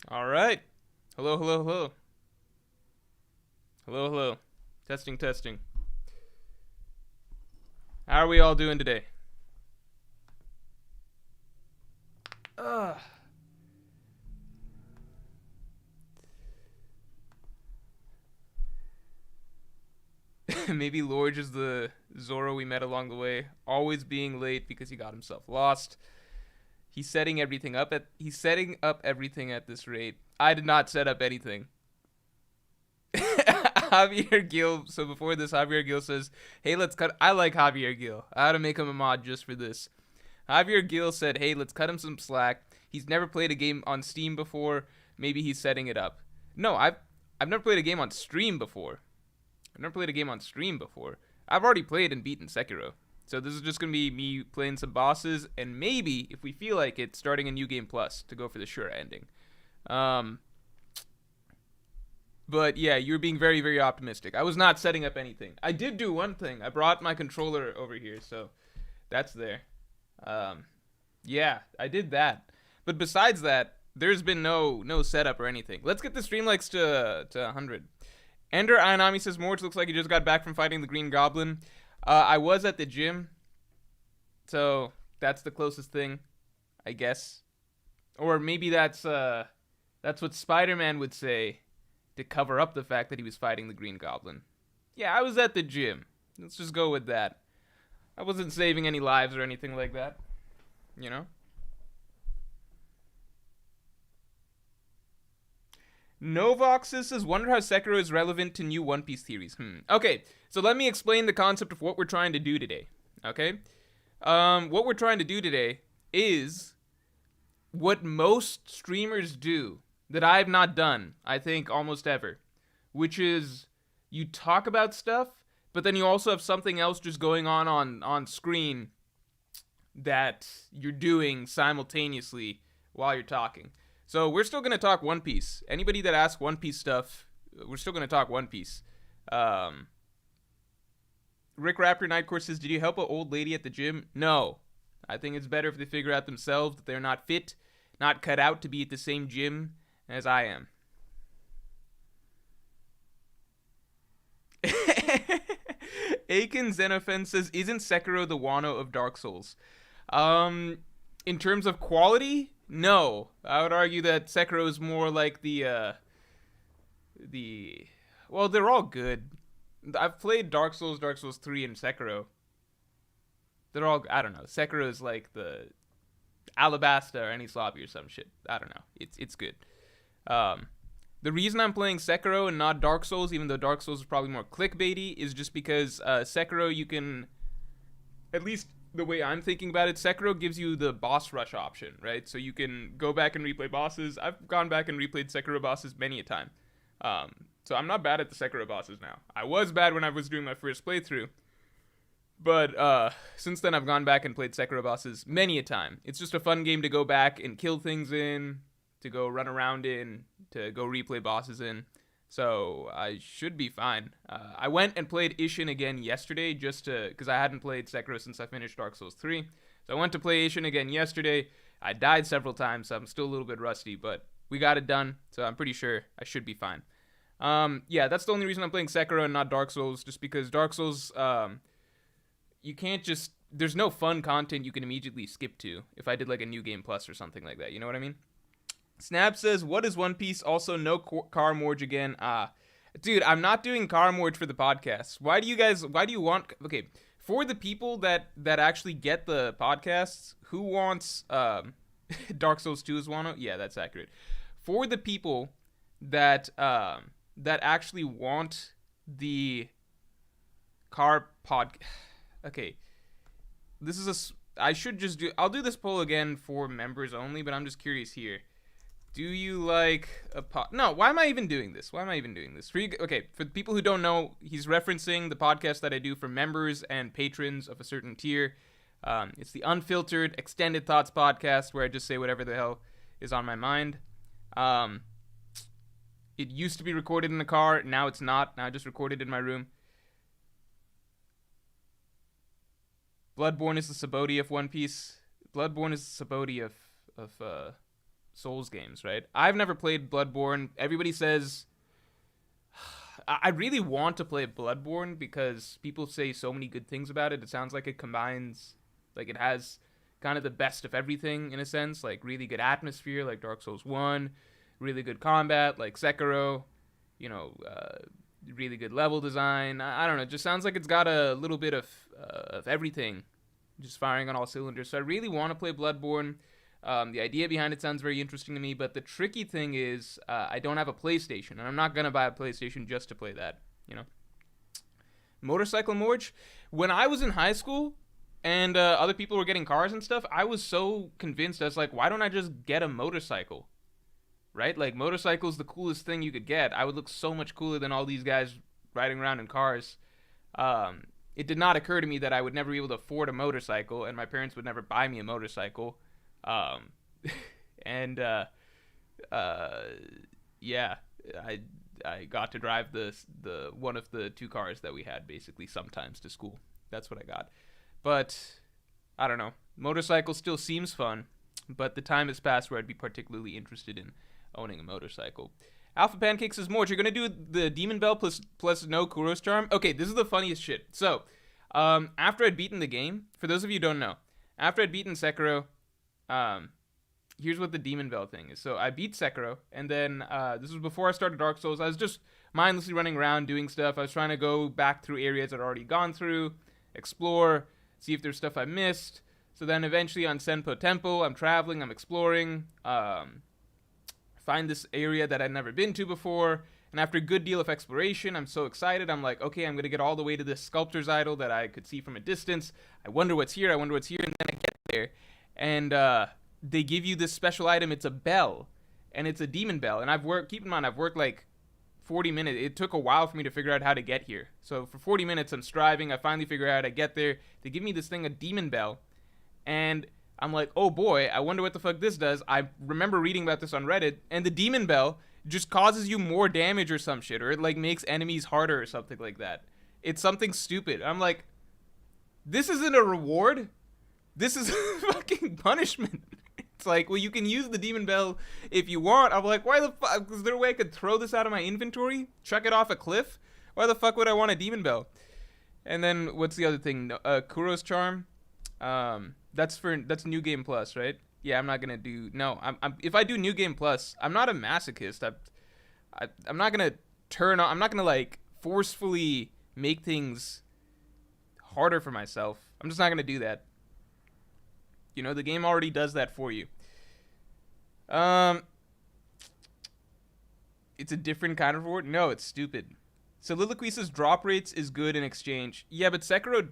All right. Hello, hello, hello. Hello, hello. Testing, testing. How are we all doing today? Ugh. Maybe Lorge is the Zoro we met along the way, always being late because he got himself lost. He's setting up everything at this rate. I did not set up anything. Javier Gil. So before this, Javier Gil says, "Hey, let's cut." I like Javier Gil. I had to make him a mod just for this. Javier Gil said, "Hey, let's cut him some slack. He's never played a game on Steam before. Maybe he's setting it up." No, I've never played a game on stream before. I've never played a game on stream before. I've already played and beaten Sekiro. So this is just gonna be me playing some bosses and maybe, if we feel like it, starting a new game plus to go for the sure ending. Um, but yeah, you're being very, very optimistic. I was not setting up anything. I did do one thing. I brought my controller over here, so that's there. Um, yeah, I did that. But besides that, there's been no setup or anything. Let's get the stream likes to 100. Ender Ayanami says Morj looks like he just got back from fighting the Green Goblin. I was at the gym, so that's the closest thing, I guess. Or maybe that's what Spider-Man would say to cover up the fact that he was fighting the Green Goblin. Yeah, I was at the gym. Let's just go with that. I wasn't saving any lives or anything like that, you know? Novox says, "Wonder how Sekiro is relevant to new One Piece theories." Okay, so let me explain the concept of what we're trying to do today. Okay? What we're trying to do today is what most streamers do that I've not done, I think, almost ever, which is you talk about stuff, but then you also have something else just going on screen that you're doing simultaneously while you're talking. So we're still gonna talk One Piece. Anybody that asks One Piece stuff, we're still gonna talk One Piece. Um, Rick Raptor Nightcore says, "Did you help an old lady at the gym?" No. I think it's better if they figure out themselves that they're not fit, not cut out to be at the same gym as I am. Aiken Xenofen says, "Isn't Sekiro the Wano of Dark Souls?" Um, in terms of quality, no. I would argue that Sekiro is more like the well, they're all good. I've played Dark Souls, Dark Souls 3 and Sekiro. They're all, I don't know. Sekiro is like the Alabasta or any sloppy or some shit. I don't know. It's good. Um the reason I'm playing Sekiro and not Dark Souls, even though Dark Souls is probably more clickbaity, is just because Sekiro, you can, at least the way I'm thinking about it, Sekiro gives you the boss rush option, right? So you can go back and replay bosses. I've gone back and replayed Sekiro bosses many a time. So I'm not bad at the Sekiro bosses now. I was bad when I was doing my first playthrough. But since then, I've gone back and played Sekiro bosses many a time. It's just a fun game to go back and kill things in, to go run around in, to go replay bosses in. So I should be fine. I went and played Isshin again yesterday just to, because I hadn't played Sekiro since I finished Dark Souls 3. So I went to play Isshin again yesterday. I died several times, so I'm still a little bit rusty, but we got it done. So I'm pretty sure I should be fine. Yeah, that's the only reason I'm playing Sekiro and not Dark Souls, just because Dark Souls, you can't just, there's no fun content you can immediately skip to if I did like a new game plus or something like that. You know what I mean? Snap says, "What is One Piece?" Also, no car mortgage again. Dude, I'm not doing car mortgage for the podcast. Why do you want, okay, for the people that actually get the podcasts, who wants, Dark Souls 2 is one? Yeah, that's accurate. For the people that, that actually want the car pod, okay, this is I should just I'll do this poll again for members only, but I'm just curious here. Do you like a No, why am I even doing this? Okay, for the people who don't know, he's referencing the podcast that I do for members and patrons of a certain tier. It's the Unfiltered Extended Thoughts podcast, where I just say whatever the hell is on my mind. It used to be recorded in the car. Now it's not. Now I just record it in my room. Bloodborne is the Sabaody of One Piece. Bloodborne is the Sabaody of Souls games, right? I've never played Bloodborne. Everybody says I really want to play Bloodborne because people say so many good things about it. It sounds like it combines, like it has kind of the best of everything in a sense, like really good atmosphere, like Dark Souls 1, really good combat, like Sekiro, you know, really good level design. I don't know, it just sounds like it's got a little bit of everything, just firing on all cylinders. So I really want to play Bloodborne. The idea behind it sounds very interesting to me, but the tricky thing is I don't have a PlayStation, and I'm not going to buy a PlayStation just to play that, you know? Motorcycle Morj? When I was in high school and other people were getting cars and stuff, I was so convinced. I was like, why don't I just get a motorcycle? Right? Like, motorcycle's the coolest thing you could get. I would look so much cooler than all these guys riding around in cars. It did not occur to me that I would never be able to afford a motorcycle, and my parents would never buy me a motorcycle. And yeah, I got to drive the one of the two cars that we had basically sometimes to school. That's what I got. But I don't know. Motorcycle still seems fun, but the time has passed where I'd be particularly interested in owning a motorcycle. Alpha Pancake says, Morj, you're gonna do the Demon Bell plus no Kuro's Charm? Okay, this is the funniest shit. So, after I'd beaten the game, for those of you who don't know, after I'd beaten Sekiro, here's what the Demon Bell thing is. So I beat Sekiro, and then this was before I started Dark Souls. I was just mindlessly running around doing stuff. I was trying to go back through areas I'd already gone through, explore, see if there's stuff I missed. So then eventually on Senpo Temple, I'm traveling, I'm exploring, find this area that I'd never been to before, and after a good deal of exploration, I'm so excited. I'm like, okay, I'm going to get all the way to this sculptor's idol that I could see from a distance. I wonder what's here, and then I get there, and they give you this special item. It's a bell, and it's a demon bell, and keep in mind, I've worked like 40 minutes. It took a while for me to figure out how to get here. So for 40 minutes, I'm striving. I finally figure out how to get there. They give me this thing, a demon bell, and I'm like, oh boy, I wonder what the fuck this does. I remember reading about this on Reddit, and the demon bell just causes you more damage or some shit, or it like makes enemies harder or something like that. It's something stupid. I'm like, this isn't a reward. This is fucking punishment. It's like, well, you can use the demon bell if you want. I'm like, why the fuck? Is there a way I could throw this out of my inventory? Chuck it off a cliff? Why the fuck would I want a demon bell? And then what's the other thing? Kuro's Charm. That's New Game Plus, right? Yeah, I'm not gonna do. No, if I do New Game Plus, I'm not a masochist. I'm not gonna I'm not gonna like forcefully make things harder for myself. I'm just not gonna do that. You know, the game already does that for you. It's a different kind of reward. No, it's stupid. Soliloquy says drop rates is good in exchange. Yeah, but Sekiro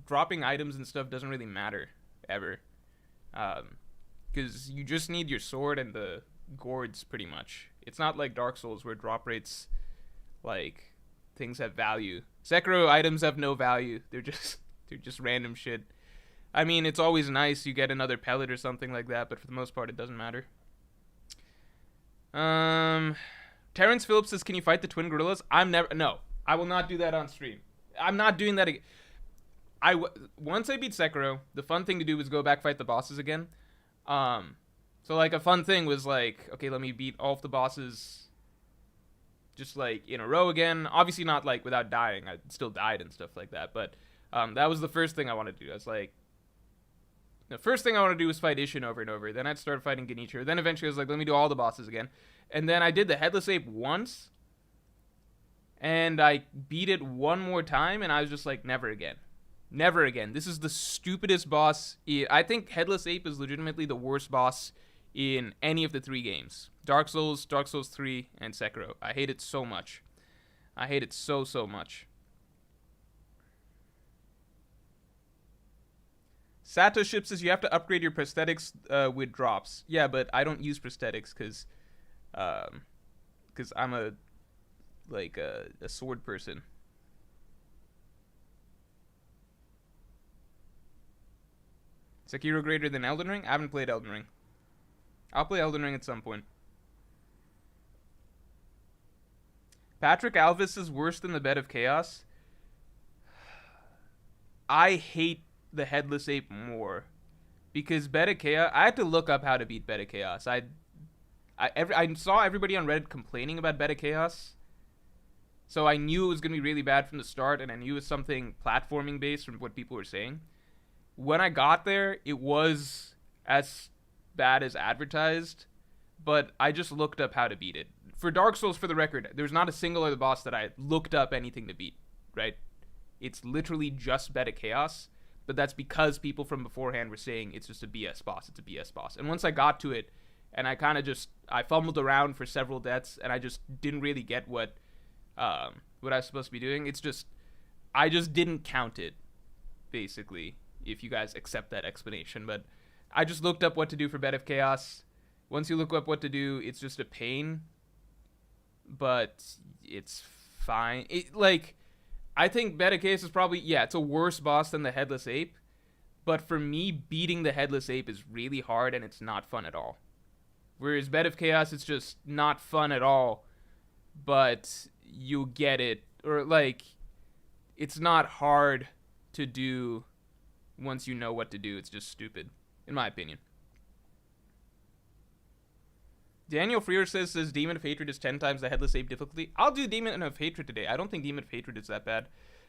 dropping items and stuff doesn't really matter ever, because you just need your sword and the gourds pretty much. It's not like Dark Souls where drop rates, like, things have value. Sekiro items have no value. They're just random shit. I mean, it's always nice you get another pellet or something like that, but for the most part it doesn't matter. Terrence Phillips says, can you fight the twin gorillas? No, I will not do that on stream. I'm not doing that again. Once I beat Sekiro, the fun thing to do was go back fight the bosses again. So like a fun thing was like, okay, let me beat all of the bosses just like in a row again. Obviously not like without dying. I still died and stuff like that, but that was the first thing I wanted to do. I was like, the first thing I wanted to do was fight Isshin over and over. Then I'd start fighting Genichiro. Then eventually I was like, let me do all the bosses again. And then I did the Headless Ape once, and I beat it one more time, and I was just like, never again. Never again. This is the stupidest boss. I think Headless Ape is legitimately the worst boss in any of the three games. Dark Souls, Dark Souls 3, and Sekiro. I hate it so much. I hate it so much. Sato Ship says you have to upgrade your prosthetics with drops. Yeah, but I don't use prosthetics because I'm a sword person. Sekiro greater than Elden Ring? I haven't played Elden Ring. I'll play Elden Ring at some point. Patrick Alvis is worse than the Bed of Chaos. I hate the Headless Ape more because Beta Chaos, I had to look up how to beat Beta Chaos. I saw everybody on Reddit complaining about Beta Chaos, so I knew it was going to be really bad from the start, and I knew it was something platforming based from what people were saying. When I got there, it was as bad as advertised, but I just looked up how to beat it. For Dark Souls, for the record, there's not a single other boss that I looked up anything to beat, right? It's literally just Beta Chaos, but that's because people from beforehand were saying it's just a BS boss, it's a BS boss. And once I got to it, and I fumbled around for several deaths, and I just didn't really get what I was supposed to be doing. I just didn't count it, basically, if you guys accept that explanation. But I just looked up what to do for Bed of Chaos. Once you look up what to do, it's just a pain, but it's fine. I think Bed of Chaos is probably, it's a worse boss than the Headless Ape, but for me, beating the Headless Ape is really hard, and it's not fun at all. Whereas Bed of Chaos, it's just not fun at all, but you get it. Or, it's not hard to do once you know what to do. It's just stupid, in my opinion. Daniel Freer says Demon of Hatred is 10 times the Headless Ape difficulty. I'll do Demon of Hatred today. I don't think Demon of Hatred is that bad.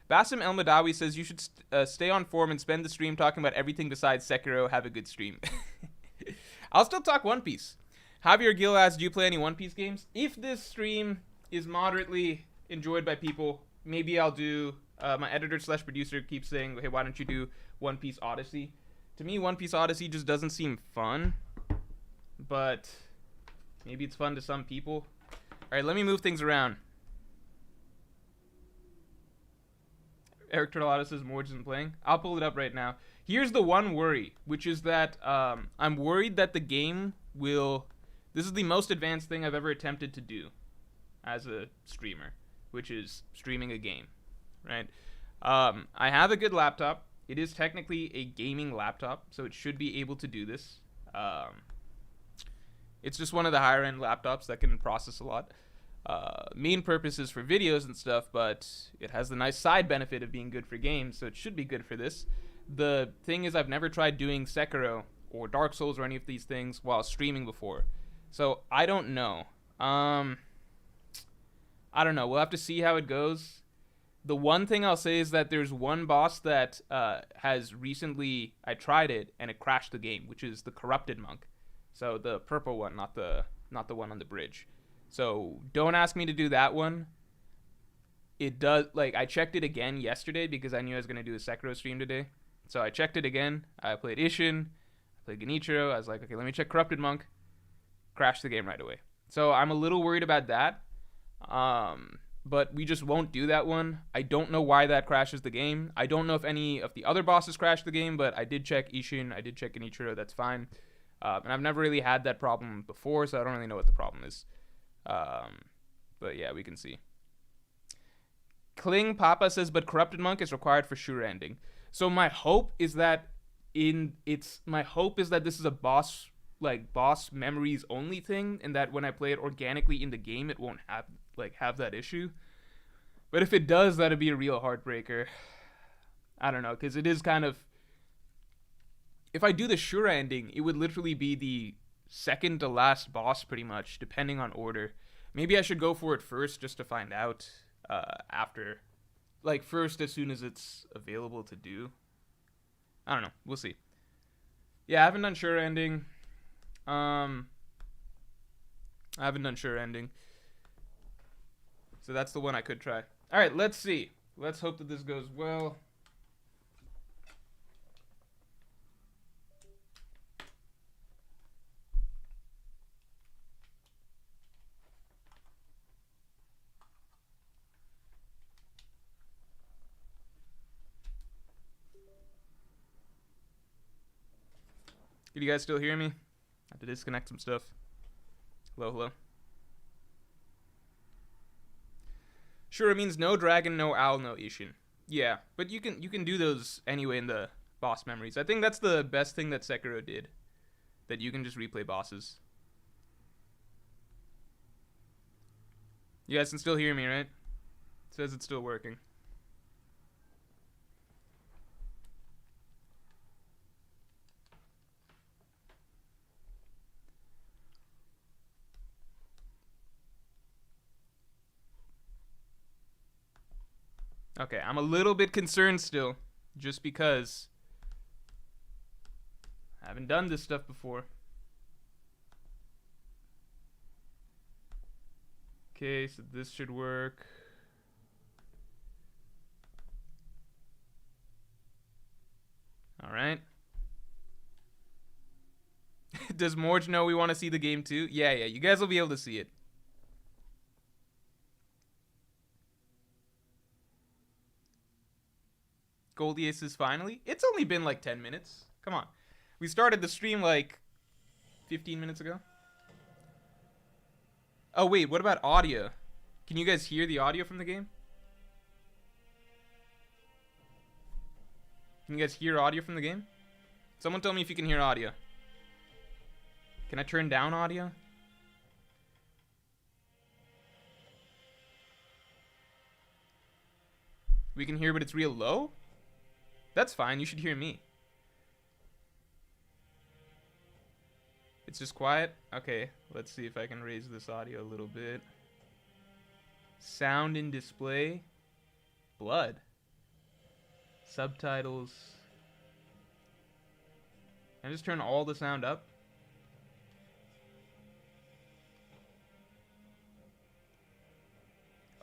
Bassem El Madawi says you should stay on form and spend the stream talking about everything besides Sekiro. Have a good stream. I'll still talk One Piece. Javier Gill asks, do you play any One Piece games? If this stream is moderately enjoyed by people, maybe I'll do, my editor/producer keeps saying, hey, why don't you do One Piece Odyssey? To me, One Piece Odyssey just doesn't seem fun, but maybe it's fun to some people. Alright, let me move things around. Eric Torlado says Morj isn't playing. I'll pull it up right now. Here's the one worry, which is that I'm worried that the game will... This is the most advanced thing I've ever attempted to do as a streamer, which is streaming a game, right? I have a good laptop. It is technically a gaming laptop, so it should be able to do this. It's just one of the higher end laptops that can process a lot. Main purpose is for videos and stuff, but it has the nice side benefit of being good for games, so it should be good for this. The thing is, I've never tried doing Sekiro or Dark Souls or any of these things while streaming before, so I don't know. I don't know. We'll have to see how it goes. The one thing I'll say is that there's one boss that has recently... I tried it, and it crashed the game, which is the Corrupted Monk. So the purple one, not the one on the bridge. So don't ask me to do that one. It does... I checked it again yesterday because I knew I was going to do a Sekiro stream today. So I checked it again. I played Isshin. I played Genichiro. I was like, okay, let me check Corrupted Monk. Crashed the game right away. So I'm a little worried about that. But we just won't do that one. I don't know why that crashes the game. I don't know if any of the other bosses crashed the game, but I did check Isshin. I did check Genichiro. That's fine. And I've never really had that problem before, so I don't really know what the problem is. But yeah, we can see. Kling Papa says, but Corrupted Monk is required for sure ending. So my hope is that this is a boss memories only thing, and that when I play it organically in the game, it won't have that issue. But if it does, that'd be a real heartbreaker. I don't know, because it is kind of... If I do the Shura ending, it would literally be the second to last boss, pretty much, depending on order. Maybe I should go for it first, just to find out after. First, as soon as it's available to do. I don't know. We'll see. Yeah, I haven't done Shura ending. So that's the one I could try. Alright, let's see. Let's hope that this goes well. Can you guys still hear me? I have to disconnect some stuff. Hello, hello. Sure, it means no dragon, no owl, no Isshin. Yeah, but you can do those anyway in the boss memories. I think that's the best thing that Sekiro did. That you can just replay bosses. You guys can still hear me, right? It says it's still working. Okay, I'm a little bit concerned still, just because I haven't done this stuff before. Okay, so this should work. All right. Does Morj know we want to see the game too? Yeah, you guys will be able to see it. Goldie Aces finally? It's only been like 10 minutes. Come on. We started the stream like 15 minutes ago. Oh, wait, what about audio? Can you guys hear the audio from the game? Can you guys hear audio from the game? Someone tell me if you can hear audio. Can I turn down audio? We can hear, but it's real low? That's fine, you should hear me. It's just quiet? Okay, let's see if I can raise this audio a little bit. Sound in display. Blood. Subtitles. Can I just turn all the sound up?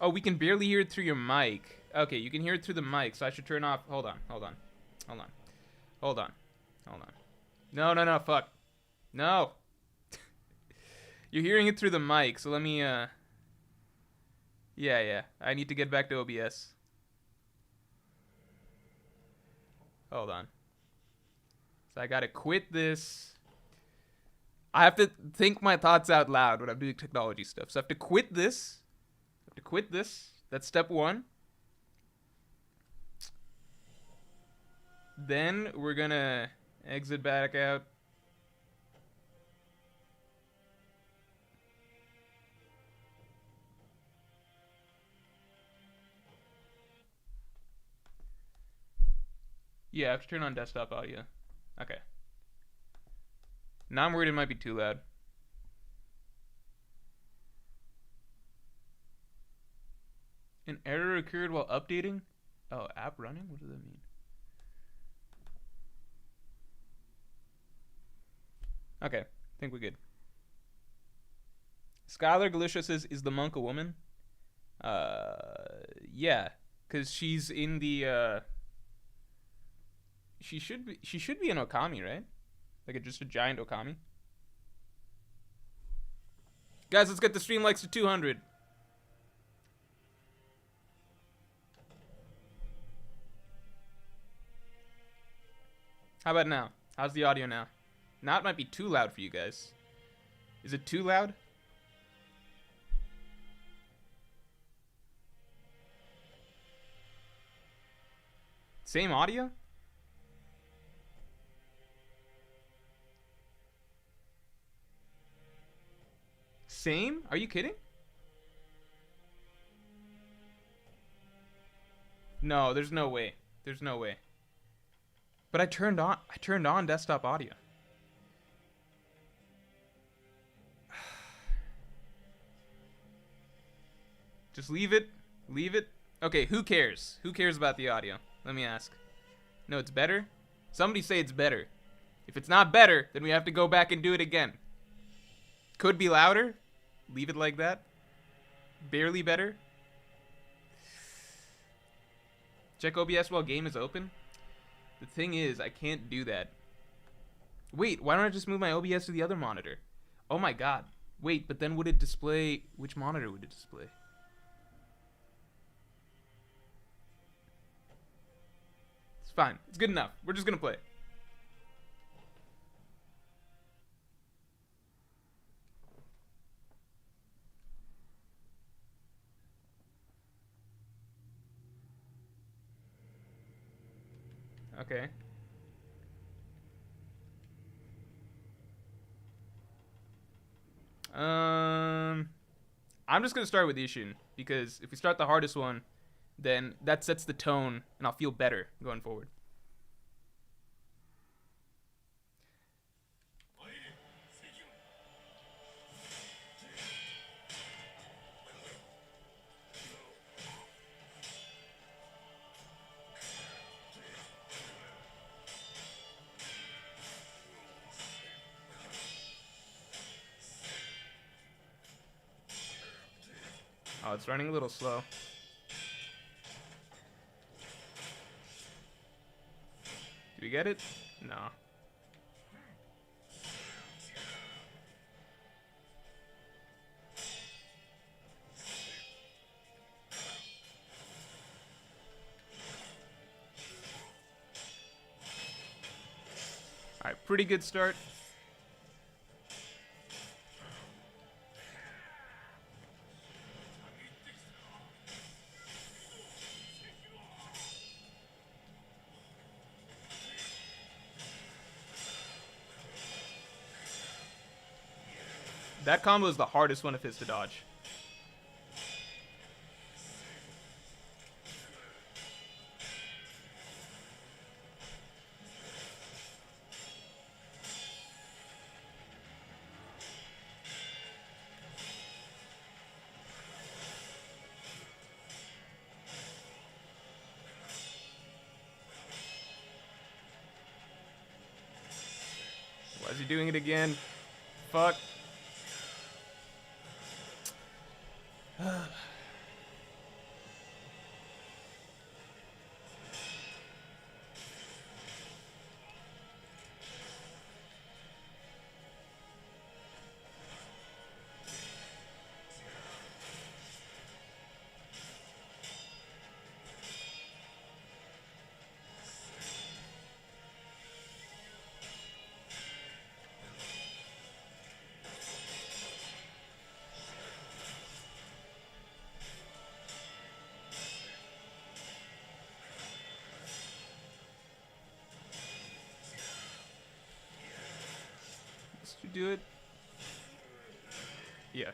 Oh, we can barely hear it through your mic. Okay, you can hear it through the mic, so I should turn off. Hold on. No, fuck. No. You're hearing it through the mic, so let me, Yeah. I need to get back to OBS. Hold on. So I gotta quit this. I have to think my thoughts out loud when I'm doing technology stuff. So I have to quit this. That's step one. Then we're gonna exit back out. Yeah, I have to turn on desktop audio. Okay. Now I'm worried it might be too loud. An error occurred while updating? Oh, app running? What does that mean? Okay, I think we're good. Skylar Galicia says, is the monk a woman? Yeah, because she's in the, she should be an Okami, right? Like just a giant Okami. Guys, let's get the stream likes to 200. How about now? How's the audio now? Now it might be too loud for you guys. Is it too loud? Same audio? Same? Are you kidding? No, there's no way. There's no way. But I turned on desktop audio. Just leave it. Leave it. Okay, who cares? Who cares about the audio? Let me ask. No, it's better? Somebody say it's better. If it's not better, then we have to go back and do it again. Could be louder. Leave it like that. Barely better. Check OBS while game is open. The thing is, I can't do that. Wait, why don't I just move my OBS to the other monitor? Oh my god. Wait, but then would it display... Which monitor would it display? It's fine. It's good enough. We're just gonna play. Okay. I'm just gonna start with Isshin, because if we start the hardest one, then that sets the tone, and I'll feel better going forward. Oh, it's running a little slow. Do we get it? No. Alright, pretty good start. That combo is the hardest one of his to dodge. Why is he doing it again? Fuck. Did you do it? Yeah.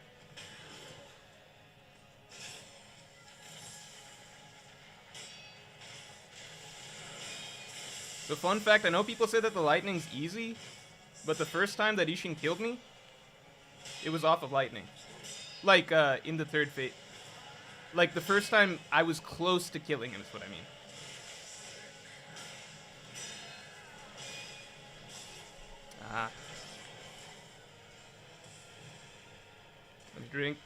The fun fact, I know people say that the lightning's easy, but the first time that Isshin killed me, it was off of lightning. Like, in the third phase. Like, the first time I was close to killing him is what I mean. Ah. Let me drink.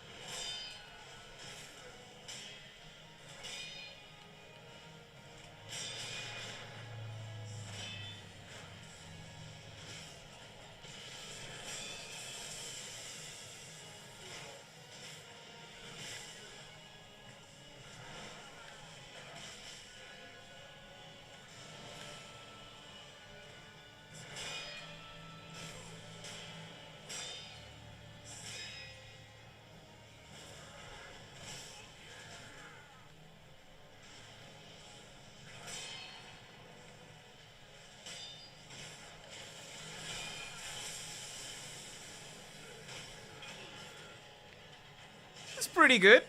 It's pretty good.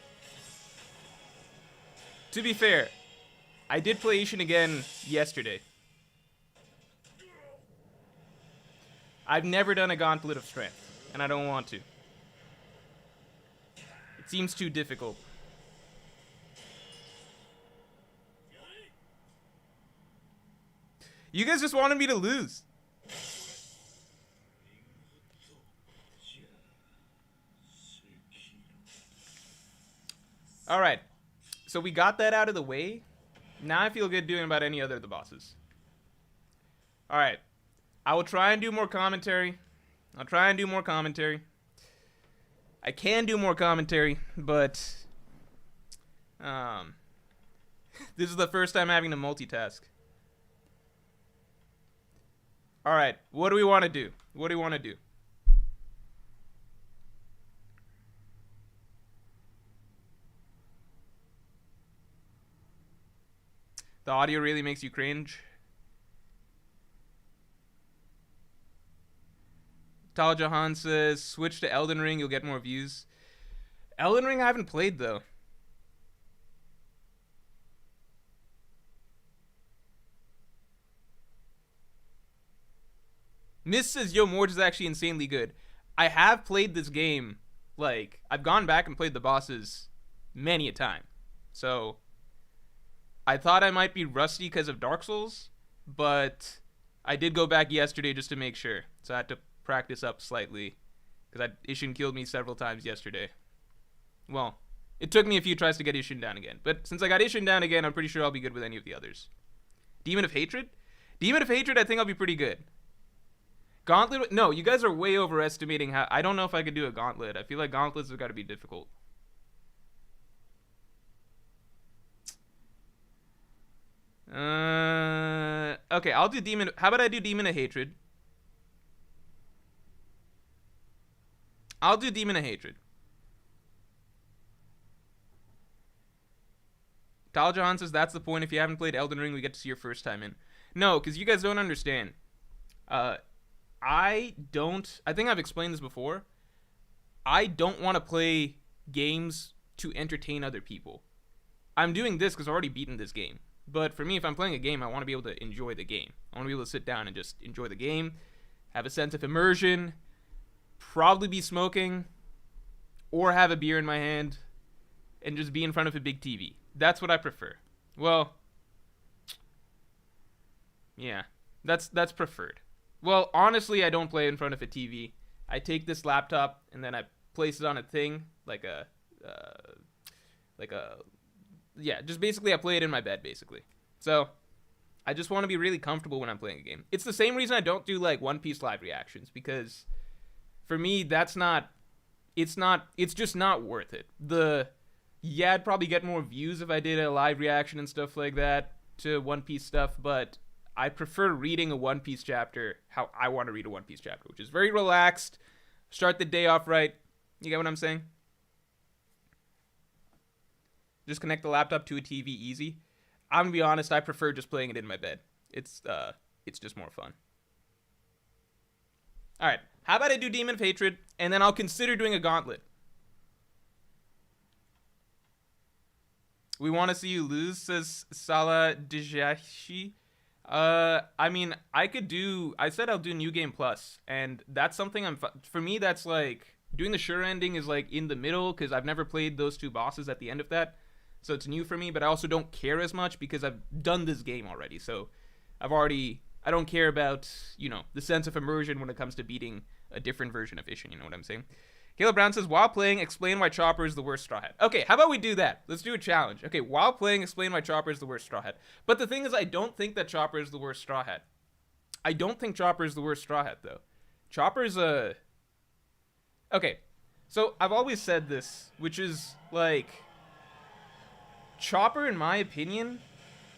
To be fair, I did play Isshin again yesterday. I've never done a Gauntlet of Strength, and I don't want to. It seems too difficult. You guys just wanted me to lose. Alright, so we got that out of the way. Now I feel good doing about any other of the bosses. Alright, I will try and do more commentary. I can do more commentary, but this is the first time having to multitask. Alright, what do we want to do? The audio really makes you cringe. Tal Jahan says, switch to Elden Ring, you'll get more views. Elden Ring I haven't played, though. Miss says, yo, Morj is actually insanely good. I have played this game. Like, I've gone back and played the bosses many a time. So I thought I might be rusty because of Dark Souls, but I did go back yesterday just to make sure. So I had to practice up slightly, because Isshin killed me several times yesterday. Well, It took me a few tries to get Isshin down again. But since I got Isshin down again, I'm pretty sure I'll be good with any of the others. Demon of Hatred? Demon of Hatred, I think I'll be pretty good. Gauntlet? No, you guys are way overestimating how... I don't know if I could do a Gauntlet. I feel like Gauntlets have got to be difficult. Okay, I'll do Demon... How about I do Demon of Hatred? I'll do Demon of Hatred. Tal Jahan says that's the point. If you haven't played Elden Ring, we get to see your first time in. No, because you guys don't understand. I think I've explained this before. I don't want to play games to entertain other people. I'm doing this because I've already beaten this game. But for me, if I'm playing a game, I want to be able to enjoy the game. I want to be able to sit down and just enjoy the game, have a sense of immersion, probably be smoking, or have a beer in my hand, and just be in front of a big TV. That's what I prefer. Well, yeah, that's preferred. Well, honestly, I don't play in front of a TV. I take this laptop and then I place it on a thing, yeah, just basically I play it in my bed, basically. So, I just want to be really comfortable when I'm playing a game. It's the same reason I don't do, like, One Piece live reactions, because for me, it's just not worth it. Yeah, I'd probably get more views if I did a live reaction and stuff like that to One Piece stuff, but I prefer reading a One Piece chapter how I want to read a One Piece chapter, which is very relaxed, start the day off right. You get what I'm saying? Just connect the laptop to a TV easy. I'm going to be honest, I prefer just playing it in my bed. It's just more fun. Alright, how about I do Demon of Hatred, and then I'll consider doing a Gauntlet. We want to see you lose, says Salah Dijashi. I mean, I said I'll do New Game Plus, and that's something for me, that's like, doing the sure ending is like in the middle, because I've never played those two bosses at the end of that, so it's new for me, but I also don't care as much, because I've done this game already, so I don't care about, the sense of immersion when it comes to beating a different version of Isshin, you know what I'm saying? Caleb Brown says, while playing, explain why Chopper is the worst Straw Hat. Okay, how about we do that? Let's do a challenge. Okay, while playing, explain why Chopper is the worst Straw Hat. But the thing is, I don't think that Chopper is the worst Straw Hat. I don't think Chopper is the worst Straw Hat, though. Chopper's a... Okay, so I've always said this, which is, like... Chopper, in my opinion,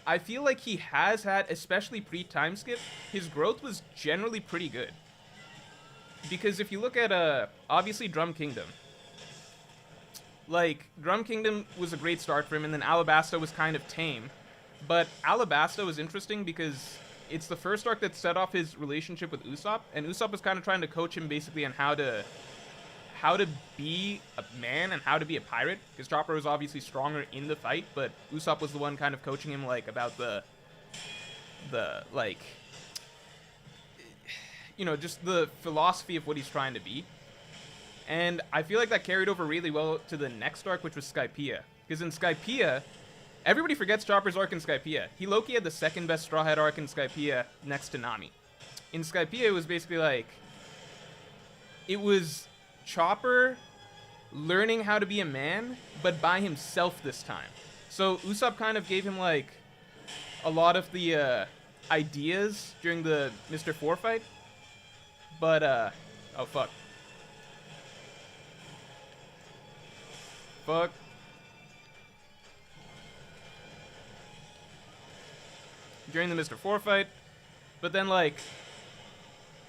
I feel like he has had, especially pre-time skip, his growth was generally pretty good. Because if you look at, obviously Drum Kingdom. Like, Drum Kingdom was a great start for him, and then Alabasta was kind of tame. But Alabasta was interesting because it's the first arc that set off his relationship with Usopp, and Usopp was kind of trying to coach him basically on how to be a man and how to be a pirate. Because Chopper was obviously stronger in the fight, but Usopp was the one kind of coaching him, like, about the like... just the philosophy of what he's trying to be. And I feel like that carried over really well to the next arc, which was Skypiea. Because in Skypiea, everybody forgets Chopper's arc in Skypiea. He low-key had the second best Straw Hat arc in Skypiea next to Nami. In Skypiea, it was basically like... It was Chopper learning how to be a man, but by himself this time. So Usopp kind of gave him, like, a lot of the ideas during the Mr. 4 fight. But, oh, fuck. Fuck. During the Mr. 4 fight. But then, like,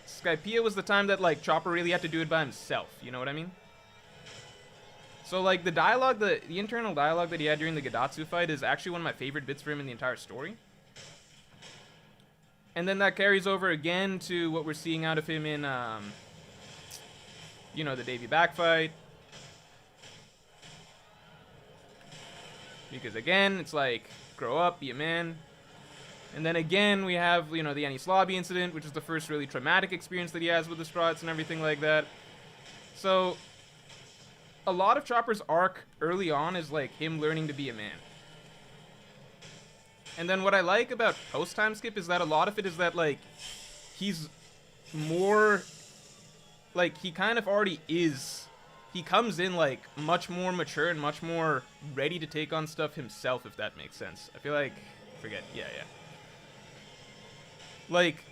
Skypiea was the time that, like, Chopper really had to do it by himself. You know what I mean? So, like, the dialogue, the internal dialogue that he had during the Gadatsu fight is actually one of my favorite bits for him in the entire story. And then that carries over again to what we're seeing out of him in, the Davy Back fight. Because again, it's like, grow up, be a man. And then again, we have, the Enies Lobby incident, which is the first really traumatic experience that he has with the Strats and everything like that. So, a lot of Chopper's arc early on is like him learning to be a man. And then what I like about post-time skip is that a lot of it is that, like, he's more, like, he kind of already is he comes in like much more mature and much more ready to take on stuff himself, if that makes sense. I feel like, yeah. Like,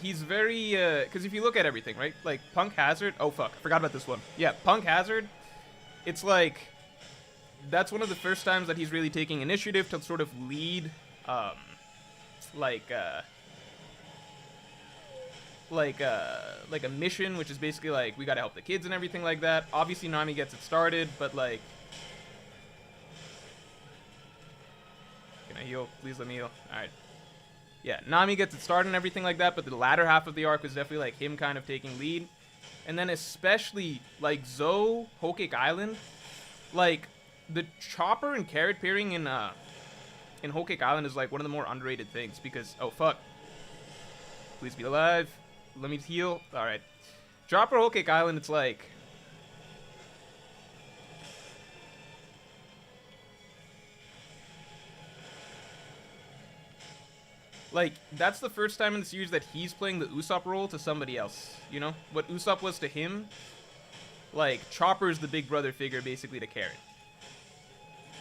he's very, because if you look at everything, right? Like, Punk Hazard, oh fuck, I forgot about this one. Yeah, Punk Hazard, it's like, that's one of the first times that he's really taking initiative to sort of lead, like a mission, which is basically like, we gotta help the kids and everything like that. Obviously, Nami gets it started, but like, can I heal? Please let me heal. Alright. Yeah, Nami gets it started and everything like that, but the latter half of the arc was definitely like him kind of taking lead. And then especially like Zou, Whole Cake Island, like the chopper and carrot pairing in Whole Cake Island is like one of the more underrated things because, oh fuck, please be alive. Let me heal. All right, chopper Whole Cake Island. It's like, that's the first time in the series that he's playing the Usopp role to somebody else. You know? What Usopp was to him, like, Chopper's the big brother figure, basically, to Carrot.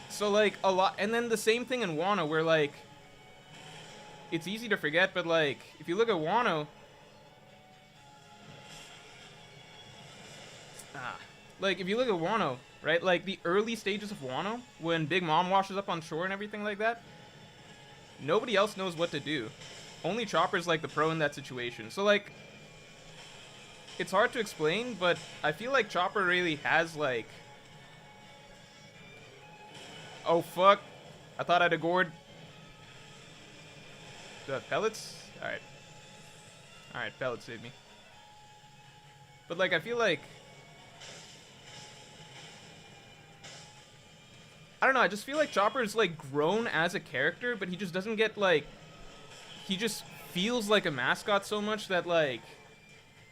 So, like, a lot... And then the same thing in Wano, where, like... It's easy to forget, but, like, if you look at Wano... Like, if you look at Wano, right? Like, the early stages of Wano, when Big Mom washes up on shore and everything like that... Nobody else knows what to do. Only Chopper's like the pro in that situation. So like, it's hard to explain, but I feel like Chopper really has like... Oh fuck. I thought I'd have gored. Do I have pellets? Alright. Alright, pellets saved me. But like, I feel like... I don't know, I just feel like Chopper's, like, grown as a character, but he just doesn't get, like... He just feels like a mascot so much that, like...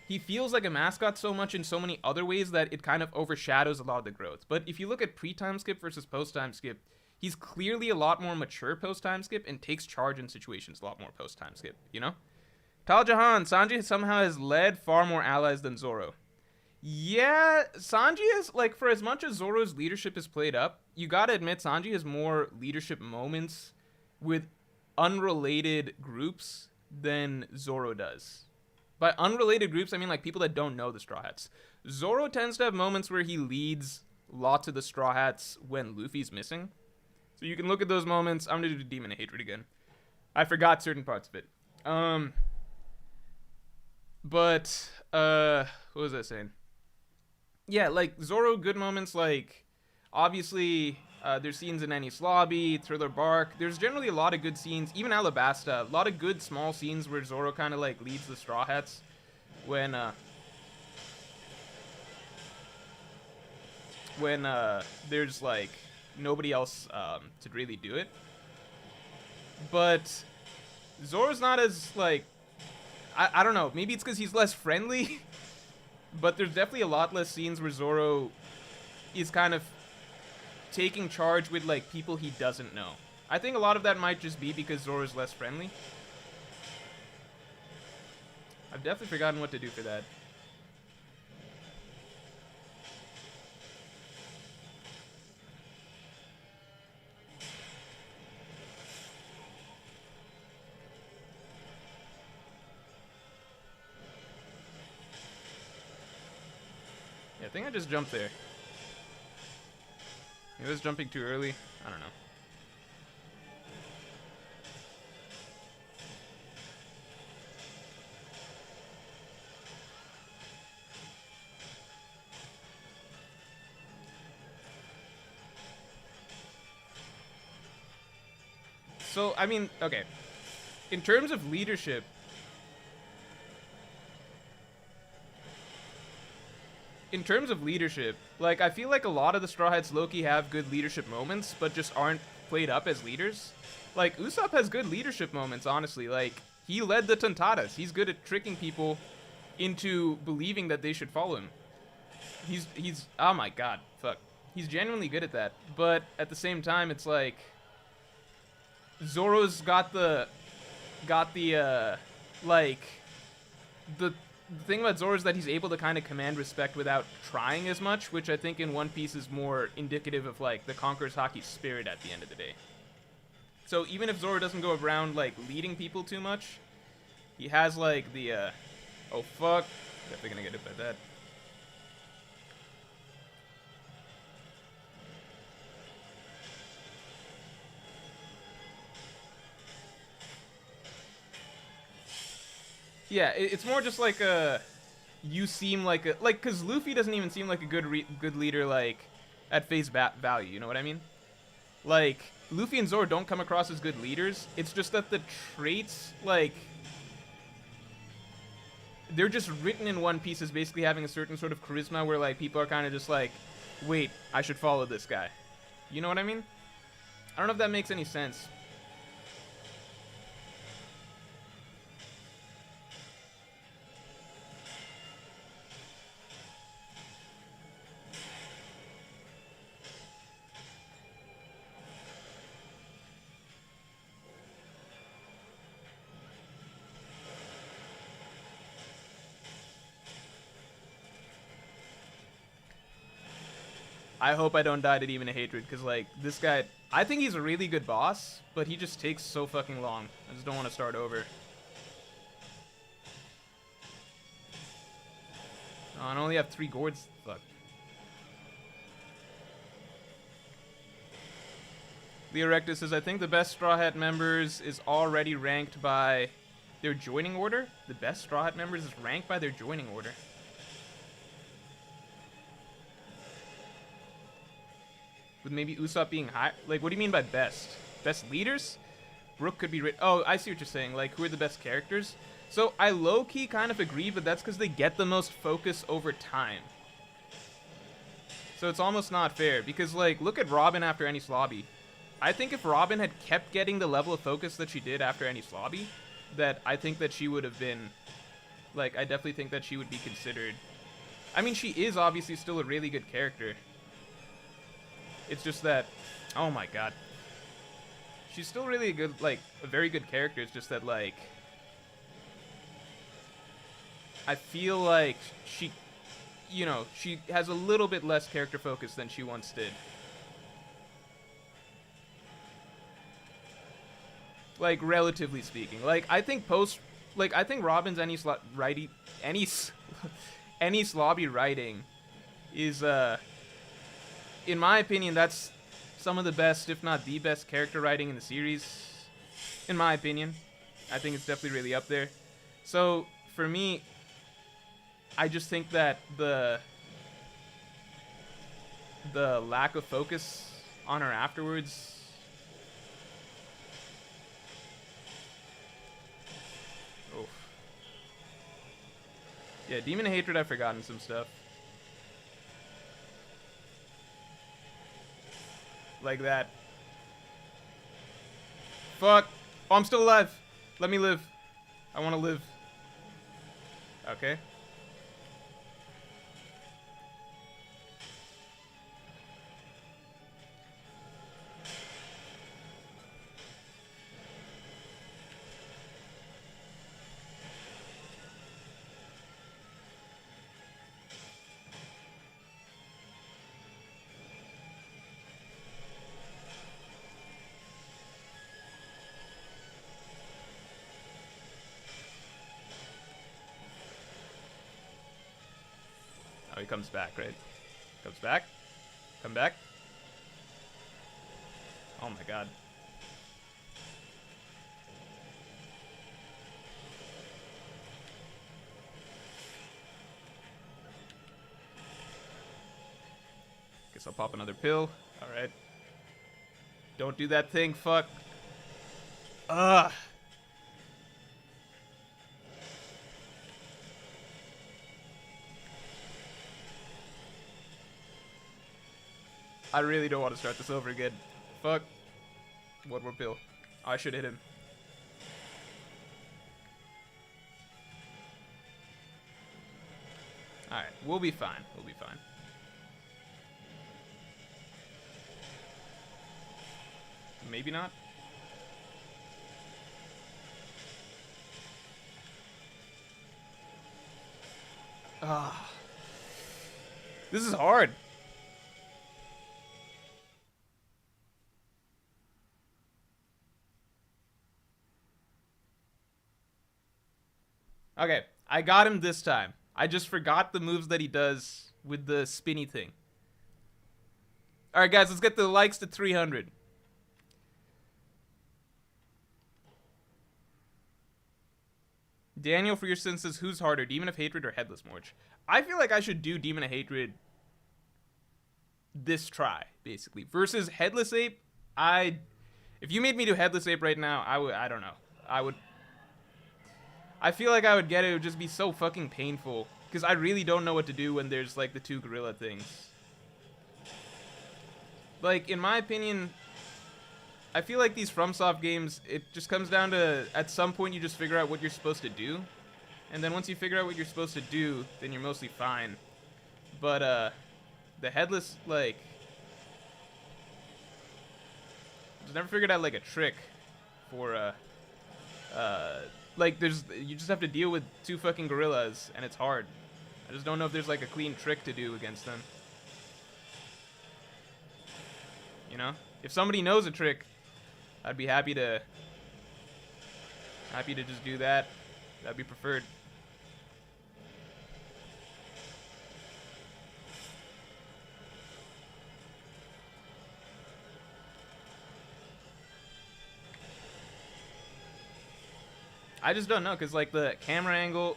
He feels like a mascot so much in so many other ways that it kind of overshadows a lot of the growth. But if you look at pre-time skip versus post-time skip, he's clearly a lot more mature post-time skip and takes charge in situations a lot more post-time skip, you know? Tal Jahan, Sanji somehow has led far more allies than Zoro. Yeah, Sanji is, like, for as much as Zoro's leadership is played up, you gotta admit Sanji has more leadership moments with unrelated groups than Zoro does. By unrelated groups, I mean, like, people that don't know the Straw Hats. Zoro tends to have moments where he leads lots of the Straw Hats when Luffy's missing. So you can look at those moments. I'm gonna do Demon of Hatred again. I forgot certain parts of it. But, what was I saying? Yeah, like, Zoro, good moments, like, obviously, there's scenes in Enies Lobby, Thriller Bark. There's generally a lot of good scenes, even Alabasta, a lot of good small scenes where Zoro kind of, like, leads the Straw Hats when there's, like, nobody else to really do it. But Zoro's not as, like, I don't know, maybe it's because he's less friendly. But there's definitely a lot less scenes where Zoro is kind of taking charge with, like, people he doesn't know. I think a lot of that might just be because Zoro's less friendly. I've definitely forgotten what to do for that. I think I just jumped there. Maybe I was jumping too early. I don't know. So, I mean, okay. In terms of leadership, like, I feel like a lot of the Straw Hats low-key have good leadership moments, but just aren't played up as leaders. Like, Usopp has good leadership moments, honestly. Like, he led the Tontadas. He's good at tricking people into believing that they should follow him. He's oh my god, fuck. He's genuinely good at that. But at the same time, it's like, Zoro's got the the thing about Zoro is that he's able to kind of command respect without trying as much, which I think in One Piece is more indicative of like the Conqueror's Haki spirit at the end of the day. So even if Zoro doesn't go around like leading people too much, he has like the oh fuck, definitely gonna get hit by that. Yeah, it's more just like a, you seem like a, like, cause Luffy doesn't even seem like a good leader like at face value. You know what I mean? Like Luffy and Zoro don't come across as good leaders. It's just that the traits, like, they're just written in One Piece as basically having a certain sort of charisma where like people are kind of just like, wait, I should follow this guy. You know what I mean? I don't know if that makes any sense. I hope I don't die to Demon of Hatred, because, like, this guy, I think he's a really good boss, but he just takes so fucking long. I just don't want to start over. Oh, I only have 3 gourds. Fuck. Leo Rectus says, I think the best Straw Hat members is already ranked by their joining order. The best Straw Hat members is ranked by their joining order. With maybe Usopp being high. Like, what do you mean by best? Best leaders? Brook could be oh, I see what you're saying. Like, who are the best characters? So, I low-key kind of agree, but that's because they get the most focus over time. So, it's almost not fair. Because, like, look at Robin after Enies Lobby. I think if Robin had kept getting the level of focus that she did after Enies Lobby, that I think that she would have been... Like, I definitely think that she would be considered... I mean, she is obviously still a really good character. It's just that, oh my god, she's still really a good, like, a very good character. It's just that, like, I feel like she, you know, she has a little bit less character focus than she once did. Like, relatively speaking. Like, I think I think Robin's Enies Lobby writing is, in my opinion, that's some of the best, if not the best, character writing in the series. In my opinion. I think it's definitely really up there. So, for me, I just think that the lack of focus on her afterwards... Oof. Yeah, Demon of Hatred, I've forgotten some stuff. Like that. Fuck. Oh, I'm still alive. Let me live. I want to live. Okay. Oh, he comes back, right? Comes back? Come back? Oh my god. Guess I'll pop another pill. Alright. Don't do that thing, fuck. Ugh. I really don't want to start this over again. Fuck. One more pill. I should hit him. Alright, we'll be fine. We'll be fine. Maybe not. Ah, this is hard. Okay, I got him this time. I just forgot the moves that he does with the spinny thing. All right, guys, let's get the likes to 300. Daniel, for your sin, says, who's harder, Demon of Hatred or Headless Morj? I feel like I should do Demon of Hatred this try, basically. Versus Headless Ape, if you made me do Headless Ape right now, I don't know. I feel like I would get it. It would just be so fucking painful. Because I really don't know what to do when there's, like, the two gorilla things. Like, in my opinion, I feel like these FromSoft games, it just comes down to, at some point, you just figure out what you're supposed to do. And then once you figure out what you're supposed to do, then you're mostly fine. But, the Headless, like... Just never figured out, like, a trick for, like, you just have to deal with two fucking gorillas, and it's hard. I just don't know if there's, like, a clean trick to do against them. You know? If somebody knows a trick, I'd be happy to just do that. That'd be preferred. I just don't know, because, like, the camera angle,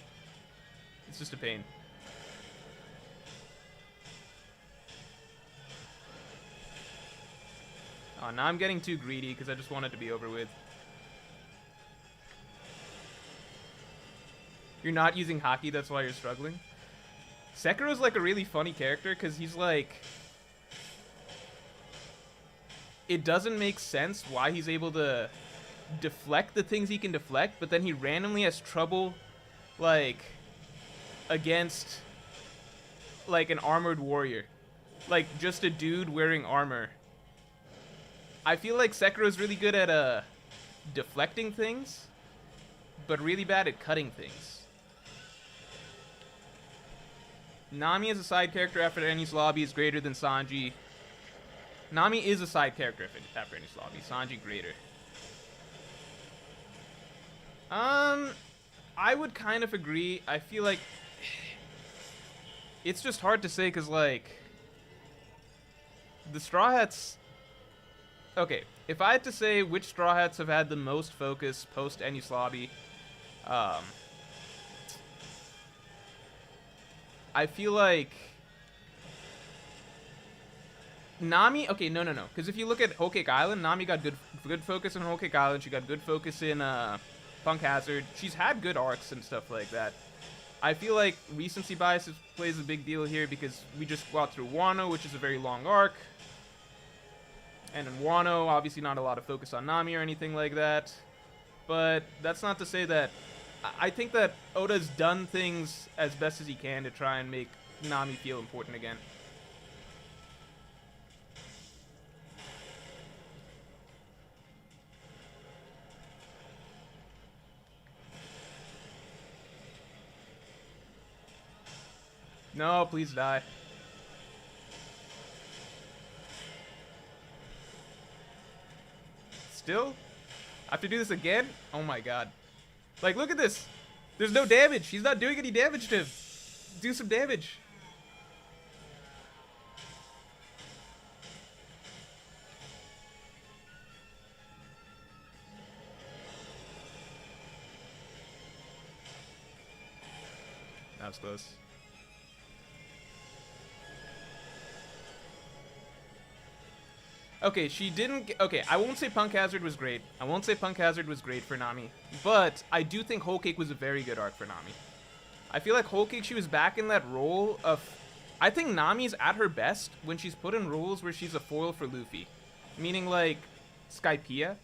it's just a pain. Oh, now I'm getting too greedy, because I just want it to be over with. You're not using hockey, that's why you're struggling? Sekiro's, like, a really funny character, because he's, like... It doesn't make sense why he's able to deflect the things he can deflect, but then he randomly has trouble, like, against, like, an armored warrior. Like, just a dude wearing armor. I feel like Sekiro's really good at, deflecting things, but really bad at cutting things. Nami as a side character after Eni's lobby is greater than Sanji. Nami is a side character after Eni's lobby. Sanji greater. I would kind of agree. I feel like it's just hard to say because, like, the Straw Hats... Okay, if I had to say which Straw Hats have had the most focus post Eni's lobby, I feel like Nami... Okay, no. Because if you look at Whole Cake Island, Nami got good focus in Whole Cake Island. She got good focus in, Punk Hazard. She's had good arcs and stuff like that. I feel like recency bias plays a big deal here because we just got through Wano, which is a very long arc. And in Wano, obviously not a lot of focus on Nami or anything like that. But that's not to say that... I think that Oda's done things as best as he can to try and make Nami feel important again. No, please die. Still? I have to do this again? Oh my god. Like, look at this. There's no damage. He's not doing any damage to him. Do some damage. That was close. Okay, she didn't... Okay, I won't say Punk Hazard was great. I won't say Punk Hazard was great for Nami. But I do think Whole Cake was a very good arc for Nami. I feel like Whole Cake, she was back in that role of... I think Nami's at her best when she's put in roles where she's a foil for Luffy. Meaning, like, Skypiea.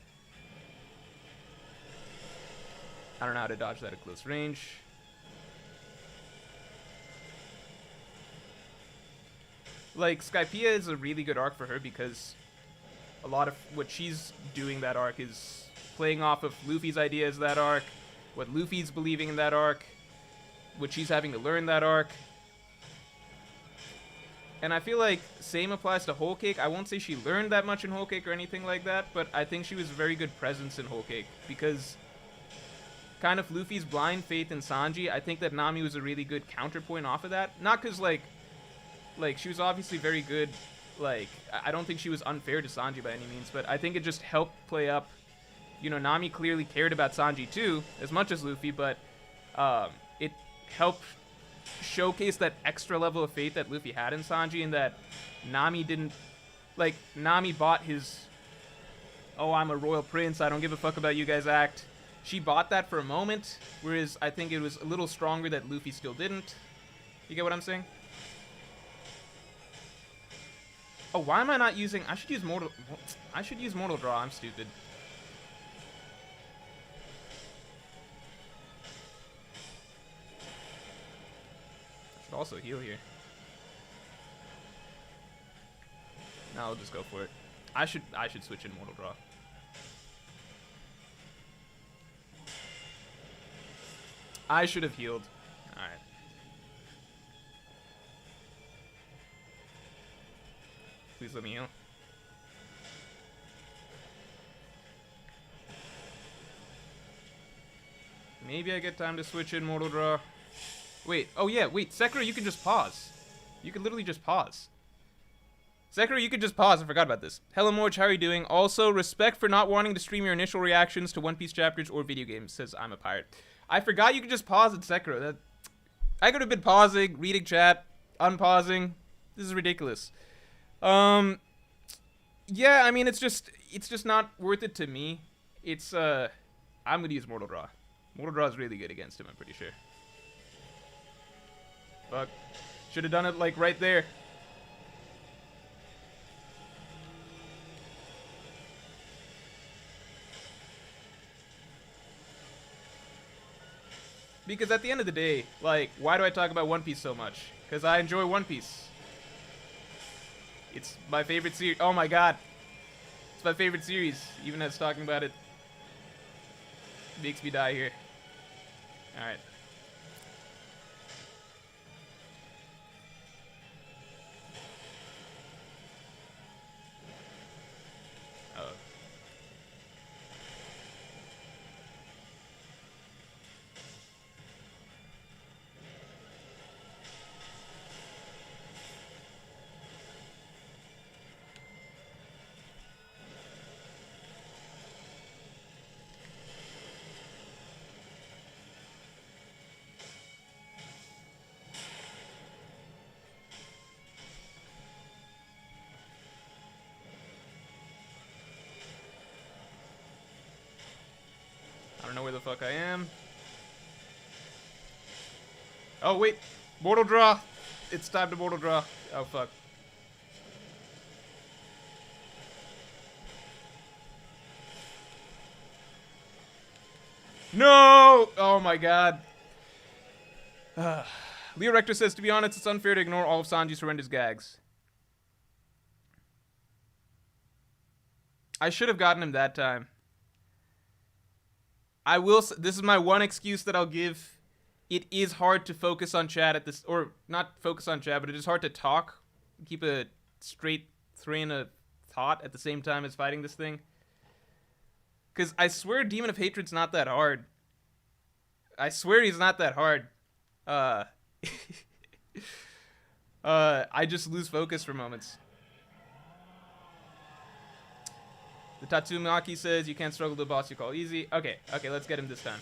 I don't know how to dodge that at close range. Like, Skypiea is a really good arc for her because... a lot of what she's doing that arc is playing off of Luffy's ideas that arc, what Luffy's believing in that arc, what she's having to learn that arc. And I feel like same applies to Whole Cake. I won't say she learned that much in Whole Cake or anything like that, but I think she was a very good presence in Whole Cake because kind of Luffy's blind faith in Sanji, I think that Nami was a really good counterpoint off of that. Not because, like she was obviously very good. Like, I don't think she was unfair to Sanji by any means, but I think it just helped play up. You know, Nami clearly cared about Sanji too, as much as Luffy, but it helped showcase that extra level of faith that Luffy had in Sanji, and that Nami didn't, like, Nami bought his, oh, I'm a royal prince, I don't give a fuck about you guys act. She bought that for a moment, whereas I think it was a little stronger that Luffy still didn't. You get what I'm saying? Oh, why am I not using, I should use Mortal Draw, I'm stupid. I should also heal here. No, I'll just go for it. I should switch in Mortal Draw. I should have healed. Alright. Please let me heal. Maybe I get time to switch in Mortal Draw. Wait, oh yeah, wait, Sekiro, you can just pause. You can literally just pause. Sekiro, you could just pause. I forgot about this. Hello, Morj, how are you doing? Also, respect for not wanting to stream your initial reactions to One Piece chapters or video games, says I'm a pirate. I forgot you could just pause in Sekiro. I could have been pausing, reading chat, unpausing. This is ridiculous. Yeah, I mean, it's just not worth it to me. It's, I'm gonna use Mortal Draw. Mortal Draw is really good against him, I'm pretty sure. Fuck. Should have done it, like, right there. Because at the end of the day, like, why do I talk about One Piece so much? Because I enjoy One Piece. It's my favorite series. Oh my god. It's my favorite series. Even as talking about it makes me die here. Alright. Oh. I don't know where the fuck I am. Oh, wait. Mortal Draw. It's time to Mortal Draw. Oh, fuck. No! Oh, my God. Leo Rector says, to be honest, it's unfair to ignore all of Sanji's horrendous gags. I should have gotten him that time. I will. This is my one excuse that I'll give. It is hard to focus on chat at this, or not focus on chat, but it is hard to talk, keep a straight train of thought at the same time as fighting this thing. Because I swear Demon of Hatred's not that hard. I swear he's not that hard. I just lose focus for moments. The Tatsumaki says you can't struggle to a boss you call easy. Okay, let's get him this time.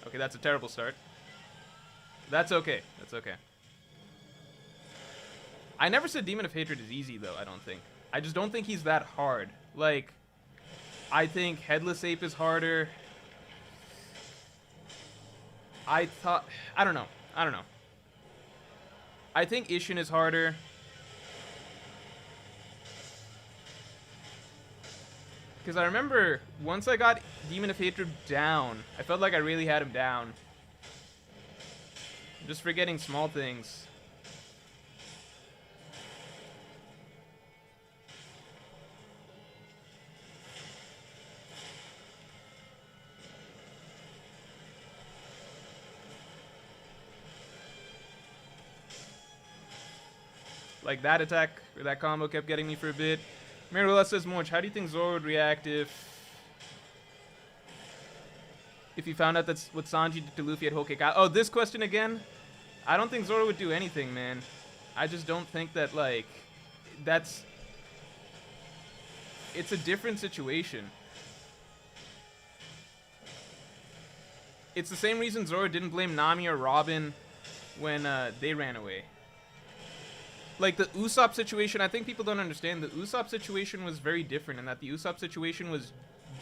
Okay, that's a terrible start. That's okay. That's okay. I never said Demon of Hatred is easy, though, I don't think. I just don't think he's that hard. Like, I think Headless Ape is harder. I don't know. I think Isshin is harder. Because I remember once I got Demon of Hatred down, I felt like I really had him down. I'm just forgetting small things. Like that attack or that combo kept getting me for a bit. Mirula says, Morj, how do you think Zoro would react if he found out that's what Sanji did to Luffy at Whole Cake Island? Oh, this question again? I don't think Zoro would do anything, man. I just don't think that, like, it's a different situation. It's the same reason Zoro didn't blame Nami or Robin when they ran away. Like, the Usopp situation, I think people don't understand. The Usopp situation was very different in that the Usopp situation was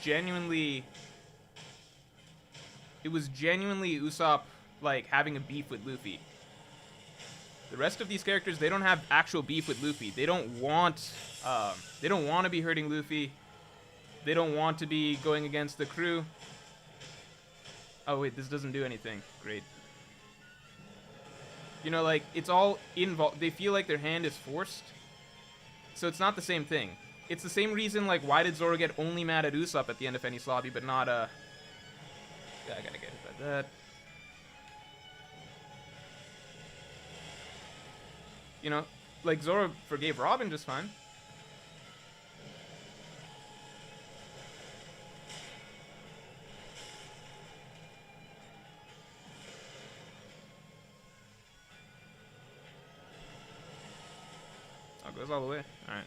genuinely... It was genuinely Usopp, like, having a beef with Luffy. The rest of these characters, they don't have actual beef with Luffy. They don't want to be hurting Luffy. They don't want to be going against the crew. Oh, wait, this doesn't do anything. Great. You know, like, it's all involved. They feel like their hand is forced. So it's not the same thing. It's the same reason, like, why did Zoro get only mad at Usopp at the end of Enies Lobby, but not, Yeah, I gotta get hit by that. You know, like, Zoro forgave Robin just fine. Oh, it goes all the way. Alright.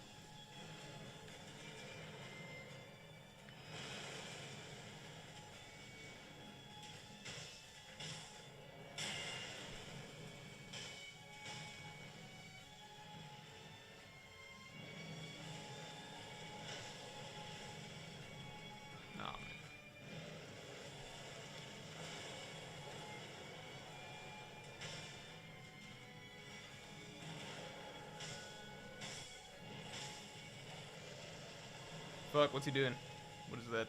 Fuck, what's he doing? What is that?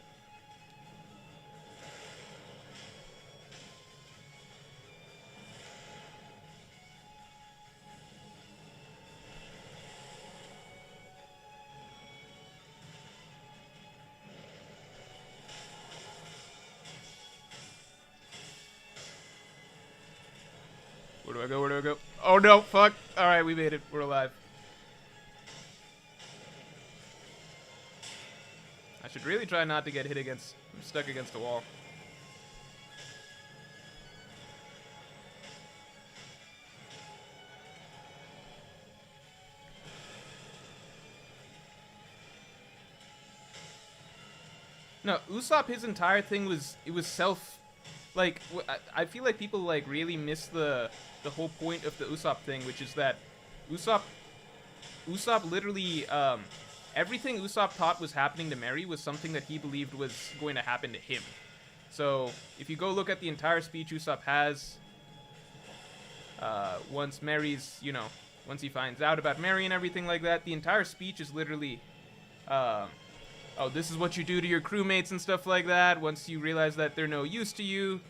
Where do I go? Where do I go? Oh no, fuck. Alright, we made it. We're alive. I should really try not to get hit against... I'm stuck against a wall. No, Usopp, his entire thing was... It was self... Like, I feel like people, like, really miss the whole point of the Usopp thing, which is that Usopp literally... everything Usopp thought was happening to Mary was something that he believed was going to happen to him. So, if you go look at the entire speech Usopp has, once Mary's, you know, once he finds out about Mary and everything like that, the entire speech is literally, oh, this is what you do to your crewmates and stuff like that. Once you realize that they're no use to you,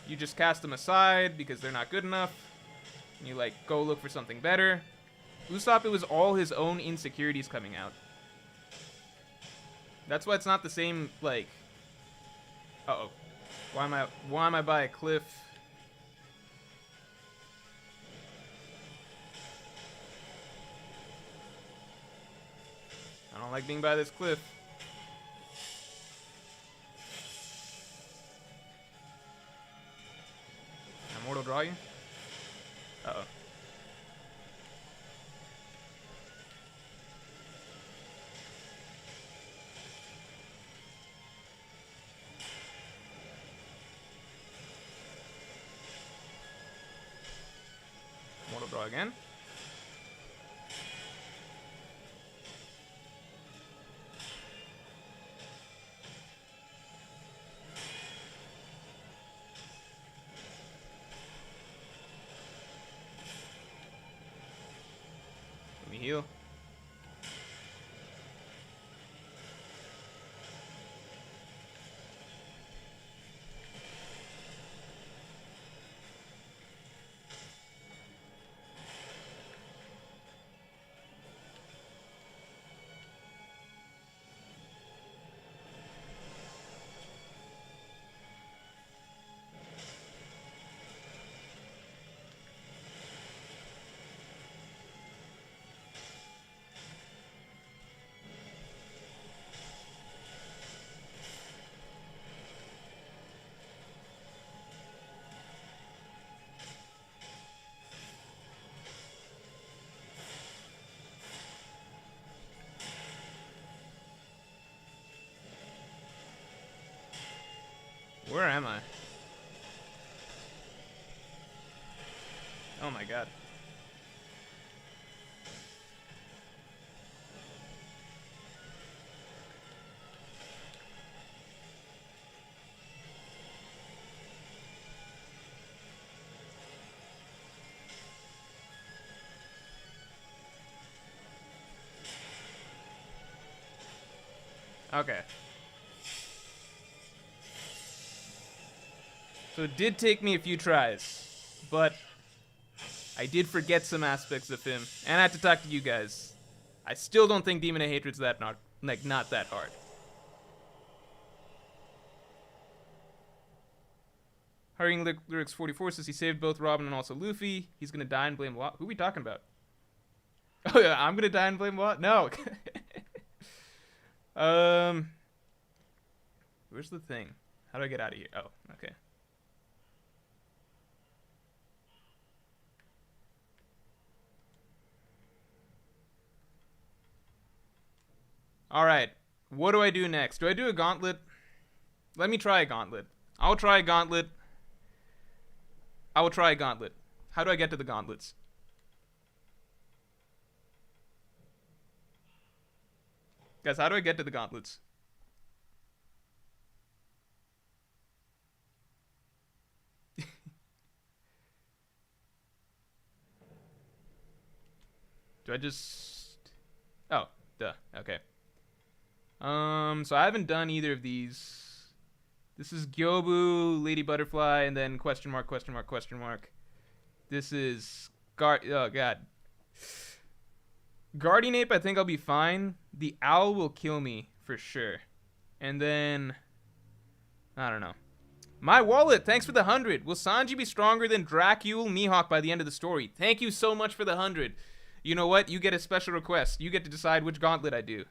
you just cast them aside because they're not good enough. And you, like, go look for something better. Usopp, it was all his own insecurities coming out. That's why it's not the same, like... Uh-oh. Why am I by a cliff? I don't like being by this cliff. Can I mortal draw you? Uh-oh. Mortal draw again. Let me heal. Where am I? Oh my god. Okay. So it did take me a few tries, but I did forget some aspects of him, and I had to talk to you guys. I still don't think Demon of Hatred's that not that hard. Hurrying Lyrics 44 says he saved both Robin and also Luffy. He's gonna die and blame Law. Who are we talking about? Oh yeah, I'm gonna die and blame Law? No. Where's the thing? How do I get out of here? Oh, okay. Alright, what do I do next? Do I do a gauntlet? Let me try a gauntlet. I'll try a gauntlet. I will try a gauntlet. How do I get to the gauntlets? Guys, how do I get to the gauntlets? Do I just... Oh, duh. Okay. So I haven't done either of these. This is Gyobu, Lady Butterfly, and then question mark, question mark, question mark. This is oh god. Guardian Ape, I think I'll be fine. The Owl will kill me for sure. And then I don't know. My wallet, thanks for the 100. Will Sanji be stronger than Dracule Mihawk by the end of the story? Thank you so much for the 100. You know what? You get a special request. You get to decide which gauntlet I do.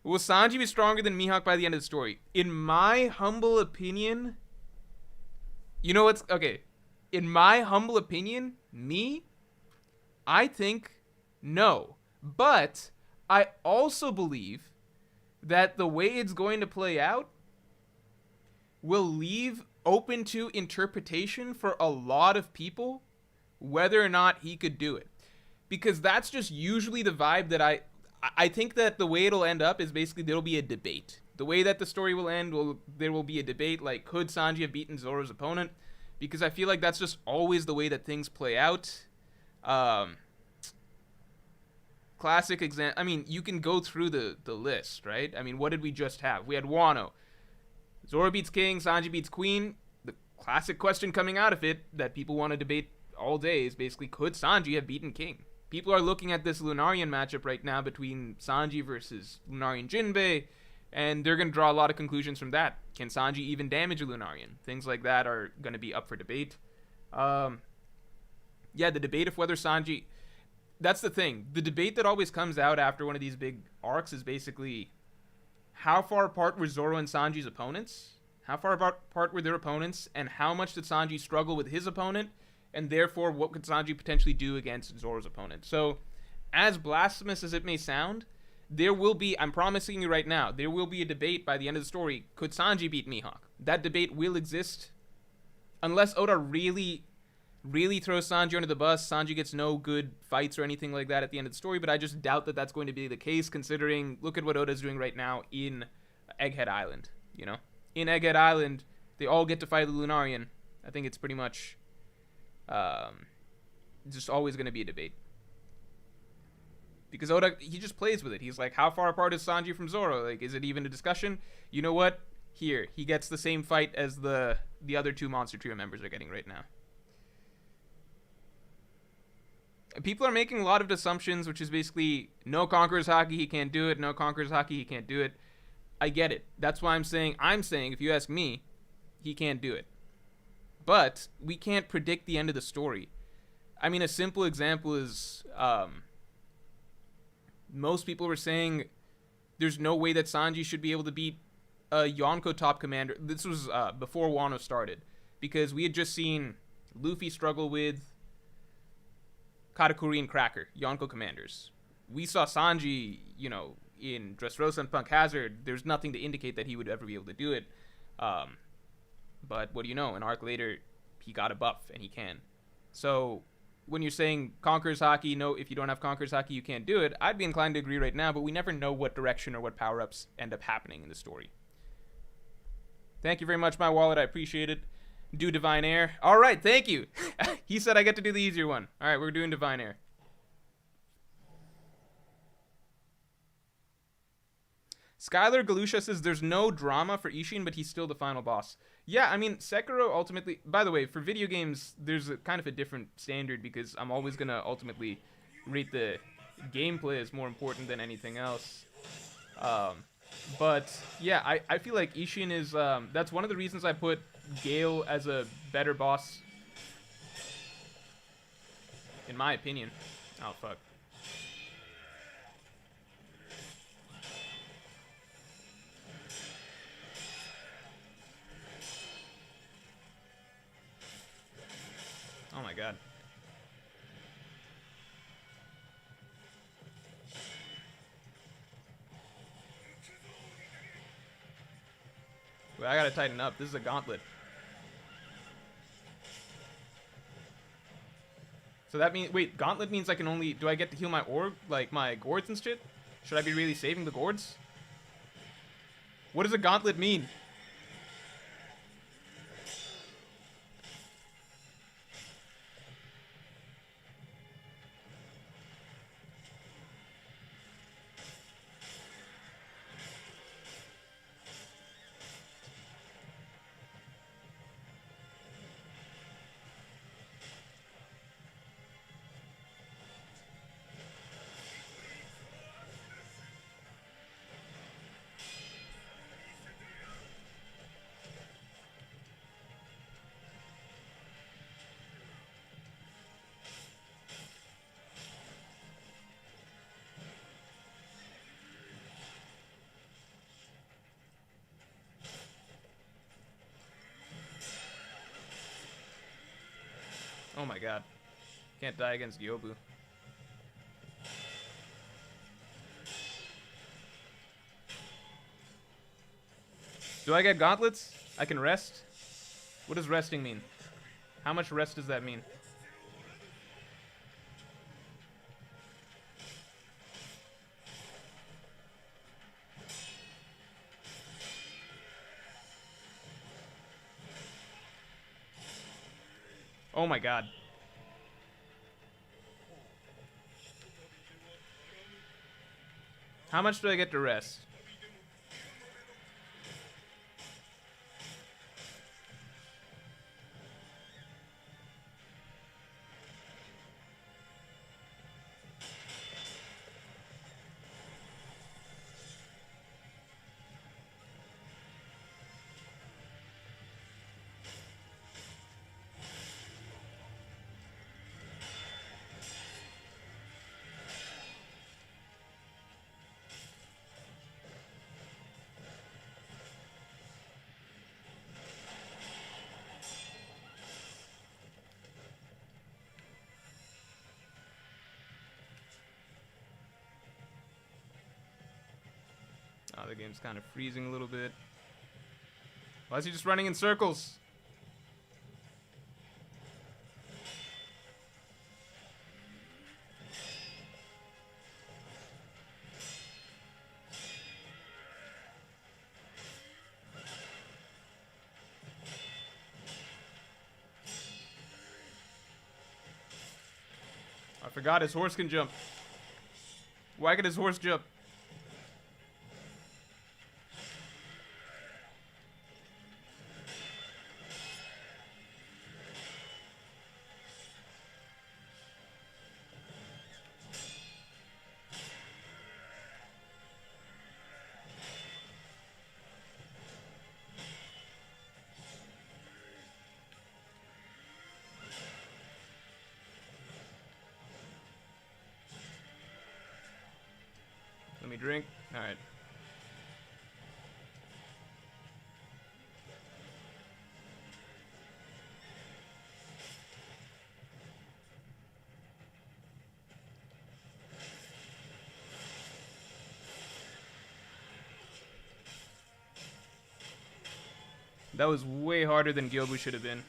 Will Sanji be stronger than Mihawk by the end of the story? In my humble opinion, you know what's... Okay. In my humble opinion, I think no. But I also believe that the way it's going to play out will leave open to interpretation for a lot of people whether or not he could do it. Because that's just usually the vibe that I think that the way it'll end up is basically there'll be a debate. The way that the story will end, there will be a debate, like, could Sanji have beaten Zoro's opponent? Because I feel like that's just always the way that things play out. Classic example, I mean, you can go through the list, right? I mean, what did we just have? We had Wano. Zoro beats King, Sanji beats Queen. The classic question coming out of it that people want to debate all day is basically, could Sanji have beaten King? People are looking at this Lunarian matchup right now between Sanji versus Lunarian Jinbei, and they're going to draw a lot of conclusions from that. Can Sanji even damage a Lunarian? Things like that are going to be up for debate. Yeah, the debate of whether Sanji... That's the thing. The debate that always comes out after one of these big arcs is basically, how far apart were Zoro and Sanji's opponents? How far apart were their opponents? And how much did Sanji struggle with his opponent? And therefore, what could Sanji potentially do against Zoro's opponent? So, as blasphemous as it may sound, there will be, I'm promising you right now, there will be a debate by the end of the story. Could Sanji beat Mihawk? That debate will exist. Unless Oda really throws Sanji under the bus, Sanji gets no good fights or anything like that at the end of the story, but I just doubt that that's going to be the case, considering, look at what Oda's doing right now in Egghead Island, you know? In Egghead Island, they all get to fight the Lunarian. I think it's pretty much... just always going to be a debate. Because Oda, he just plays with it. He's like, how far apart is Sanji from Zoro? Like, is it even a discussion? You know what? Here, he gets the same fight as the other two Monster Trio members are getting right now. People are making a lot of assumptions, which is basically, no Conqueror's Haki, he can't do it. No Conqueror's Haki, he can't do it. I get it. That's why I'm saying, if you ask me, he can't do it. But we can't predict the end of the story. I mean, a simple example is, most people were saying there's no way that Sanji should be able to beat a Yonko top commander. This was before Wano started, because we had just seen Luffy struggle with Katakuri and Cracker, Yonko commanders. We saw Sanji, you know, in Dressrosa and Punk Hazard, there's nothing to indicate that he would ever be able to do it. But what do you know? An arc later, he got a buff, and he can. So when you're saying Conqueror's Haki, no, if you don't have Conqueror's Haki, you can't do it, I'd be inclined to agree right now, but we never know what direction or what power-ups end up happening in the story. Thank you very much, my wallet. I appreciate it. Do Divine Air. All right, thank you. He said I get to do the easier one. All right, we're doing Divine Air. Skylar Galusha says there's no drama for Isshin, but he's still the final boss. Yeah, I mean, Sekiro ultimately... By the way, for video games, there's kind of a different standard because I'm always going to ultimately rate the gameplay as more important than anything else. But, yeah, I feel like Isshin is... that's one of the reasons I put Gale as a better boss. In my opinion. Oh, fuck. Oh my god. Well, I gotta tighten up. This is a gauntlet. So that means... Wait, gauntlet means I can only... Do I get to heal my orb? Like, my gourds and shit? Should I be really saving the gourds? What does a gauntlet mean? Oh my god. Can't die against Yobu. Do I get gauntlets? I can rest? What does resting mean? How much rest does that mean? Oh my god. How much do I get to rest? Oh, the game's kind of freezing a little bit. Why is he just running in circles? I forgot his horse can jump. Why can his horse jump? Let me drink. All right. That was way harder than Gyobu should have been.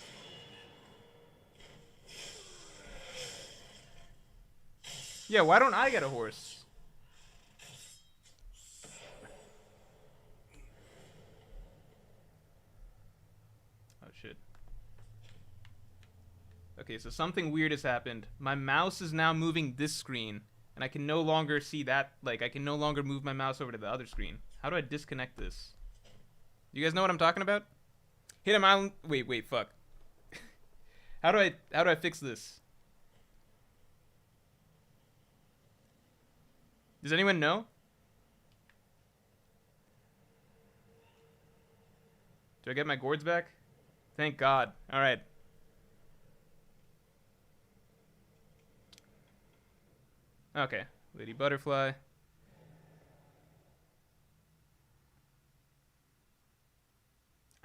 Yeah, why don't I get a horse? Oh, shit. Okay, so something weird has happened. My mouse is now moving this screen, and I can no longer see that. Like, I can no longer move my mouse over to the other screen. How do I disconnect this? You guys know what I'm talking about? Hit him island. Wait, fuck. How do I fix this? Does anyone know? Do I get my gourds back? Thank God. All right. Okay. Lady Butterfly.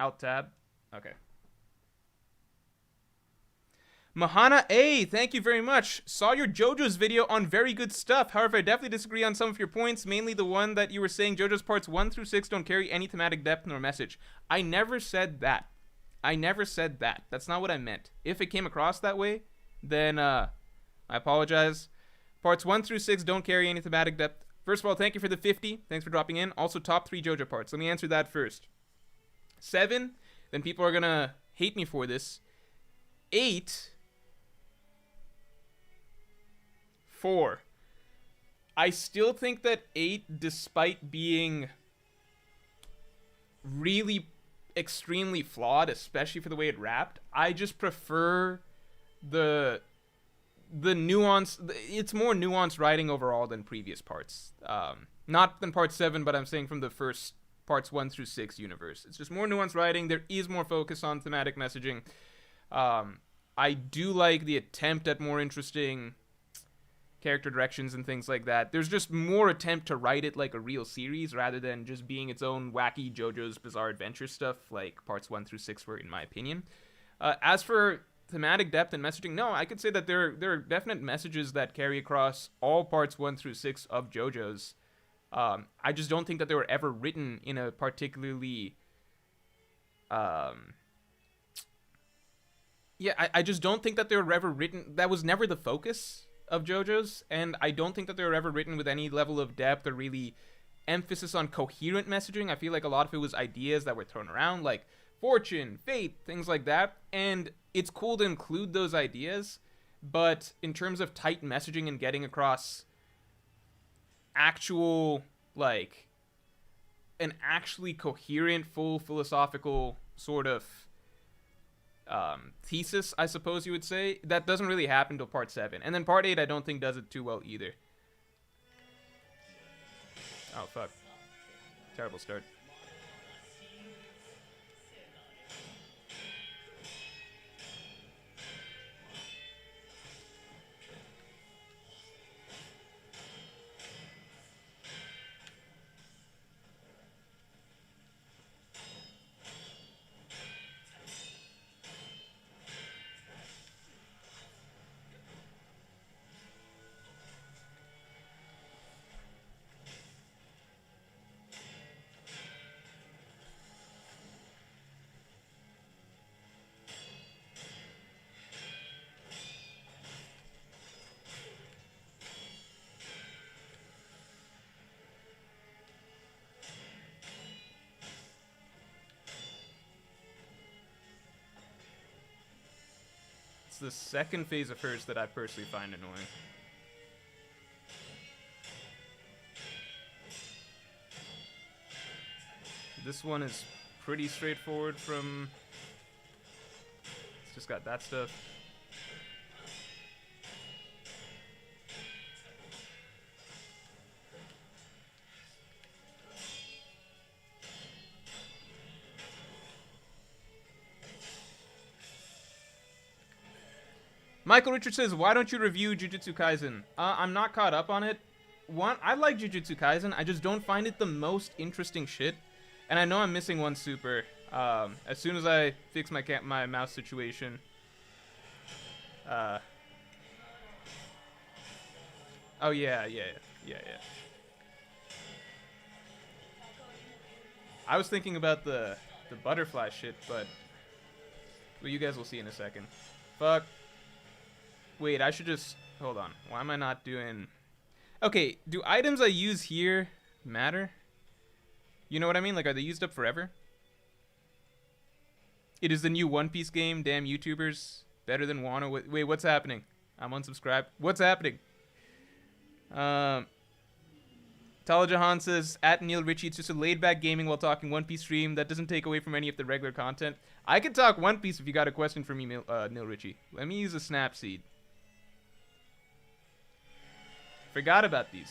Alt tab. Okay. Mahana A, thank you very much. Saw your JoJo's video on very good stuff. However, I definitely disagree on some of your points, mainly the one that you were saying JoJo's parts 1 through 6 don't carry any thematic depth nor message. I never said that. I never said that. That's not what I meant. If it came across that way, then I apologize. Parts 1 through 6 don't carry any thematic depth. First of all, thank you for the 50. Thanks for dropping in. Also, top 3 JoJo parts. Let me answer that first. 7, then people are gonna hate me for this. 8, 4. I still think that 8, despite being really extremely flawed, especially for the way it wrapped, I just prefer the nuance. It's more nuanced writing overall than previous parts. Not than part 7, but I'm saying from the first parts 1 through 6 universe. It's just more nuanced writing. There is more focus on thematic messaging. I do like the attempt at more interesting character directions and things like that. There's just more attempt to write it like a real series rather than just being its own wacky JoJo's Bizarre Adventure stuff like parts 1 through 6 were, in my opinion. As for thematic depth and messaging, no, I could say that there are definite messages that carry across all parts 1 through 6 of JoJo's. I just don't think that they were ever written in a particularly I just don't think that they were ever written. That was never the focus of JoJo's, and I don't think that they were ever written with any level of depth or really emphasis on coherent messaging. I feel like a lot of it was ideas that were thrown around, like fortune, fate, things like that, and it's cool to include those ideas, but in terms of tight messaging and getting across actual, like, an actually coherent, full philosophical sort of thesis, I suppose you would say, that doesn't really happen till part 7. And then part 8 I don't think does it too well either. Oh, fuck. Terrible start. The second phase of hers that I personally find annoying. This one is pretty straightforward from... It's just got that stuff. Michael Richard says, why don't you review Jujutsu Kaisen? I'm not caught up on it. One, I like Jujutsu Kaisen. I just don't find it the most interesting shit. And I know I'm missing one super. As soon as I fix my mouse situation. Oh, yeah. I was thinking about the the butterfly shit, but well, you guys will see in a second. Fuck. Wait, I should just hold on. Why am I not doing? Okay, do items I use here matter? You know what I mean? Like, are they used up forever? It is the new One Piece game. Damn YouTubers. Better than Wano. Wait, what's happening? I'm unsubscribed. What's happening? Talajahan says, at Neil Ritchie, it's just a laid-back gaming while talking One Piece stream. That doesn't take away from any of the regular content. I could talk One Piece if you got a question for me, Neil Ritchie. Let me use a snap seed. Forgot about these.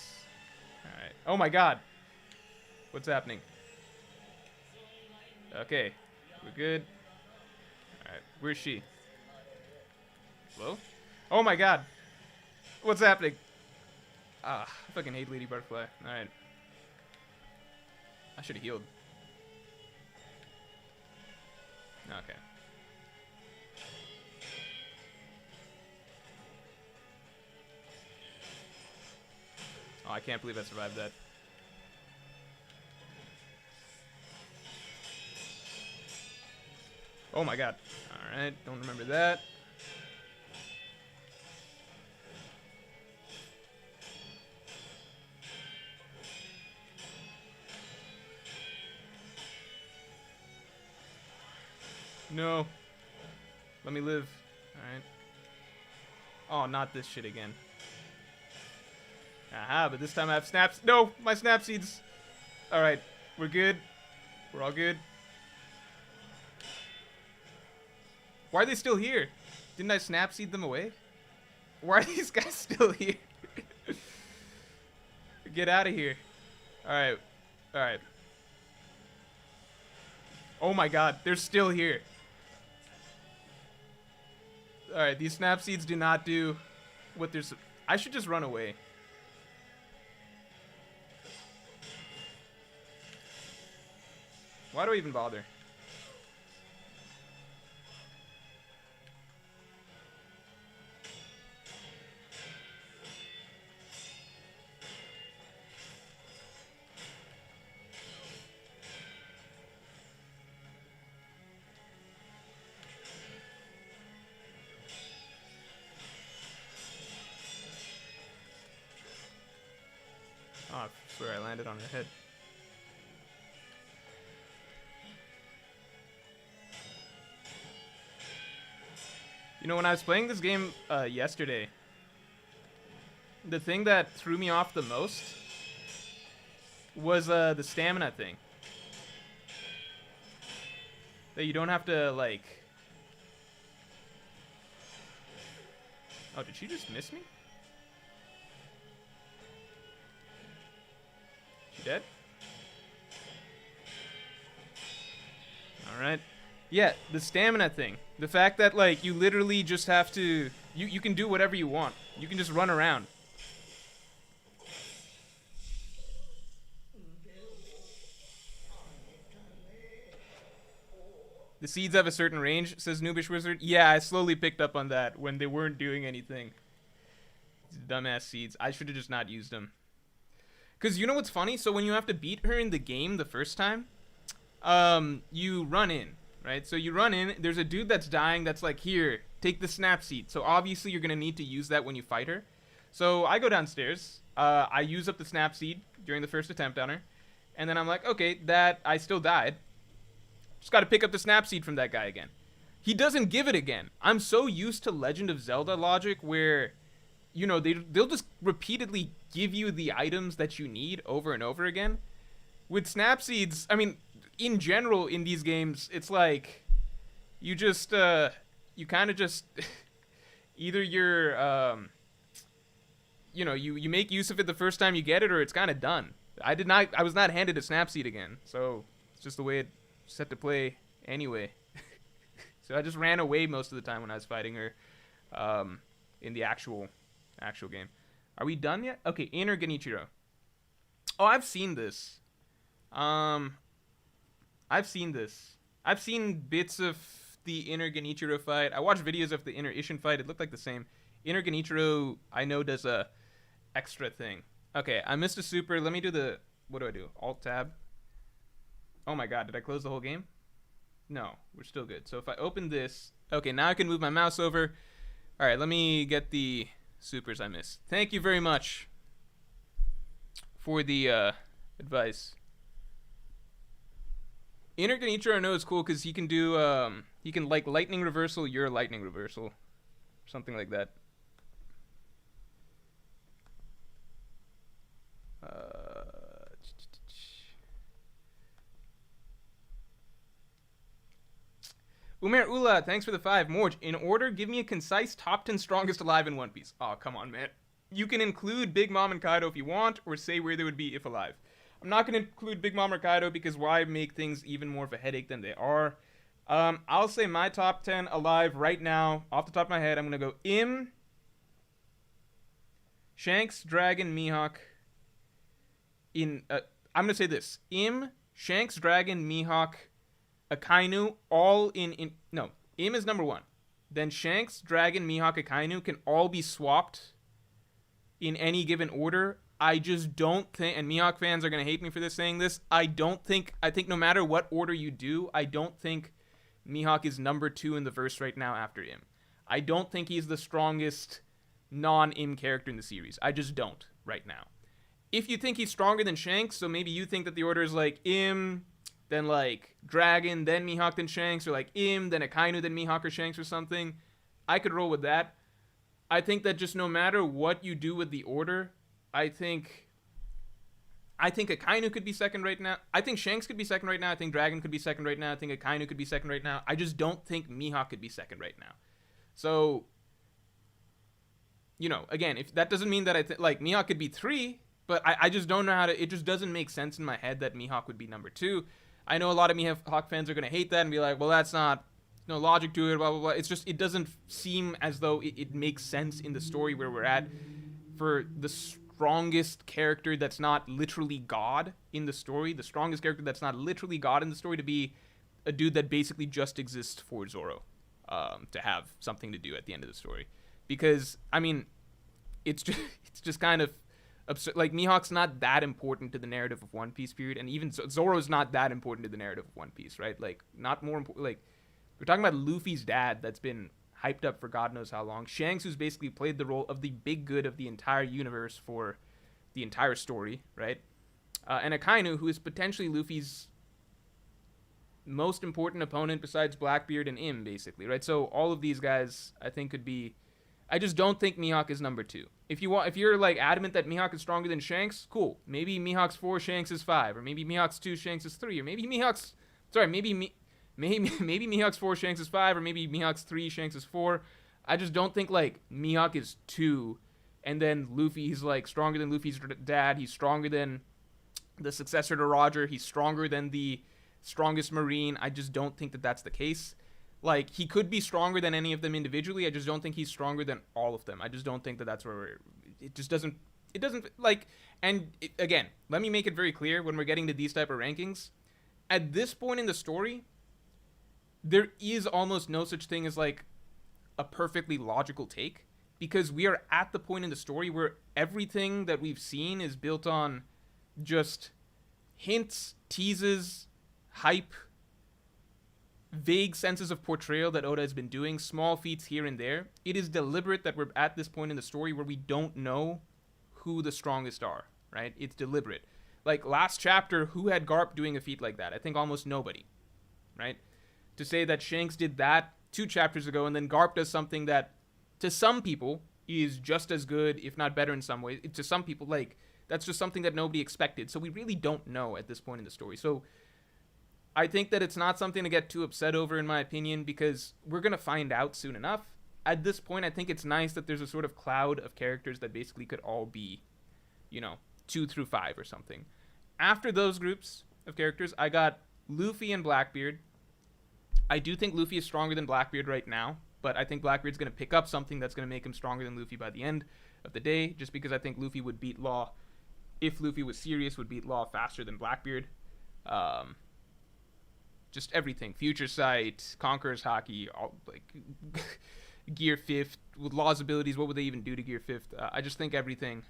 Alright. Oh my god. What's happening? Okay. We're good. Alright. Where's she? Hello? Oh my god. What's happening? Ah, I fucking hate Lady Butterfly. Alright. I should have healed. Okay. Oh, I can't believe I survived that. Oh my god. Alright, don't remember that. No. Let me live. Alright. Oh, not this shit again. Aha, but this time I have snaps. No, my snap seeds. Alright, we're good. We're all good. Why are they still here? Didn't I snap seed them away? Why are these guys still here? Get out of here. Alright. Alright. Oh my god, they're still here. Alright, these snap seeds do not do what they're... I should just run away. Why do I even bother? Oh, I swear I landed on her head. You know, when I was playing this game yesterday, the thing that threw me off the most was the stamina thing. That you don't have to, like... Oh, did she just miss me? She dead? Alright. Yeah, the stamina thing. The fact that, like, you literally just have to... You can do whatever you want. You can just run around. The seeds have a certain range, says Noobish Wizard. Yeah, I slowly picked up on that when they weren't doing anything. These dumbass seeds. I should have just not used them. Because you know what's funny? So when you have to beat her in the game the first time, you run in, right? So you run in, there's a dude that's dying that's like, here, take the snap seed. So obviously you're going to need to use that when you fight her. So I go downstairs. I use up the snap seed during the first attempt on her. And then I'm like, okay, I still died. Just got to pick up the snap seed from that guy again. He doesn't give it again. I'm so used to Legend of Zelda logic where, you know, they'll just repeatedly give you the items that you need over and over again. With snap seeds, I mean, in general in these games, it's like you just, you kind of just, either you're, you know, you make use of it the first time you get it or it's kind of done. I was not handed a snap seed again. So it's just the way it set to play anyway. So I just ran away most of the time when I was fighting her in the actual game. Are we done yet? Okay, Inner Genichiro. Oh, I've seen this. I've seen this. I've seen bits of the Inner Genichiro fight. I watched videos of the Inner Isshin fight. It looked like the same. Inner Genichiro, I know, does a extra thing. Okay, I missed a super. Let me do the... What do I do? Alt-tab. Oh my god, did I close the whole game? No, we're still good. So if I open this, okay, now I can move my mouse over. All right, let me get the supers I missed. Thank you very much for the advice. Inner Genichiro I know is cool because he can do he can like lightning reversal your lightning reversal, something like that. Umair Ula, thanks for the 5. Morj, in order, give me a concise top 10 strongest alive in One Piece. Oh, come on, man. You can include Big Mom and Kaido if you want, or say where they would be if alive. I'm not going to include Big Mom or Kaido because why make things even more of a headache than they are? I'll say my top 10 alive right now, off the top of my head. I'm going to go Im, Shanks, Dragon, Mihawk. I'm going to say this. Im, Shanks, Dragon, Mihawk, Akainu, all no, Im is number 1. Then Shanks, Dragon, Mihawk, Akainu can all be swapped in any given order. I just don't think, and Mihawk fans are going to hate me for this saying this, I think no matter what order you do, I don't think Mihawk is number 2 in the verse right now after Im. I don't think he's the strongest non-Im character in the series. I just don't right now. If you think he's stronger than Shanks, so maybe you think that the order is like Im, then like Dragon, then Mihawk, then Shanks, or like Im, then Akainu, then Mihawk or Shanks or something, I could roll with that. I think that just no matter what you do with the order, I think Akainu could be second right now. I think Shanks could be second right now. I think Dragon could be second right now. I think Akainu could be second right now. I just don't think Mihawk could be second right now. So, you know, again, if that doesn't mean that like Mihawk could be 3, but I just don't know how to. It just doesn't make sense in my head that Mihawk would be number 2. I know a lot of Mihawk fans are going to hate that and be like, well, that's not no logic to it, blah, blah, blah. It's just, it doesn't seem as though it makes sense in the story where we're at for the strongest character that's not literally God in the story, the strongest character that's not literally God in the story to be a dude that basically just exists for Zoro, to have something to do at the end of the story. Because, I mean, it's just kind of absurd. Like, Mihawk's not that important to the narrative of One Piece, period, and even Zoro's not that important to the narrative of One Piece, right? Like, not more important. Like, we're talking about Luffy's dad that's been hyped up for God knows how long. Shanks, who's basically played the role of the big good of the entire universe for the entire story, right? And Akainu, who is potentially Luffy's most important opponent besides Blackbeard and Im, basically, right? So all of these guys, I think, could be. I just don't think Mihawk is number 2. If you're like adamant that Mihawk is stronger than Shanks, cool. Maybe Mihawk's 4, Shanks is 5, or maybe Mihawk's 2, Shanks is 3, or maybe Mihawk's 4, Shanks is 5, or maybe Mihawk's 3, Shanks is 4. I just don't think like Mihawk is 2, and then Luffy's like stronger than Luffy's dad. He's stronger than the successor to Roger. He's stronger than the strongest Marine. I just don't think that that's the case. Like, he could be stronger than any of them individually. I just don't think he's stronger than all of them. I just don't think that that's where it doesn't, like, and again, let me make it very clear when we're getting to these type of rankings. At this point in the story, there is almost no such thing as, like, a perfectly logical take, because we are at the point in the story where everything that we've seen is built on just hints, teases, hype, vague senses of portrayal that Oda has been doing, small feats here and there. It is deliberate that we're at this point in the story where we don't know who the strongest are, right? It's deliberate. Like, last chapter, who had Garp doing a feat like that? I think almost nobody, right? To say that Shanks did that 2 chapters ago, and then Garp does something that, to some people, is just as good, if not better in some ways. To some people, like, that's just something that nobody expected. So we really don't know at this point in the story. So I think that it's not something to get too upset over, in my opinion, because we're going to find out soon enough. At this point, I think it's nice that there's a sort of cloud of characters that basically could all be, 2 through 5 or something. After those groups of characters, I got Luffy and Blackbeard. I do think Luffy is stronger than Blackbeard right now, but I think Blackbeard's going to pick up something that's going to make him stronger than Luffy by the end of the day, just because I think Luffy would beat Law, if Luffy was serious, would beat Law faster than Blackbeard. Just everything. Future Sight, Conqueror's Haki, all, like, Gear 5th, with Law's abilities, what would they even do to Gear 5th? I just think everything.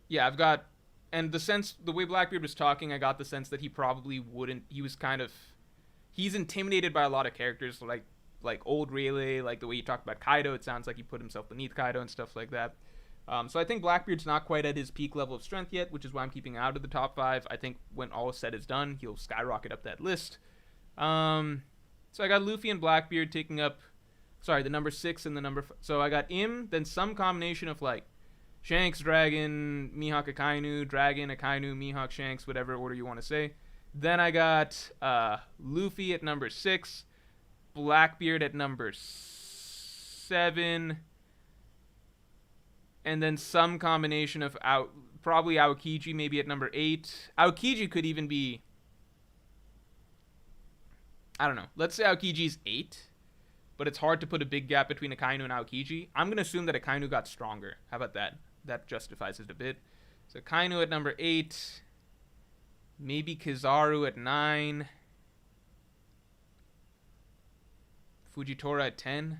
Yeah, I've got, and the way Blackbeard was talking, I got the sense that he probably wouldn't, he was kind of he's intimidated by a lot of characters, like old Rayleigh, like the way you talked about Kaido. It sounds like he put himself beneath Kaido and stuff like that. So I think Blackbeard's not quite at his peak level of strength yet, which is why I'm keeping out of the top 5. I think when all is said is done, he'll skyrocket up that list. So I got Luffy and Blackbeard taking up, the number 6 and the number. So I got Im, then some combination of like Shanks, Dragon, Mihawk, Akainu, Dragon, Akainu, Mihawk, Shanks, whatever order you want to say. Then I got Luffy at number 6, Blackbeard at number 7, and then some combination of probably Aokiji maybe at number 8. Aokiji could even be, I don't know. Let's say Aokiji's 8, but it's hard to put a big gap between Akainu and Aokiji. I'm going to assume that Akainu got stronger. How about that? That justifies it a bit. So Akainu at number 8, maybe Kizaru at 9, Fujitora at 10.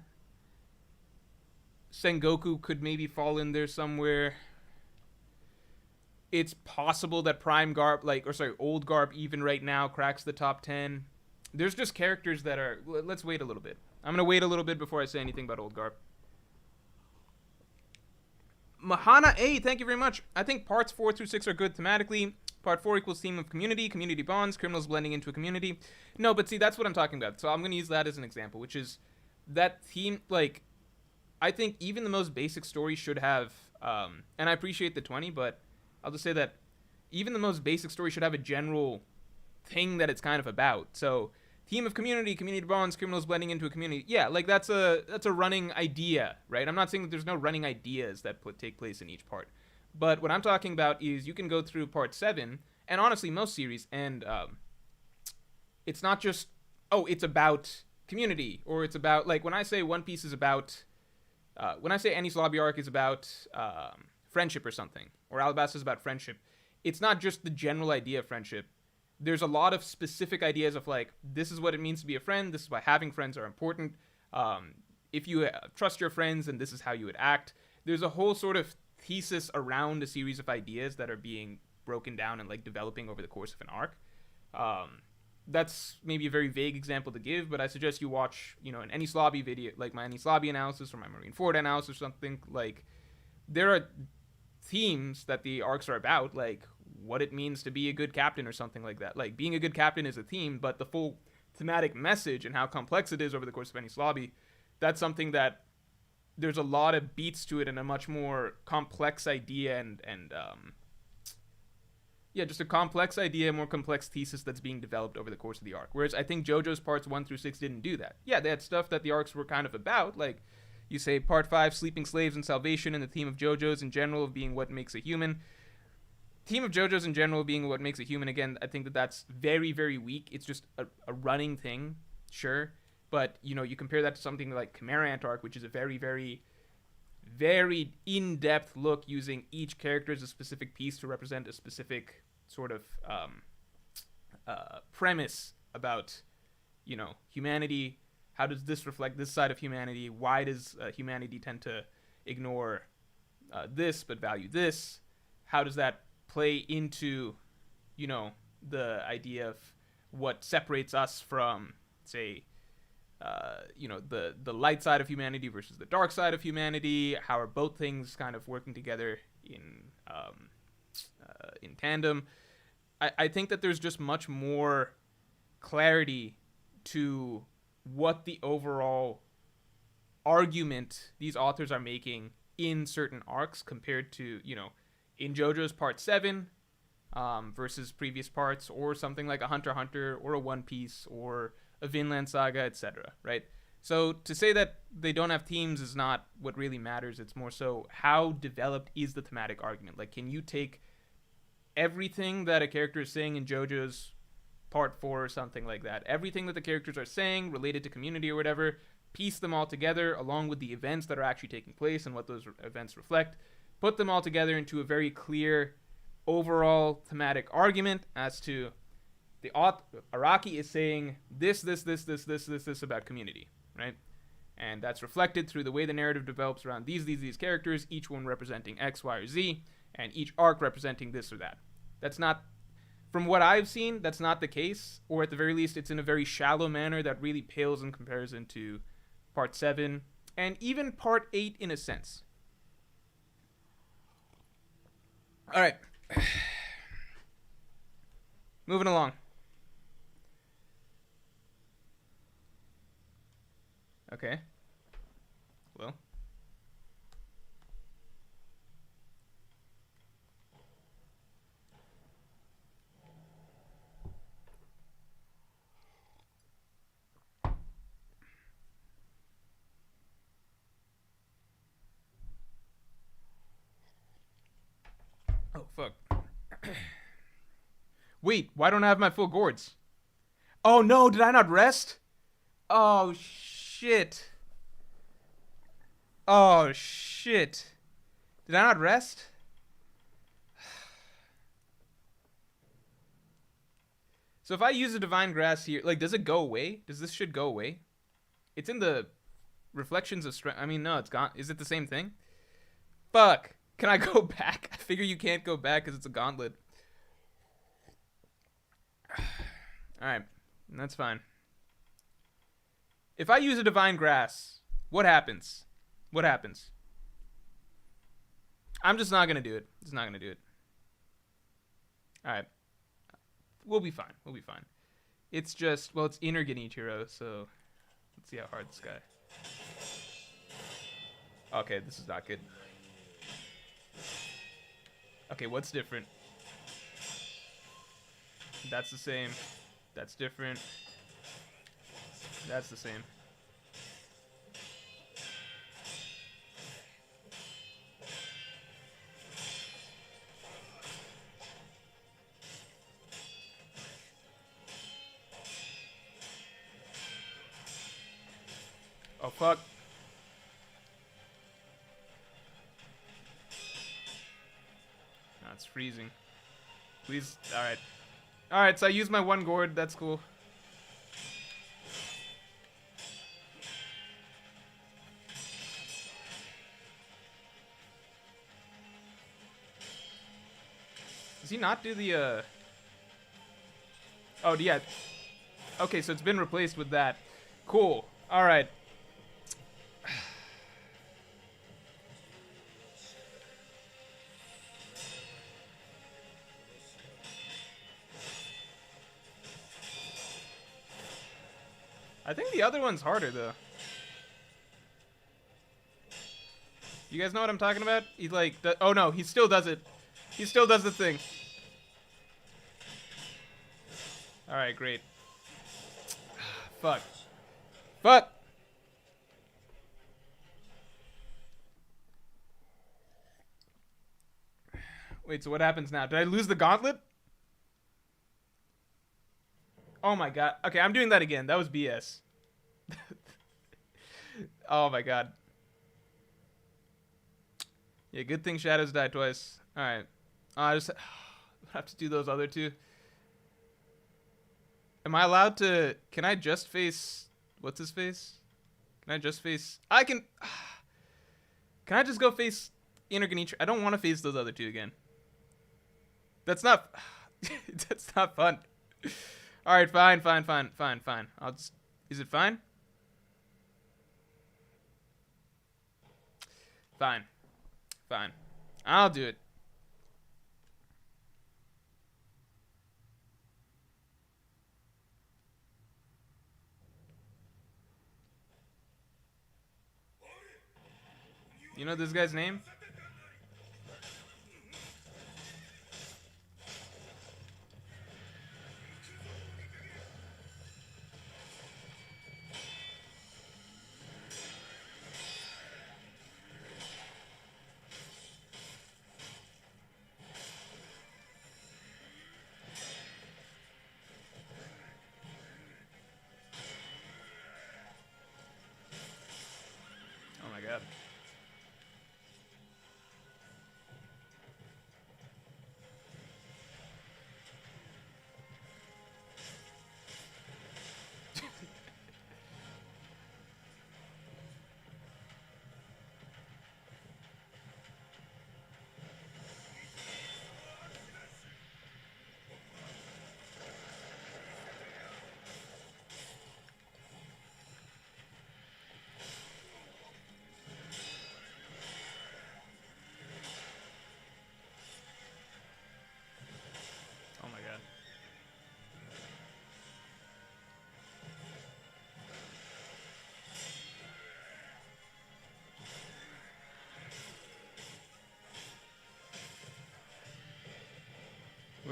Sengoku could maybe fall in there somewhere. It's possible that Prime Garp, Old Garp even right now cracks the top 10. There's just characters that are... Let's wait a little bit. I'm going to wait a little bit before I say anything about Old Garp. Mahana A, thank you very much. I think parts 4 through 6 are good thematically. Part 4 equals theme of community bonds, criminals blending into a community. No, but see, that's what I'm talking about. So I'm going to use that as an example, which is that theme, I think even the most basic story should have, and I appreciate the 20, but I'll just say that even the most basic story should have a general thing that it's kind of about. So theme of community bonds, criminals blending into a community. Yeah, that's a running idea, right? I'm not saying that there's no running ideas that take place in each part. But what I'm talking about is you can go through part 7, and honestly most series, and it's not just, it's about community, or it's about, when I say One Piece is about, when I say Enies Lobby Arc is about friendship or something, or Alabasta is about friendship, it's not just the general idea of friendship. There's a lot of specific ideas of, this is what it means to be a friend, this is why having friends are important, if you trust your friends, and this is how you would act. There's a whole sort of thesis around a series of ideas that are being broken down and developing over the course of an arc. That's maybe a very vague example to give, but I suggest you watch, an Enies Lobby video, like my Enies Lobby analysis or my Marineford analysis or something. There are themes that the arcs are about, what it means to be a good captain or something like that. Being a good captain is a theme, but the full thematic message and how complex it is over the course of Enies Lobby, that's something that there's a lot of beats to it and a much more complex idea and just a complex idea, more complex thesis that's being developed over the course of the arc. Whereas I think JoJo's parts 1 through 6 didn't do that. Yeah, they had stuff that the arcs were kind of about, you say part 5, sleeping slaves and salvation, and the theme of JoJo's in general of being what makes a human. Theme of JoJo's in general being what makes a human, again, I think that's very, very weak. It's just a running thing, sure. But, you compare that to something like Chimera Ant arc, which is a very, very, very in-depth look using each character as a specific piece to represent a specific sort of premise about, humanity. How does this reflect this side of humanity? Why does humanity tend to ignore this but value this? How does that play into, the idea of what separates us from, say, the light side of humanity versus the dark side of humanity? How are both things kind of working together in tandem? I think that there's just much more clarity to what the overall argument these authors are making in certain arcs compared to, in JoJo's part 7 versus previous parts, or something like a Hunter x Hunter or a One Piece or a Vinland Saga, etc., right? So to say that they don't have themes is not what really matters. It's more so how developed is the thematic argument. Can you take everything that a character is saying in JoJo's part 4 or something like that, everything that the characters are saying related to community or whatever, piece them all together along with the events that are actually taking place and what those events reflect, put them all together into a very clear overall thematic argument as to the Araki is saying this about community, right? And that's reflected through the way the narrative develops around these characters, each one representing X, Y, or Z, and each arc representing this or that. That's not From what I've seen, that's not the case, or at the very least, it's in a very shallow manner that really pales in comparison to Part 7 and even Part 8 in a sense. All right. Moving along. Okay. Well. Oh, fuck. Wait, why don't I have my full gourds? Oh, no, did I not rest? Oh, shit. Oh, shit. Did I not rest? So if I use a Divine Grass here, like, does it go away? Does this shit go away? It's in the Reflections of Strength. I mean, no, it's gone. Is it the same thing? Fuck. Can I go back? I figure you can't go back because it's a gauntlet. Alright. That's fine. If I use a Divine Grass, what happens? What happens? I'm just not going to do it. Just not going to do it. Alright. We'll be fine. We'll be fine. It's just, well, it's inner Genichiro, so let's see how hard this guy. Okay, this is not good. Okay, what's different? That's the same. That's different. That's the same. Oh, fuck. No, it's freezing. Please. Alright. Alright, so I used my one gourd. That's cool. Does he not do the, Oh, yeah. Okay, so it's been replaced with that. Cool. Alright. I think the other one's harder, though. You guys know what I'm talking about? He, like... oh, no. He still does it. He still does the thing. Alright, great. Fuck. Fuck! Wait, so what happens now? Did I lose the gauntlet? Oh my god. Okay, I'm doing that again. That was BS. Oh my god. Yeah, good thing Shadows died twice. Alright. I just have to do those other two. Am I allowed to... Can I just face... What's his face? Can I just face... I can... Can I just go face Inner Genichiro? I don't want to face those other two again. That's not... That's not fun. Alright, fine. I'll just... Is it fine? Fine. I'll do it. You know this guy's name? Oh my god.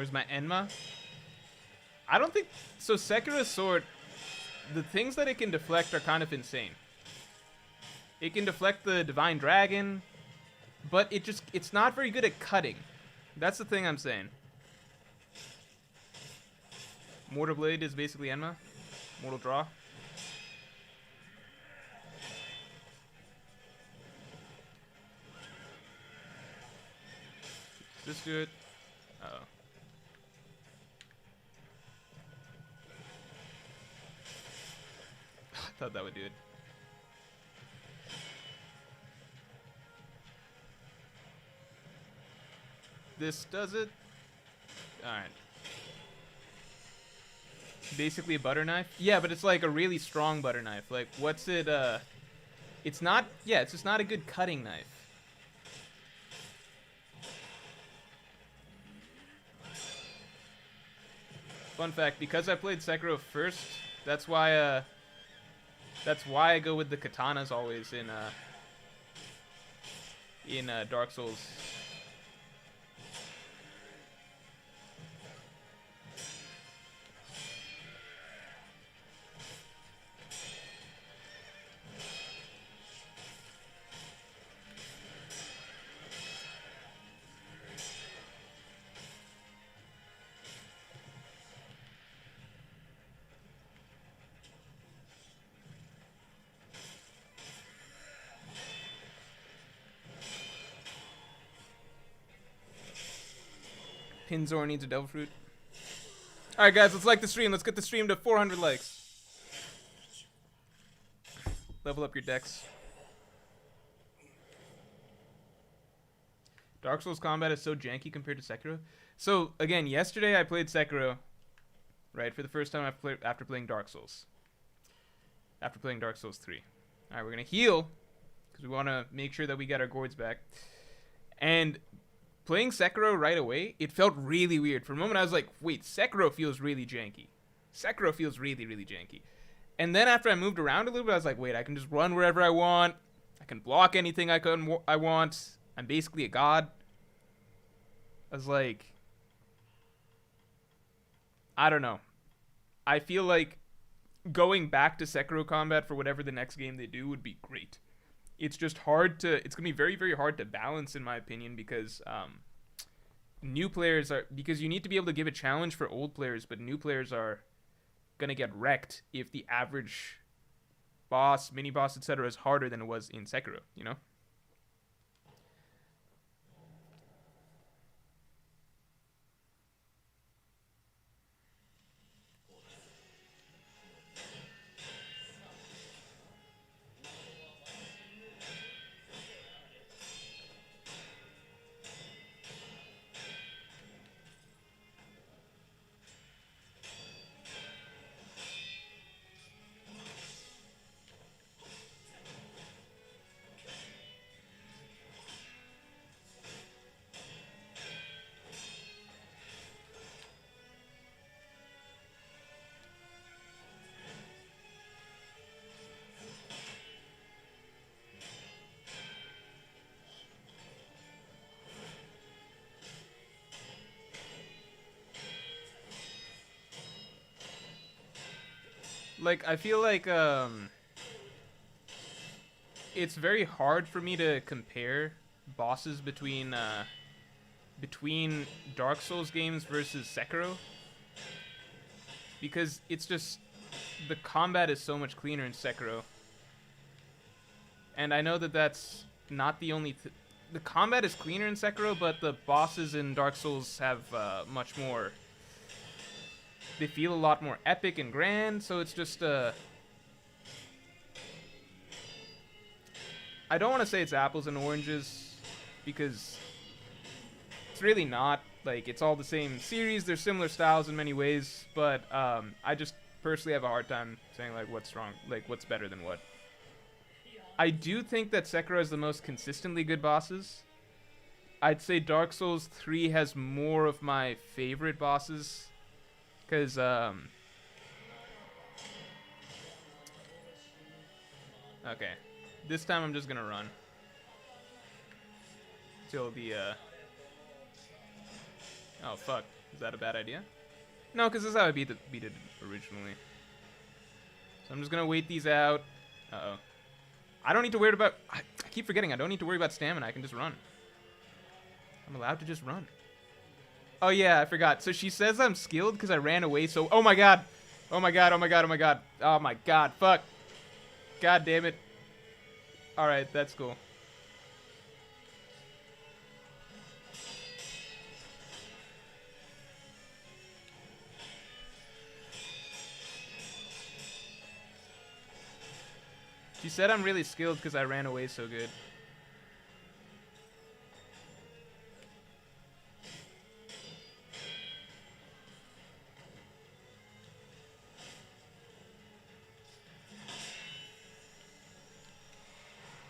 Where's my Enma? I don't think... So Sekiro's sword, the things that it can deflect are kind of insane. It can deflect the Divine Dragon, but it's not very good at cutting. That's the thing I'm saying. Mortal Blade is basically Enma. Mortal Draw. Does this do it? Uh-oh. I thought that would do it. This does it? Alright. Basically a butter knife? Yeah, but it's like a really strong butter knife. Like, what's it, It's not... Yeah, it's just not a good cutting knife. Fun fact, because I played Sekiro first, that's why I go with the katanas always in Dark Souls. Pinzor needs a devil fruit. Alright guys, let's like the stream. Let's get the stream to 400 likes. Level up your decks. Dark Souls combat is so janky compared to Sekiro. So, again, yesterday I played Sekiro, right, for the first time after playing Dark Souls. After playing Dark Souls 3. Alright, we're going to heal, because we want to make sure that we get our gourds back. And... playing Sekiro right away, it felt really weird. For a moment, I was like, wait, Sekiro feels really janky. Sekiro feels really, really janky. And then after I moved around a little bit, I was like, wait, I can just run wherever I want. I can block anything I want. I'm basically a god. I was like, I don't know. I feel like going back to Sekiro combat for whatever the next game they do would be great. It's just hard to... It's going to be very, very hard to balance, in my opinion, because new players are... Because you need to be able to give a challenge for old players, but new players are going to get wrecked if the average boss, mini-boss, etc. is harder than it was in Sekiro, you know? Like, I feel like, it's very hard for me to compare bosses between Dark Souls games versus Sekiro. Because it's just, the combat is so much cleaner in Sekiro. And I know that that's not the only... the combat is cleaner in Sekiro, but the bosses in Dark Souls have much more... They feel a lot more epic and grand, so it's just I don't want to say it's apples and oranges, because it's really not. Like, it's all the same series, they're similar styles in many ways, but I just personally have a hard time saying, like, what's wrong, like, what's better than what. I do think that Sekiro has the most consistently good bosses. I'd say Dark Souls 3 has more of my favorite bosses. Because, okay. This time I'm just gonna run. Till the, oh, fuck. Is that a bad idea? No, because this is how I beat it originally. So I'm just gonna wait these out. Uh-oh. I don't need to worry about... I keep forgetting I don't need to worry about stamina. I can just run. I'm allowed to just run. Oh, yeah, I forgot. So she says I'm skilled because I ran away so... Oh, my God. Oh, my God. Oh, my God. Oh, my God. Oh, my God. Fuck. God damn it. All right, that's cool. She said I'm really skilled because I ran away so good.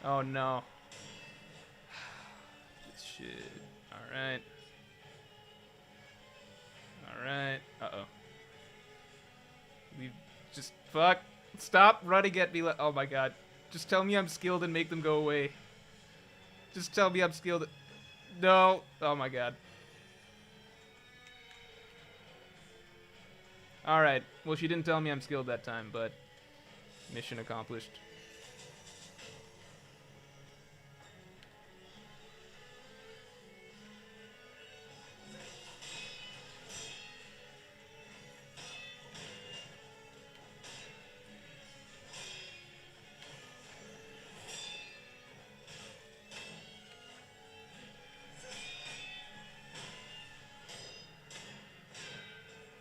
Oh no. This shit. Alright. Alright. Uh-oh. We just... Fuck. Stop running at me. Oh my god. Just tell me I'm skilled and make them go away. Just tell me I'm skilled. No. Oh my god. Alright. Well, she didn't tell me I'm skilled that time, but... Mission accomplished.